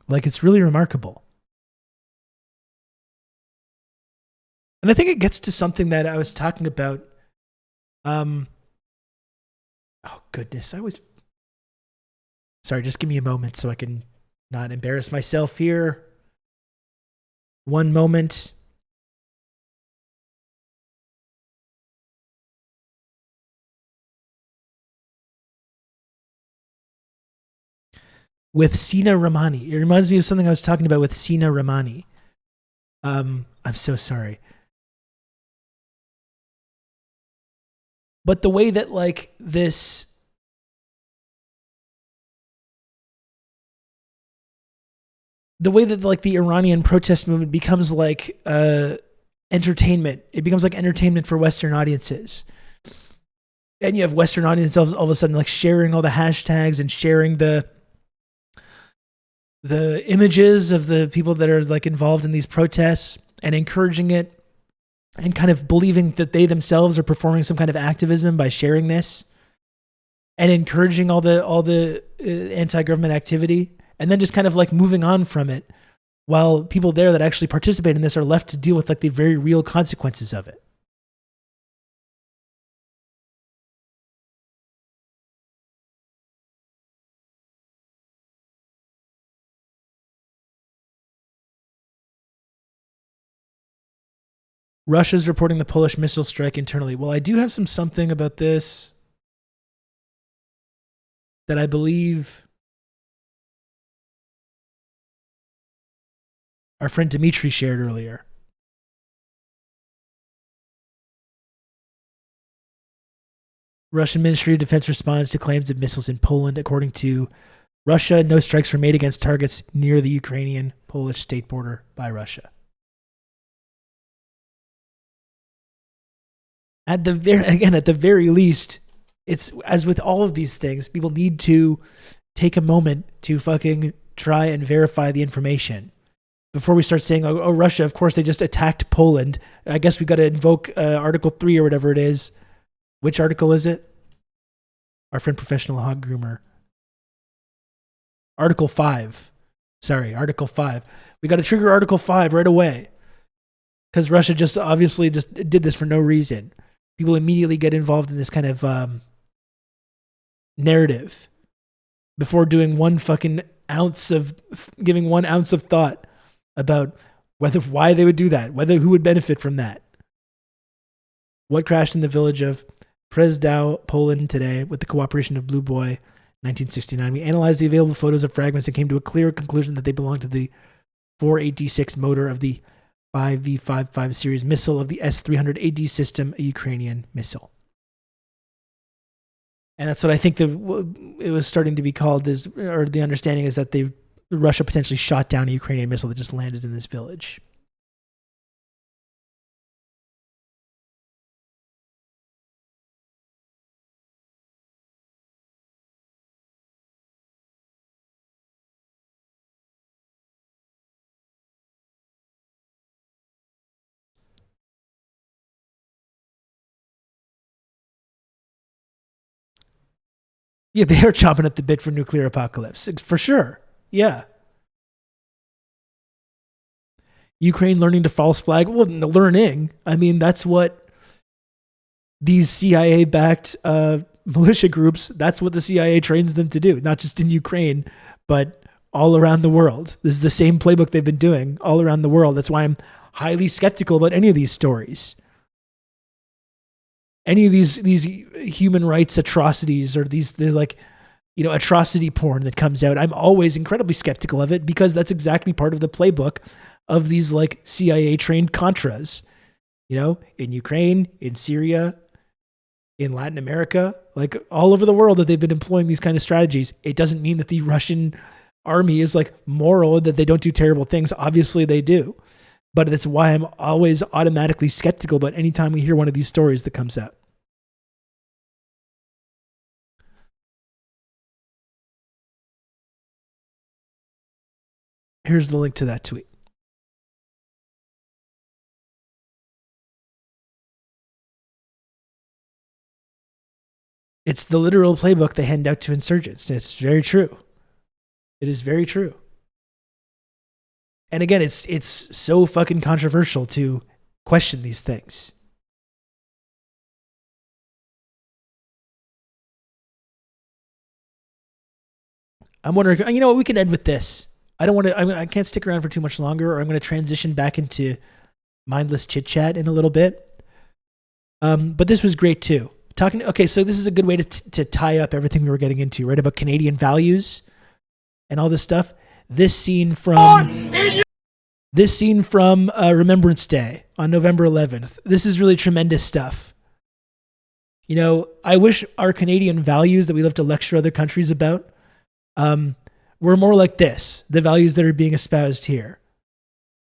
Like, it's really remarkable. And I think it gets to something that I was talking about. Oh, goodness. Sorry, just give me a moment so I can not embarrass myself here. One moment. With Sina Ramani. It reminds me of something I was talking about with Sina Ramani. I'm so sorry. But the way that like this the way that like the Iranian protest movement becomes like entertainment. It becomes like entertainment for Western audiences. And you have Western audiences all of a sudden like sharing all the hashtags and sharing the images of the people that are like involved in these protests and encouraging it and kind of believing that they themselves are performing some kind of activism by sharing this and encouraging all the anti-government activity, and then just kind of like moving on from it, while people there that actually participate in this are left to deal with like the very real consequences of it. Russia's reporting the Polish missile strike internally. Well, I do have something about this that I believe our friend Dimitri shared earlier. Russian Ministry of Defense responds to claims of missiles in Poland. According to Russia, no strikes were made against targets near the Ukrainian-Polish state border by Russia. At the very least, it's as with all of these things, people need to take a moment to fucking try and verify the information before we start saying, oh, Russia, of course, they just attacked Poland. I guess we got to invoke Article 3 or whatever it is. Which article is it? Our friend Professional Hog Groomer. Article 5. Sorry, Article 5. We got to trigger Article 5 right away. Because Russia just obviously just did this for no reason. People immediately get involved in this kind of narrative before doing one ounce of thought about why they would do that, who would benefit from that. What crashed in the village of Przesdał, Poland today with the cooperation of Blue Boy 1969. We analyzed the available photos of fragments and came to a clear conclusion that they belong to the 4AD6 motor of the 5V55 series missile of the S-300AD system, a Ukrainian missile. And that's what I think it was starting to be called, or the understanding is that Russia potentially shot down a Ukrainian missile that just landed in this village. Yeah, they are chomping at the bit for nuclear apocalypse, for sure. Yeah. Ukraine learning to false flag. Well, learning. I mean, that's what these CIA-backed militia groups, that's what the CIA trains them to do, not just in Ukraine, but all around the world. This is the same playbook they've been doing all around the world. That's why I'm highly skeptical about any of these stories. Any of these human rights atrocities, or they're like, atrocity porn that comes out. I'm always incredibly skeptical of it, because that's exactly part of the playbook of these like CIA trained Contras, in Ukraine, in Syria, in Latin America, like all over the world, that they've been employing these kind of strategies. It doesn't mean that the Russian army is like moral, that they don't do terrible things. Obviously they do. But that's why I'm always automatically skeptical about any time we hear one of these stories that comes out. Here's the link to that tweet. It's the literal playbook they hand out to insurgents. And it's very true. It is very true. And again, it's so fucking controversial to question these things. I'm wondering, what, we can end with this. I can't stick around for too much longer, or I'm going to transition back into mindless chit chat in a little bit. But this was great too. Okay, so this is a good way to tie up everything we were getting into, right? About Canadian values and all this stuff. This scene from Remembrance Day on November 11th. This is really tremendous stuff. I wish our Canadian values that we love to lecture other countries about were more like this, the values that are being espoused here.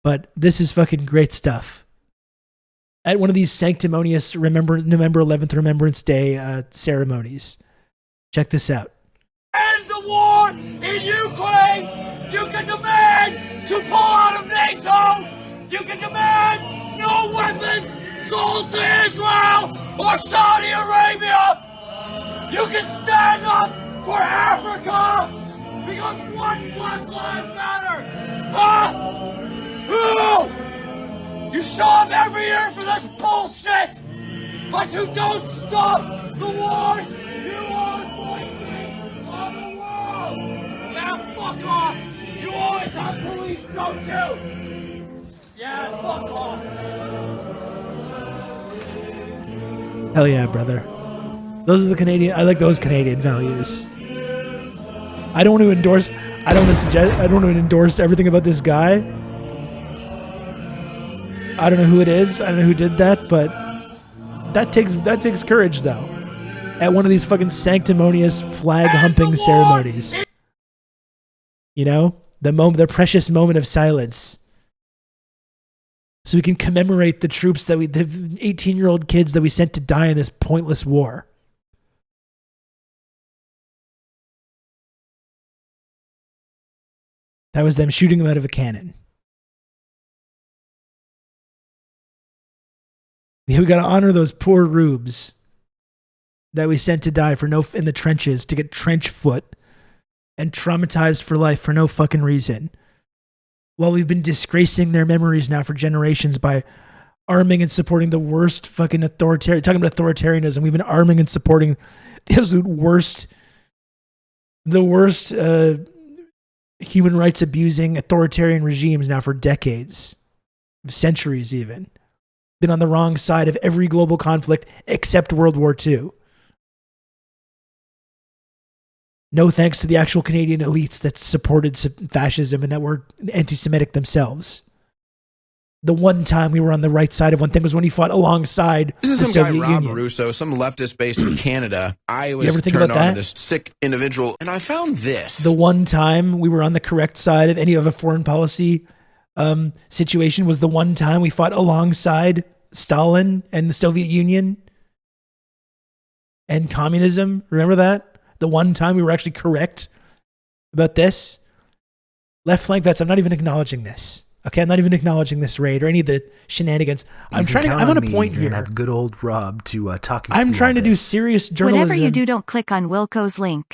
But this is fucking great stuff. At one of these sanctimonious November 11th Remembrance Day ceremonies. Check this out. End the war in Ukraine! You can demand to pull out of NATO! You can demand no weapons sold to Israel or Saudi Arabia! You can stand up for Africa! Because one Black Lives Matter! Huh? Who? You show up every year for this bullshit! But you don't stop the wars you are voicing on the world! Yeah, fuck off! You always have police, don't you? Yeah, fuck off! Hell yeah, brother. Those are the Canadian, I like those Canadian values. I don't want to endorse everything about this guy. I don't know who it is. I don't know who did that, but that takes courage, though. At one of these fucking sanctimonious flag humping ceremonies, the precious moment of silence, so we can commemorate the troops the 18-year-old kids that we sent to die in this pointless war. That was them shooting them out of a cannon. We got to honor those poor rubes that we sent to die in the trenches, to get trench foot and traumatized for life for no fucking reason. While we've been disgracing their memories now for generations by arming and supporting the worst fucking talking about authoritarianism, we've been arming and supporting the absolute worst human rights abusing authoritarian regimes now for decades, centuries even. Been on the wrong side of every global conflict except World War II. No thanks to the actual Canadian elites that supported fascism and that were anti-Semitic themselves. The one time we were on the right side of one thing was when he fought alongside This is the some Soviet guy, Rob Union. Russo, some leftist based in Canada. I was ever think turned about on that? to this sick individual, and I found this. The one time we were on the correct side of any of a foreign policy situation was the one time we fought alongside Stalin and the Soviet Union and communism. Remember that? The one time we were actually correct about this. Left flank vets, I'm not even acknowledging this. Okay, I'm not even acknowledging this raid or any of the shenanigans. I'm on a point here. Have good old Rob to talk. I'm trying to do serious journalism. Whatever you do, don't click on Wilco's link.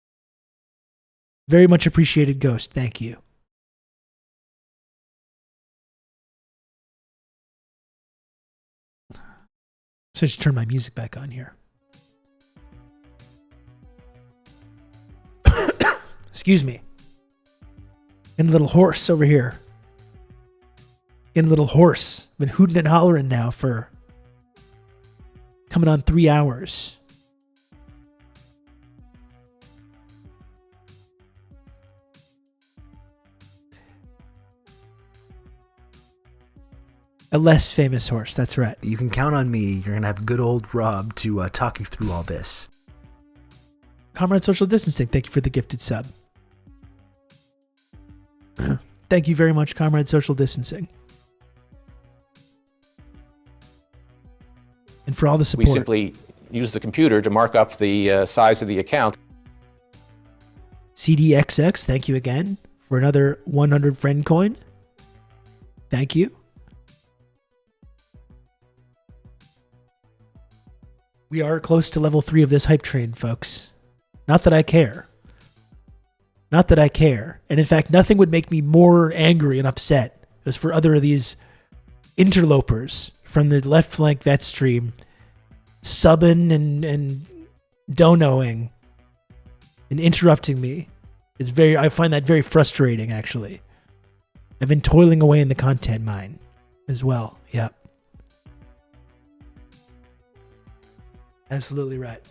Very much appreciated, Ghost. Thank you. So I should turn my music back on here. Excuse me. Getting a little hoarse over here. Getting a little hoarse. Been hooting and hollering now for coming on 3 hours. A less famous horse, that's right. You can count on me. You're going to have good old Rob to talk you through all this. Comrade Social Distancing, thank you for the gifted sub. Thank you very much, Comrade Social Distancing. And for all the support. We simply use the computer to mark up the size of the account. CDXX, thank you again for another 100 friend coin. Thank you. We are close to level 3 of this hype train, folks. Not that I care. Not that I care. And in fact, nothing would make me more angry and upset as for other of these interlopers from the left flank vet stream subbing and donoing and interrupting me. I find that very frustrating, actually. I've been toiling away in the content mine as well. Yep. Absolutely right.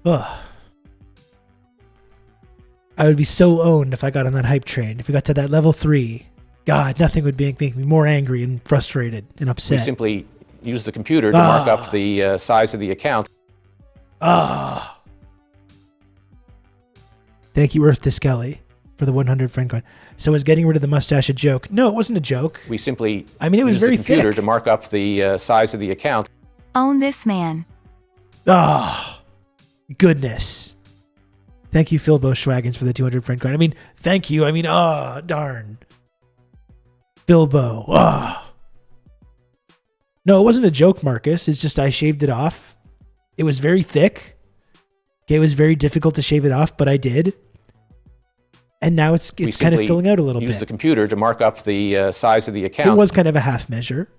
Ugh. I would be so owned if I got on that hype train. If we got to that level 3, God, nothing would make me more angry and frustrated and upset. We simply use the computer to mark up the size of the account. Thank you, Earth to Skelly, for the 100 friend coin. So was getting rid of the mustache a joke? No, it wasn't a joke. We simply it was use very the computer thick. to mark up the size of the account. Own this man. Goodness. Thank you, Phil Schwaggins, for the 200 friend coin. Thank you. Darn. Bilbo. No, it wasn't a joke, Marcus. It's just I shaved it off. It was very thick. Okay, it was very difficult to shave it off, but I did. And now it's kind of filling out a little bit. Use the computer to mark up the size of the account. It was kind of a half measure.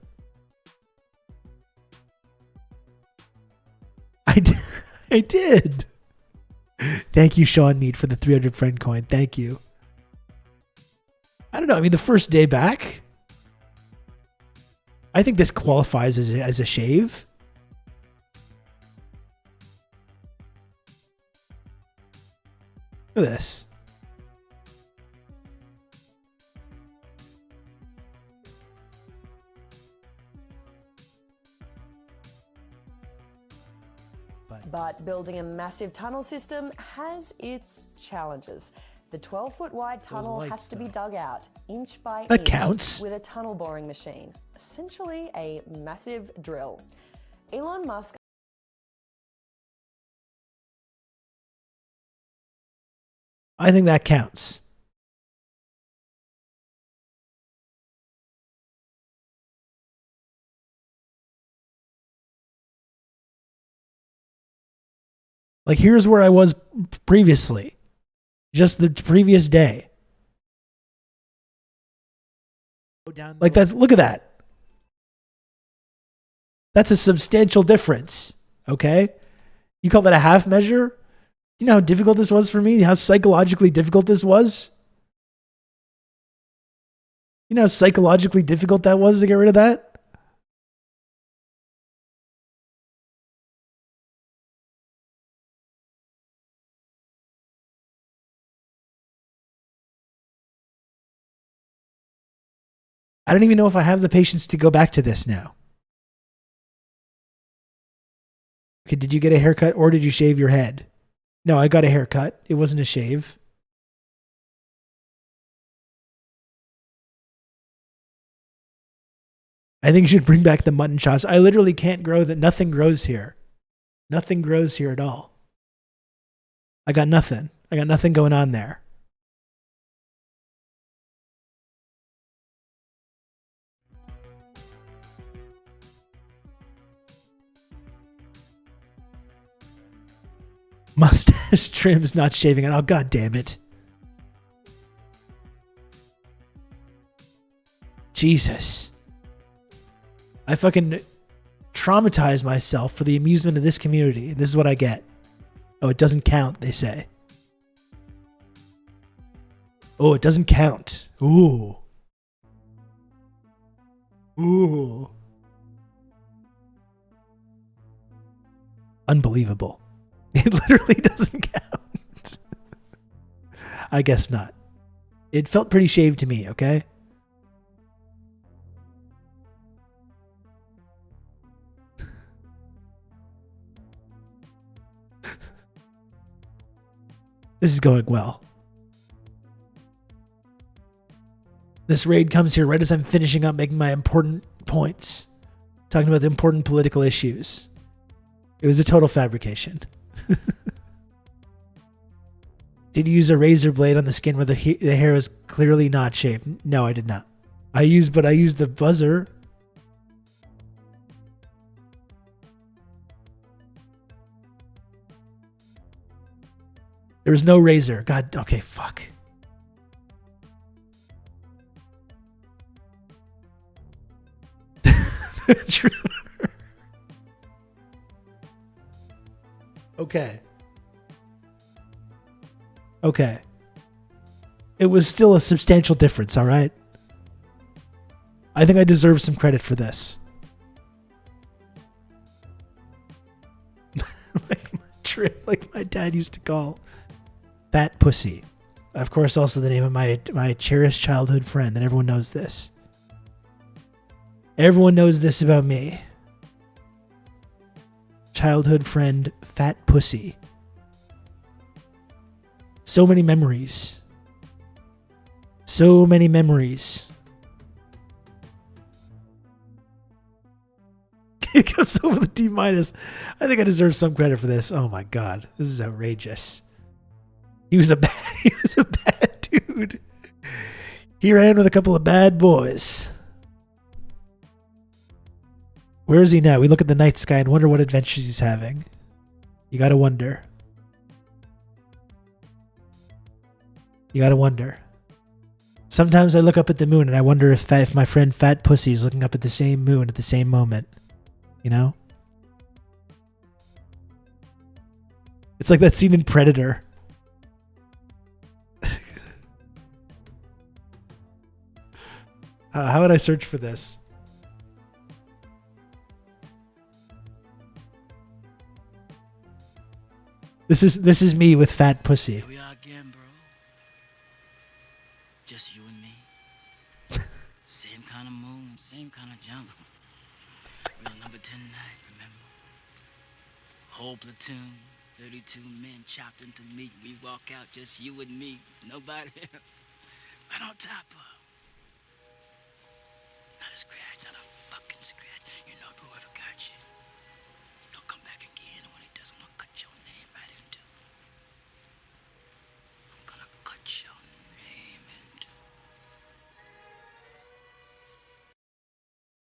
I did. Thank you, Sean Mead, for the 300 friend coin. Thank you. I don't know. The first day back, I think this qualifies as a shave. Look at this. But building a massive tunnel system has its challenges. The 12-foot wide tunnel has to be dug out inch by That inch counts. with a tunnel boring machine, essentially a massive drill. Elon Musk I think that counts. Here's where I was previously. Just the previous day. Look at that. That's a substantial difference. Okay? You call that a half measure? You know how difficult this was for me? How psychologically difficult this was? You know how psychologically difficult that was to get rid of that? I don't even know if I have the patience to go back to this now. Okay, did you get a haircut or did you shave your head? No, I got a haircut. It wasn't a shave. I think you should bring back the mutton chops. I literally can't grow that. Nothing grows here. Nothing grows here at all. I got nothing. I got nothing going on there. Mustache trims, not shaving it. Oh, God damn it. Jesus. I fucking traumatized myself for the amusement of this community. And this is what I get. Oh, it doesn't count, they say. Oh, it doesn't count. Ooh. Ooh. Unbelievable. It literally doesn't count. I guess not. It felt pretty shaved to me, okay? This is going well. This raid comes here right as I'm finishing up making my important points, talking about the important political issues. It was a total fabrication. Did you use a razor blade on the skin where the hair was clearly not shaved? No, I did not. I used the buzzer. There was no razor. God, okay, fuck. True. Okay. Okay. It was still a substantial difference, all right? I think I deserve some credit for this. like my dad used to call Fat Pussy. Of course, also the name of my cherished childhood friend, and everyone knows this. Everyone knows this about me. Childhood friend, Fat Pussy. So many memories. So many memories. It comes over the D-. I think I deserve some credit for this. Oh my god, this is outrageous. He was a bad dude. He ran with a couple of bad boys. Where is he now? We look at the night sky and wonder what adventures he's having. You gotta wonder. You gotta wonder. Sometimes I look up at the moon and I wonder if my friend Fat Pussy is looking up at the same moon at the same moment. You know? It's like that scene in Predator. How would I search for this? This is me with Fat Pussy. Here we are again, bro. Just you and me. Same kind of moon, same kind of jungle. Real number 10 night, remember? Whole platoon, 32 men chopped into meat. We walk out, just you and me. Nobody else. Right on top of. Not a scratch, not a fucking scratch. You know whoever got you. He'll come back again, and when he does, I'm gonna cut your name right into. I'm gonna cut your name into.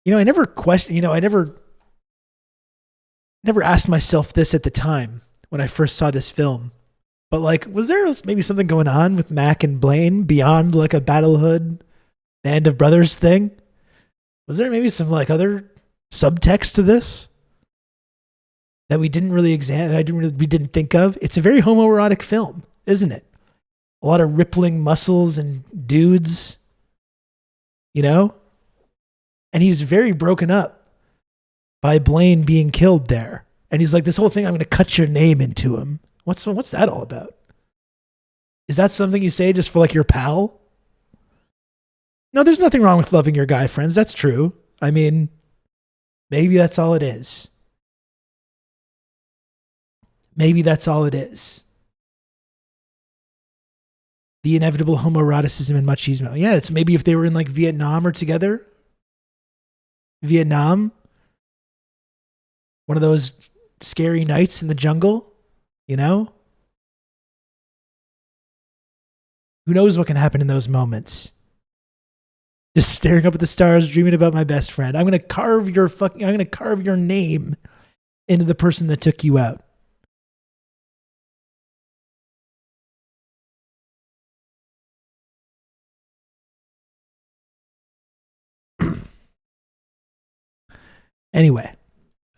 You know, I never questioned, I never asked myself this at the time when I first saw this film. But like, was there maybe something going on with Mac and Blaine beyond like a Battlehood Band of Brothers thing? Was there maybe some like other subtext to this that we didn't really examine, we didn't think of? It's a very homoerotic film, isn't it? A lot of rippling muscles and dudes, you know? And he's very broken up by Blaine being killed there. And he's like, this whole thing, I'm going to cut your name into him. What's that all about? Is that something you say just for like your pal? No, there's nothing wrong with loving your guy friends. That's true. I mean, maybe that's all it is. Maybe that's all it is. The inevitable homoeroticism and machismo. Yeah, it's maybe if they were in like Vietnam or together. Vietnam. One of those scary nights in the jungle, you know? Who knows what can happen in those moments? Just staring up at the stars, dreaming about my best friend. I'm going to carve your name into the person that took you out. Anyway,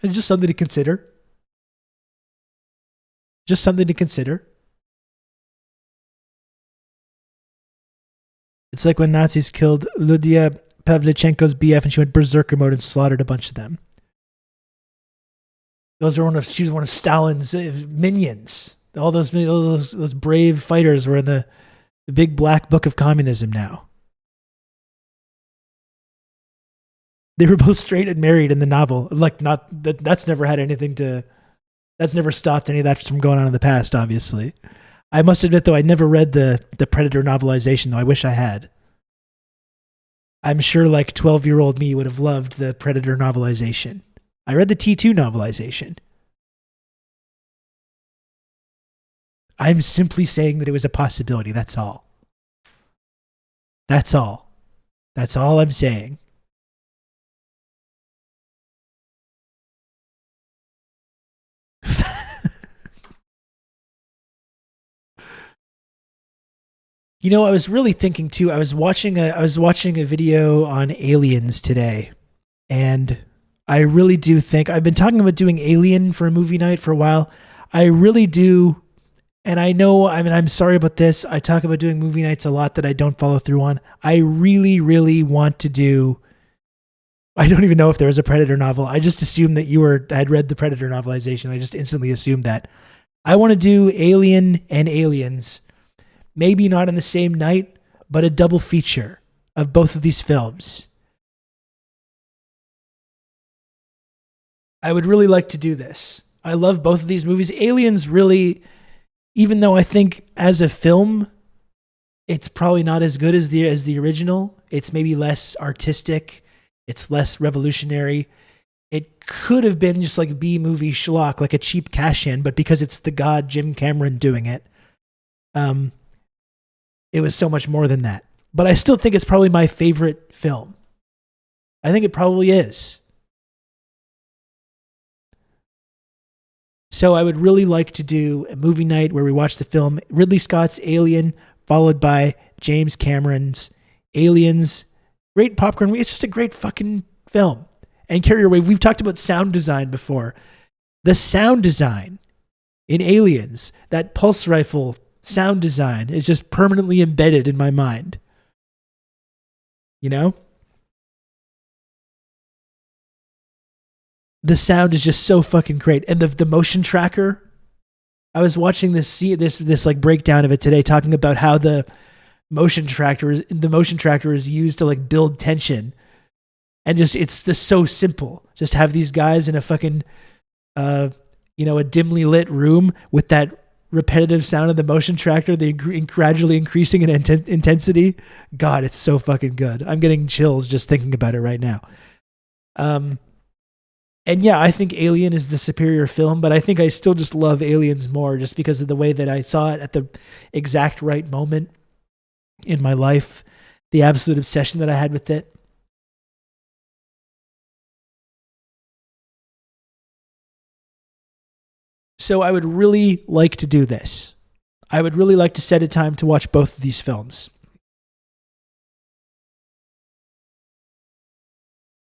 it's just something to consider. Just something to consider. It's like when Nazis killed Lydia Pavlichenko's BF and she went berserker mode and slaughtered a bunch of them. She was one of Stalin's minions. All those brave fighters were in the big black book of communism now. They were both straight and married in the novel. Like, that's never had anything to, that's never stopped any of that from going on in the past, obviously. I must admit, though, I never read the Predator novelization, though I wish I had. I'm sure like 12-year-old me would have loved the Predator novelization. I read the T2 novelization. I'm simply saying that it was a possibility, that's all. That's all. That's all I'm saying. You know, I was really thinking too. I was watching a video on aliens today, and I really do think I've been talking about doing Alien for a movie night for a while. I really do, and I know. I mean, I'm sorry about this. I talk about doing movie nights a lot that I don't follow through on. I really, really want to do. I don't even know if there was a Predator novel. I just assumed that had read the Predator novelization. I just instantly assumed that. I want to do Alien and Aliens. Maybe not in the same night, but a double feature of both of these films. I would really like to do this. I love both of these movies. Aliens really, even though I think as a film, it's probably not as good as the original. It's maybe less artistic. It's less revolutionary. It could have been just like B-movie schlock, like a cheap cash-in, but because it's the god Jim Cameron doing it, it was so much more than that. But I still think it's probably my favorite film. I think it probably is. So I would really like to do a movie night where we watch the film Ridley Scott's Alien, followed by James Cameron's Aliens. Great popcorn. It's just a great fucking film. And Carrier Wave, we've talked about sound design before. The sound design in Aliens, that pulse rifle sound design is just permanently embedded in my mind. You know? The sound is just so fucking great. And the motion tracker, I was watching this like breakdown of it today, talking about how the motion tracker is used to like build tension. And just it's just so simple. Just have these guys in a fucking a dimly lit room with that repetitive sound of the motion tracker, they gradually increasing in intensity. God, it's so fucking good. I'm getting chills just thinking about it right now. And yeah, I think Alien is the superior film, but I think I still just love Aliens more just because of the way that I saw it at the exact right moment in my life, the absolute obsession that I had with it. So I would really like to do this. I would really like to set a time to watch both of these films.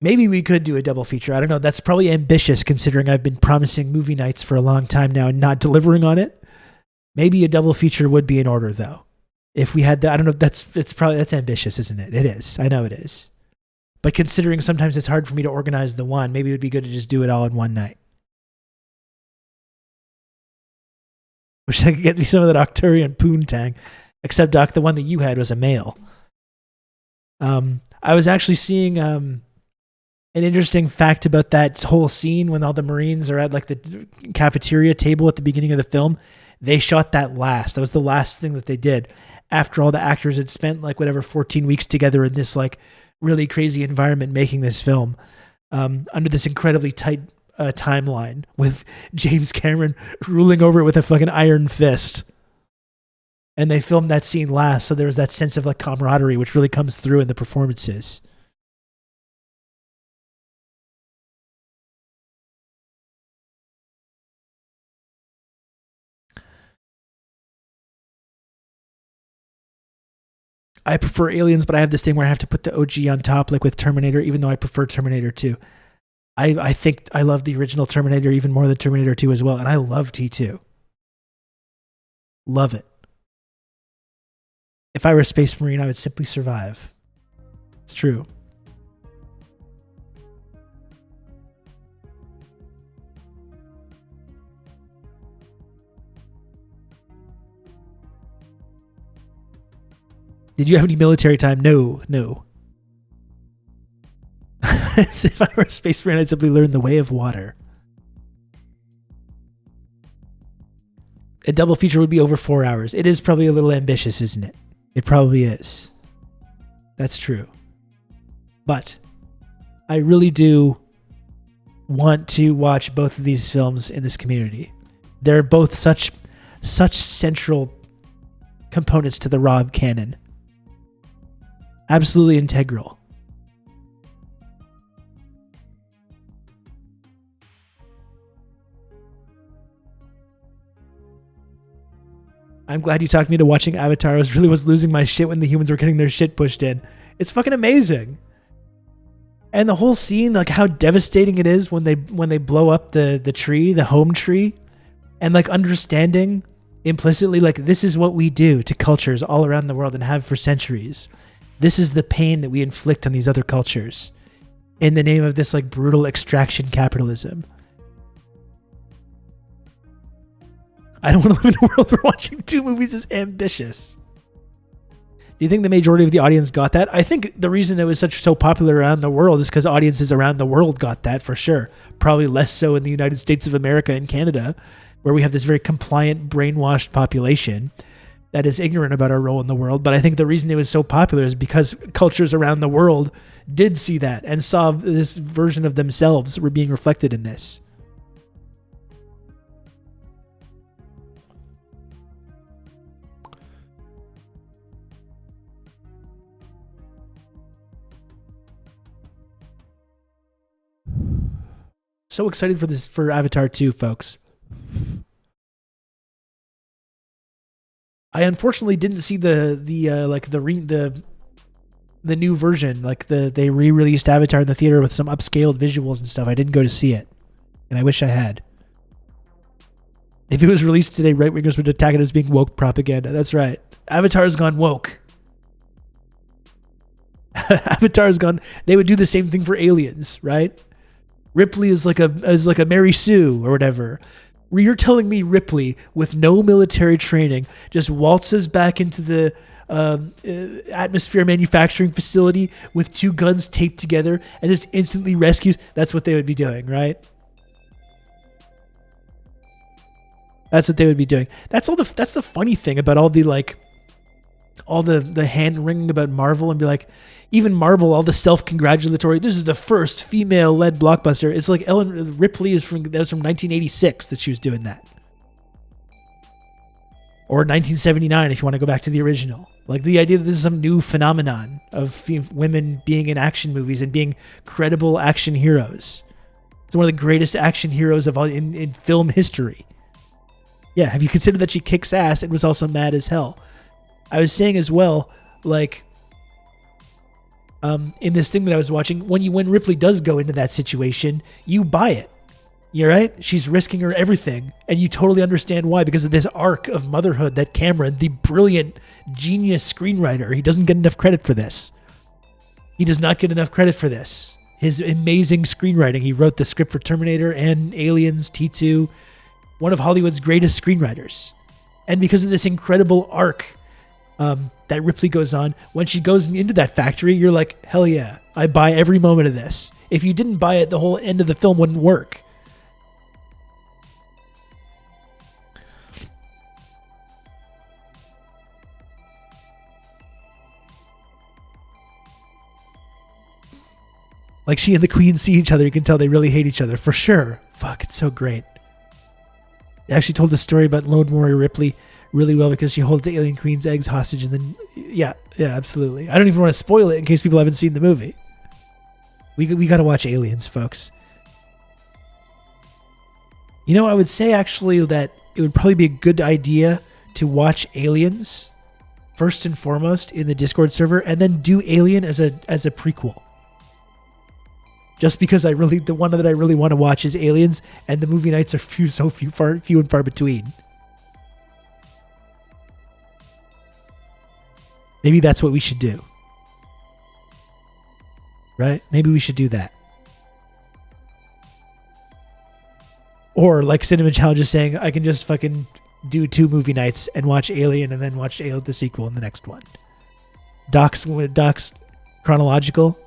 Maybe we could do a double feature. I don't know. That's probably ambitious considering I've been promising movie nights for a long time now and not delivering on it. Maybe a double feature would be in order though. If we had that, I don't know. That's ambitious, isn't it? It is. I know it is. But considering sometimes it's hard for me to organize the one, maybe it would be good to just do it all in one night. Wish I could get me some of that Octurian poontang. Except, Doc, the one that you had was a male. I was actually seeing an interesting fact about that whole scene when all the Marines are at like the cafeteria table at the beginning of the film. They shot that last. That was the last thing that they did after all the actors had spent like 14 weeks together in this like really crazy environment making this film under this incredibly tight timeline with James Cameron ruling over it with a fucking iron fist. And they filmed that scene last, so there was that sense of like camaraderie which really comes through in the performances. I prefer Aliens, but I have this thing where I have to put the OG on top, like with Terminator, even though I prefer Terminator 2. I think I love the original Terminator even more than Terminator 2 as well, and I love T2. Love it. If I were a Space Marine, I would simply survive. It's true. Did you have any military time? No. If I were a Space Marine, I'd simply learn the way of water. A double feature would be over 4 hours. It is probably a little ambitious, isn't it? It probably is. That's true. But I really do want to watch both of these films in this community. They're both such central components to the Rob canon. Absolutely integral. I'm glad you talked me to watching Avatar. I was losing my shit when the humans were getting their shit pushed in. It's fucking amazing. And the whole scene, like how devastating it is when they blow up the tree, the home tree, and like understanding implicitly like this is what we do to cultures all around the world and have for centuries. This is the pain that we inflict on these other cultures in the name of this like brutal extraction capitalism. I don't want to live in a world where watching 2 movies is ambitious. Do you think the majority of the audience got that? I think the reason it was so popular around the world is because audiences around the world got that for sure. Probably less so in the United States of America and Canada, where we have this very compliant, brainwashed population that is ignorant about our role in the world. But I think the reason it was so popular is because cultures around the world did see that and saw this version of themselves were being reflected in this. So excited for Avatar 2, folks. I unfortunately didn't see the new version, like they re-released Avatar in the theater with some upscaled visuals and stuff. I didn't go to see it, and I wish I had. If it was released today, right wingers would attack it as being woke propaganda. That's right. Avatar's gone woke. Avatar's gone. They would do the same thing for Aliens, right? Ripley is like a Mary Sue or whatever. You're telling me Ripley, with no military training, just waltzes back into the atmosphere manufacturing facility with 2 guns taped together and just instantly rescues? That's what they would be doing, right? That's what they would be doing. That's the funny thing about all the hand wringing about Marvel and be like, even Marvel, all the self-congratulatory, this is the first female-led blockbuster. It's like Ellen Ripley that was from 1986 that she was doing that. Or 1979 if you want to go back to the original. Like the idea that this is some new phenomenon of women being in action movies and being credible action heroes. It's one of the greatest action heroes of all in film history. Yeah, have you considered that she kicks ass and was also mad as hell? I was saying as well, like, in this thing that I was watching, when Ripley does go into that situation, you buy it. You're right. She's risking her everything, and you totally understand why, because of this arc of motherhood that Cameron, the brilliant genius screenwriter, he doesn't get enough credit for this. He does not get enough credit for this. His amazing screenwriting. He wrote the script for Terminator and Aliens, T2, one of Hollywood's greatest screenwriters. And because of this incredible arc that Ripley goes on, when she goes into that factory, you're like, hell yeah, I buy every moment of this. If you didn't buy it, the whole end of the film wouldn't work. Like she and the Queen see each other, you can tell they really hate each other, for sure. Fuck, it's so great. They actually told the story about Lone Warrior Ripley really well because she holds the Alien Queen's eggs hostage and then, yeah, absolutely. I don't even want to spoil it in case people haven't seen the movie. We got to watch Aliens, folks. You know, I would say actually that it would probably be a good idea to watch Aliens first and foremost in the Discord server and then do Alien as a prequel. Just because the one that I really want to watch is Aliens, and the movie nights are few and far between. Maybe that's what we should do. Right? Maybe we should do that. Or like Cinnamon Challenge is saying, I can just fucking do 2 movie nights and watch Alien and then watch Alien the sequel in the next one. Doc's chronological.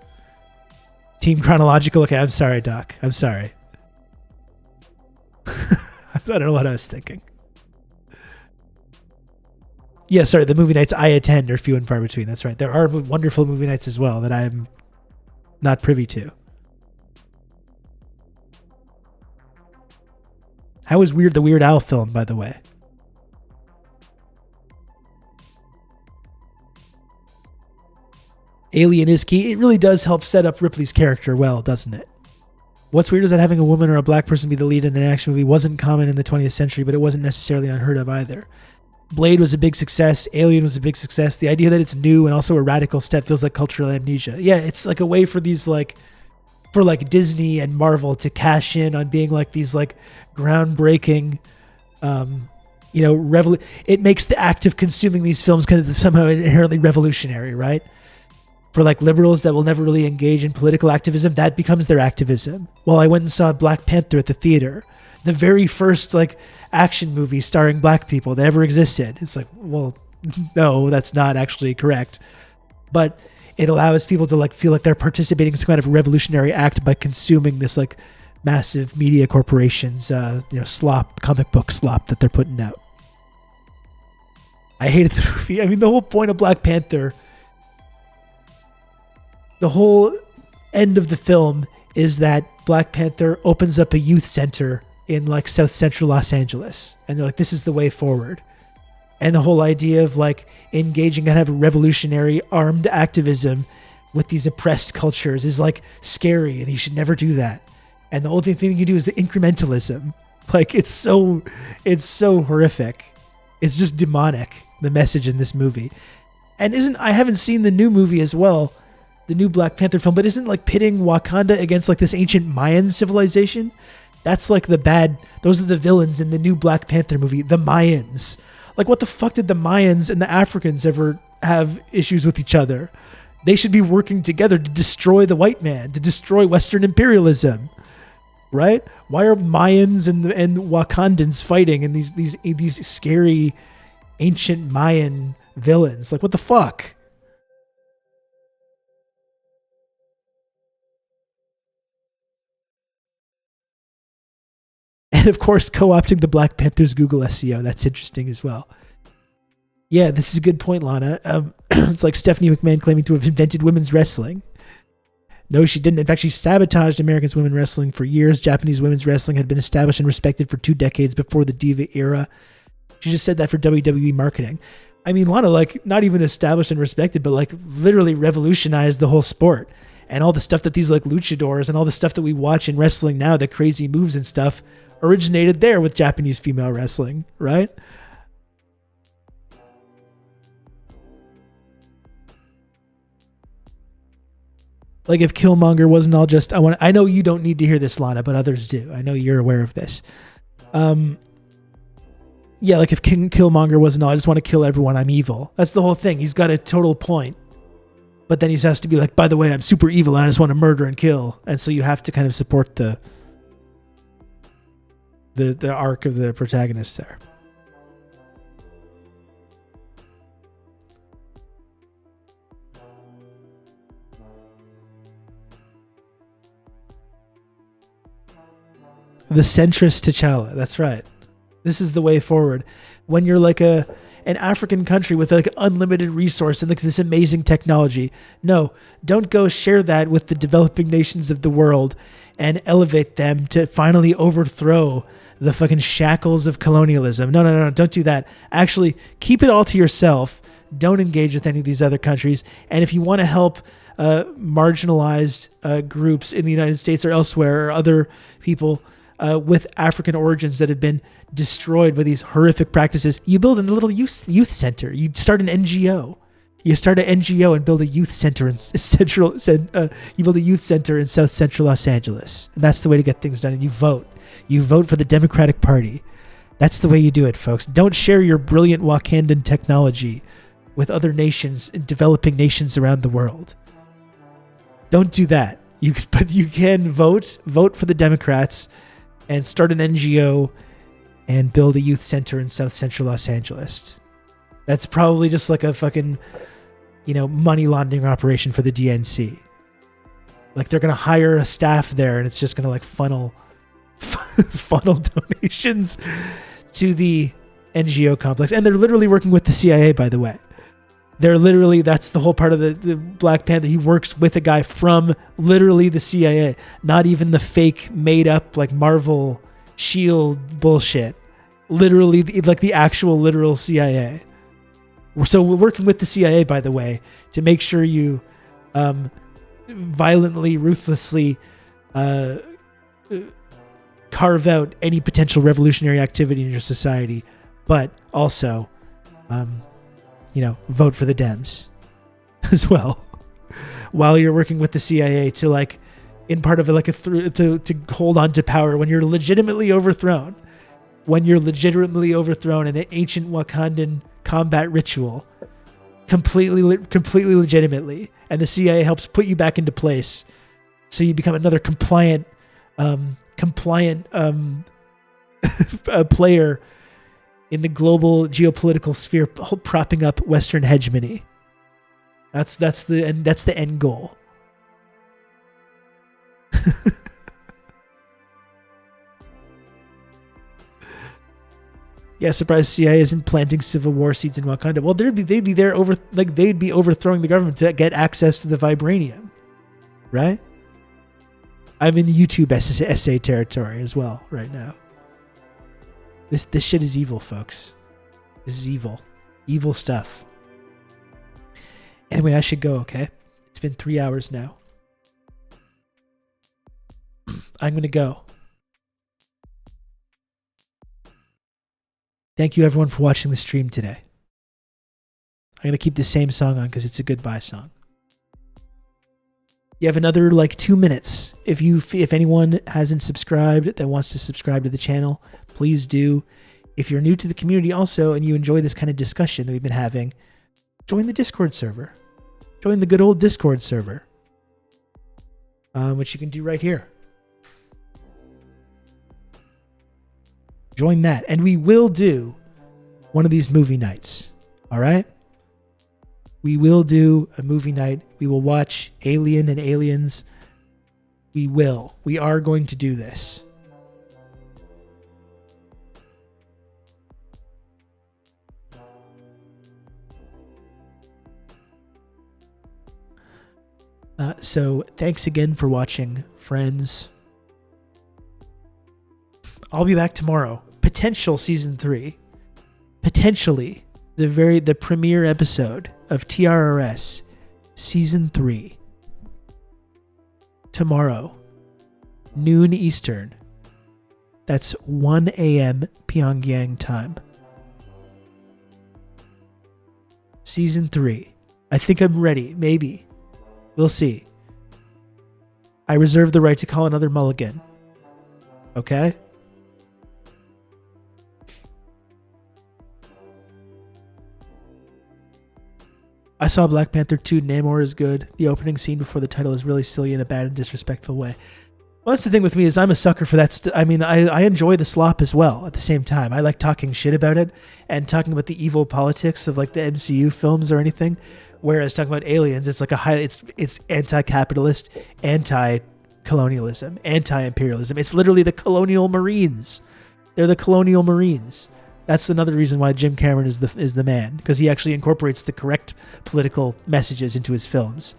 Team chronological. Okay, I'm sorry, Doc. I'm sorry. I don't know what I was thinking. Yeah, sorry, the movie nights I attend are few and far between. That's right. There are wonderful movie nights as well that I'm not privy to. How was the Weird Al film, by the way? Alien is key. It really does help set up Ripley's character well, doesn't it? What's weird is that having a woman or a black person be the lead in an action movie wasn't common in the 20th century, but it wasn't necessarily unheard of either. Blade was a big success. Alien was a big success. The idea that it's new and also a radical step feels like cultural amnesia. Yeah, it's like a way for these for Disney and Marvel to cash in on being like these like groundbreaking, it makes the act of consuming these films kind of somehow inherently revolutionary, right? For like liberals that will never really engage in political activism, that becomes their activism. Well, I went and saw Black Panther at the theater, the very first like action movie starring black people that ever existed. It's like, well, no, that's not actually correct. But it allows people to like feel like they're participating in some kind of revolutionary act by consuming this like massive media corporations, slop, comic book slop that they're putting out. I hated the movie. I mean, the whole point of Black Panther, the whole end of the film is that Black Panther opens up a youth center in like South Central Los Angeles. And they're like, this is the way forward. And the whole idea of like engaging and have a revolutionary armed activism with these oppressed cultures is like scary and you should never do that. And the only thing you do is the incrementalism. Like it's so horrific. It's just demonic, the message in this movie. And I haven't seen the new movie as well, the new Black Panther film, but isn't like pitting Wakanda against like this ancient Mayan civilization? That's like those are the villains in the new Black Panther movie, the Mayans. Like what the fuck did the Mayans and the Africans ever have issues with each other? They should be working together to destroy the white man, to destroy Western imperialism, right? Why are Mayans and Wakandans fighting and these scary ancient Mayan villains? Like what the fuck? And of course, co-opting the Black Panther's Google SEO. That's interesting as well. Yeah, this is a good point, Lana. It's like Stephanie McMahon claiming to have invented women's wrestling. No, she didn't. In fact, she sabotaged America's women's wrestling for years. Japanese women's wrestling had been established and respected for 2 decades before the Diva era. She just said that for WWE marketing. I mean, Lana, like, not even established and respected, but like literally revolutionized the whole sport. And all the stuff that these like luchadors and all the stuff that we watch in wrestling now, the crazy moves and stuff, originated there with Japanese female wrestling, right? Like if Killmonger wasn't all just, I know you don't need to hear this, Lana, but others do. I know you're aware of this. Yeah, like if Killmonger wasn't all, I just want to kill everyone, I'm evil. That's the whole thing. He's got a total point. But then he has to be like, by the way, I'm super evil and I just want to murder and kill. And so you have to kind of support the arc of the protagonist there. The centrist T'Challa. That's right. This is the way forward. When you're like an African country with like unlimited resource and like this amazing technology. No, don't go share that with the developing nations of the world and elevate them to finally overthrow the fucking shackles of colonialism. No, don't do that. Actually, keep it all to yourself. Don't engage with any of these other countries. And if you want to help marginalized groups in the United States or elsewhere, or other people with African origins that have been destroyed by these horrific practices, you build a little youth center. You start an NGO. You start an NGO and build a youth center in you build a youth center in South Central Los Angeles. And that's the way to get things done. And you vote. You vote for the Democratic Party. That's the way you do it, folks. Don't share your brilliant Wakandan technology with other nations and developing nations around the world. Don't do that. But you can vote for the Democrats and start an NGO and build a youth center in South Central Los Angeles. That's probably just like a fucking, money laundering operation for the DNC. Like they're going to hire a staff there and it's just going to like funnel donations to the NGO complex. And they're literally working with the CIA, by the way. That's the whole part of the Black Panther. He works with a guy from literally the CIA, not even the fake made up like Marvel Shield bullshit. Literally, like the actual literal CIA. So we're working with the CIA, by the way, to make sure you violently, ruthlessly carve out any potential revolutionary activity in your society, but also, vote for the Dems as well. While you're working with the CIA to like, in part of it, to hold on to power when you're legitimately overthrown. When you're legitimately overthrown in an ancient Wakandan combat ritual, completely legitimately, and the CIA helps put you back into place, so you become another compliant player in the global geopolitical sphere, propping up Western hegemony. That's the end goal. Yeah, surprised CIA isn't planting civil war seeds in Wakanda. Well, they'd be overthrowing the government to get access to the vibranium, right? I'm in YouTube essay territory as well right now. This shit is evil, folks. This is evil stuff. Anyway, I should go. Okay, it's been 3 hours now. I'm gonna go. Thank you everyone for watching the stream today. I'm going to keep the same song on because it's a goodbye song. You have another 2 minutes. If anyone hasn't subscribed that wants to subscribe to the channel, please do. If you're new to the community also and you enjoy this kind of discussion that we've been having, join the Discord server. Join the good old Discord server, which you can do right here. Join that. And we will do one of these movie nights. All right? We will do a movie night. We will watch Alien and Aliens. We will. We are going to do this. So thanks again for watching, friends. I'll be back tomorrow. Potential season 3. Potentially the premiere episode of TRRS season 3. Tomorrow, noon Eastern. That's 1 a.m. Pyongyang time. Season 3. I think I'm ready. Maybe. We'll see. I reserve the right to call another mulligan. Okay? I saw Black Panther 2. Namor is good. The opening scene before the title is really silly in a bad and disrespectful way. Well, that's the thing with me is I'm a sucker for that. I enjoy the slop as well at the same time. I like talking shit about it and talking about the evil politics of the MCU films or anything. Whereas talking about Aliens, it's it's anti-capitalist, anti-colonialism, anti-imperialism. It's literally the colonial Marines. They're the colonial Marines. That's another reason why Jim Cameron is the man, because he actually incorporates the correct political messages into his films,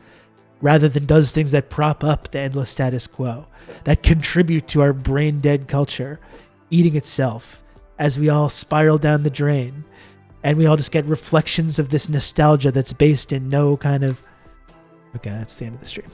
rather than does things that prop up the endless status quo, that contribute to our brain-dead culture, eating itself as we all spiral down the drain, and we all just get reflections of this nostalgia that's based in no kind of... Okay, that's the end of the stream.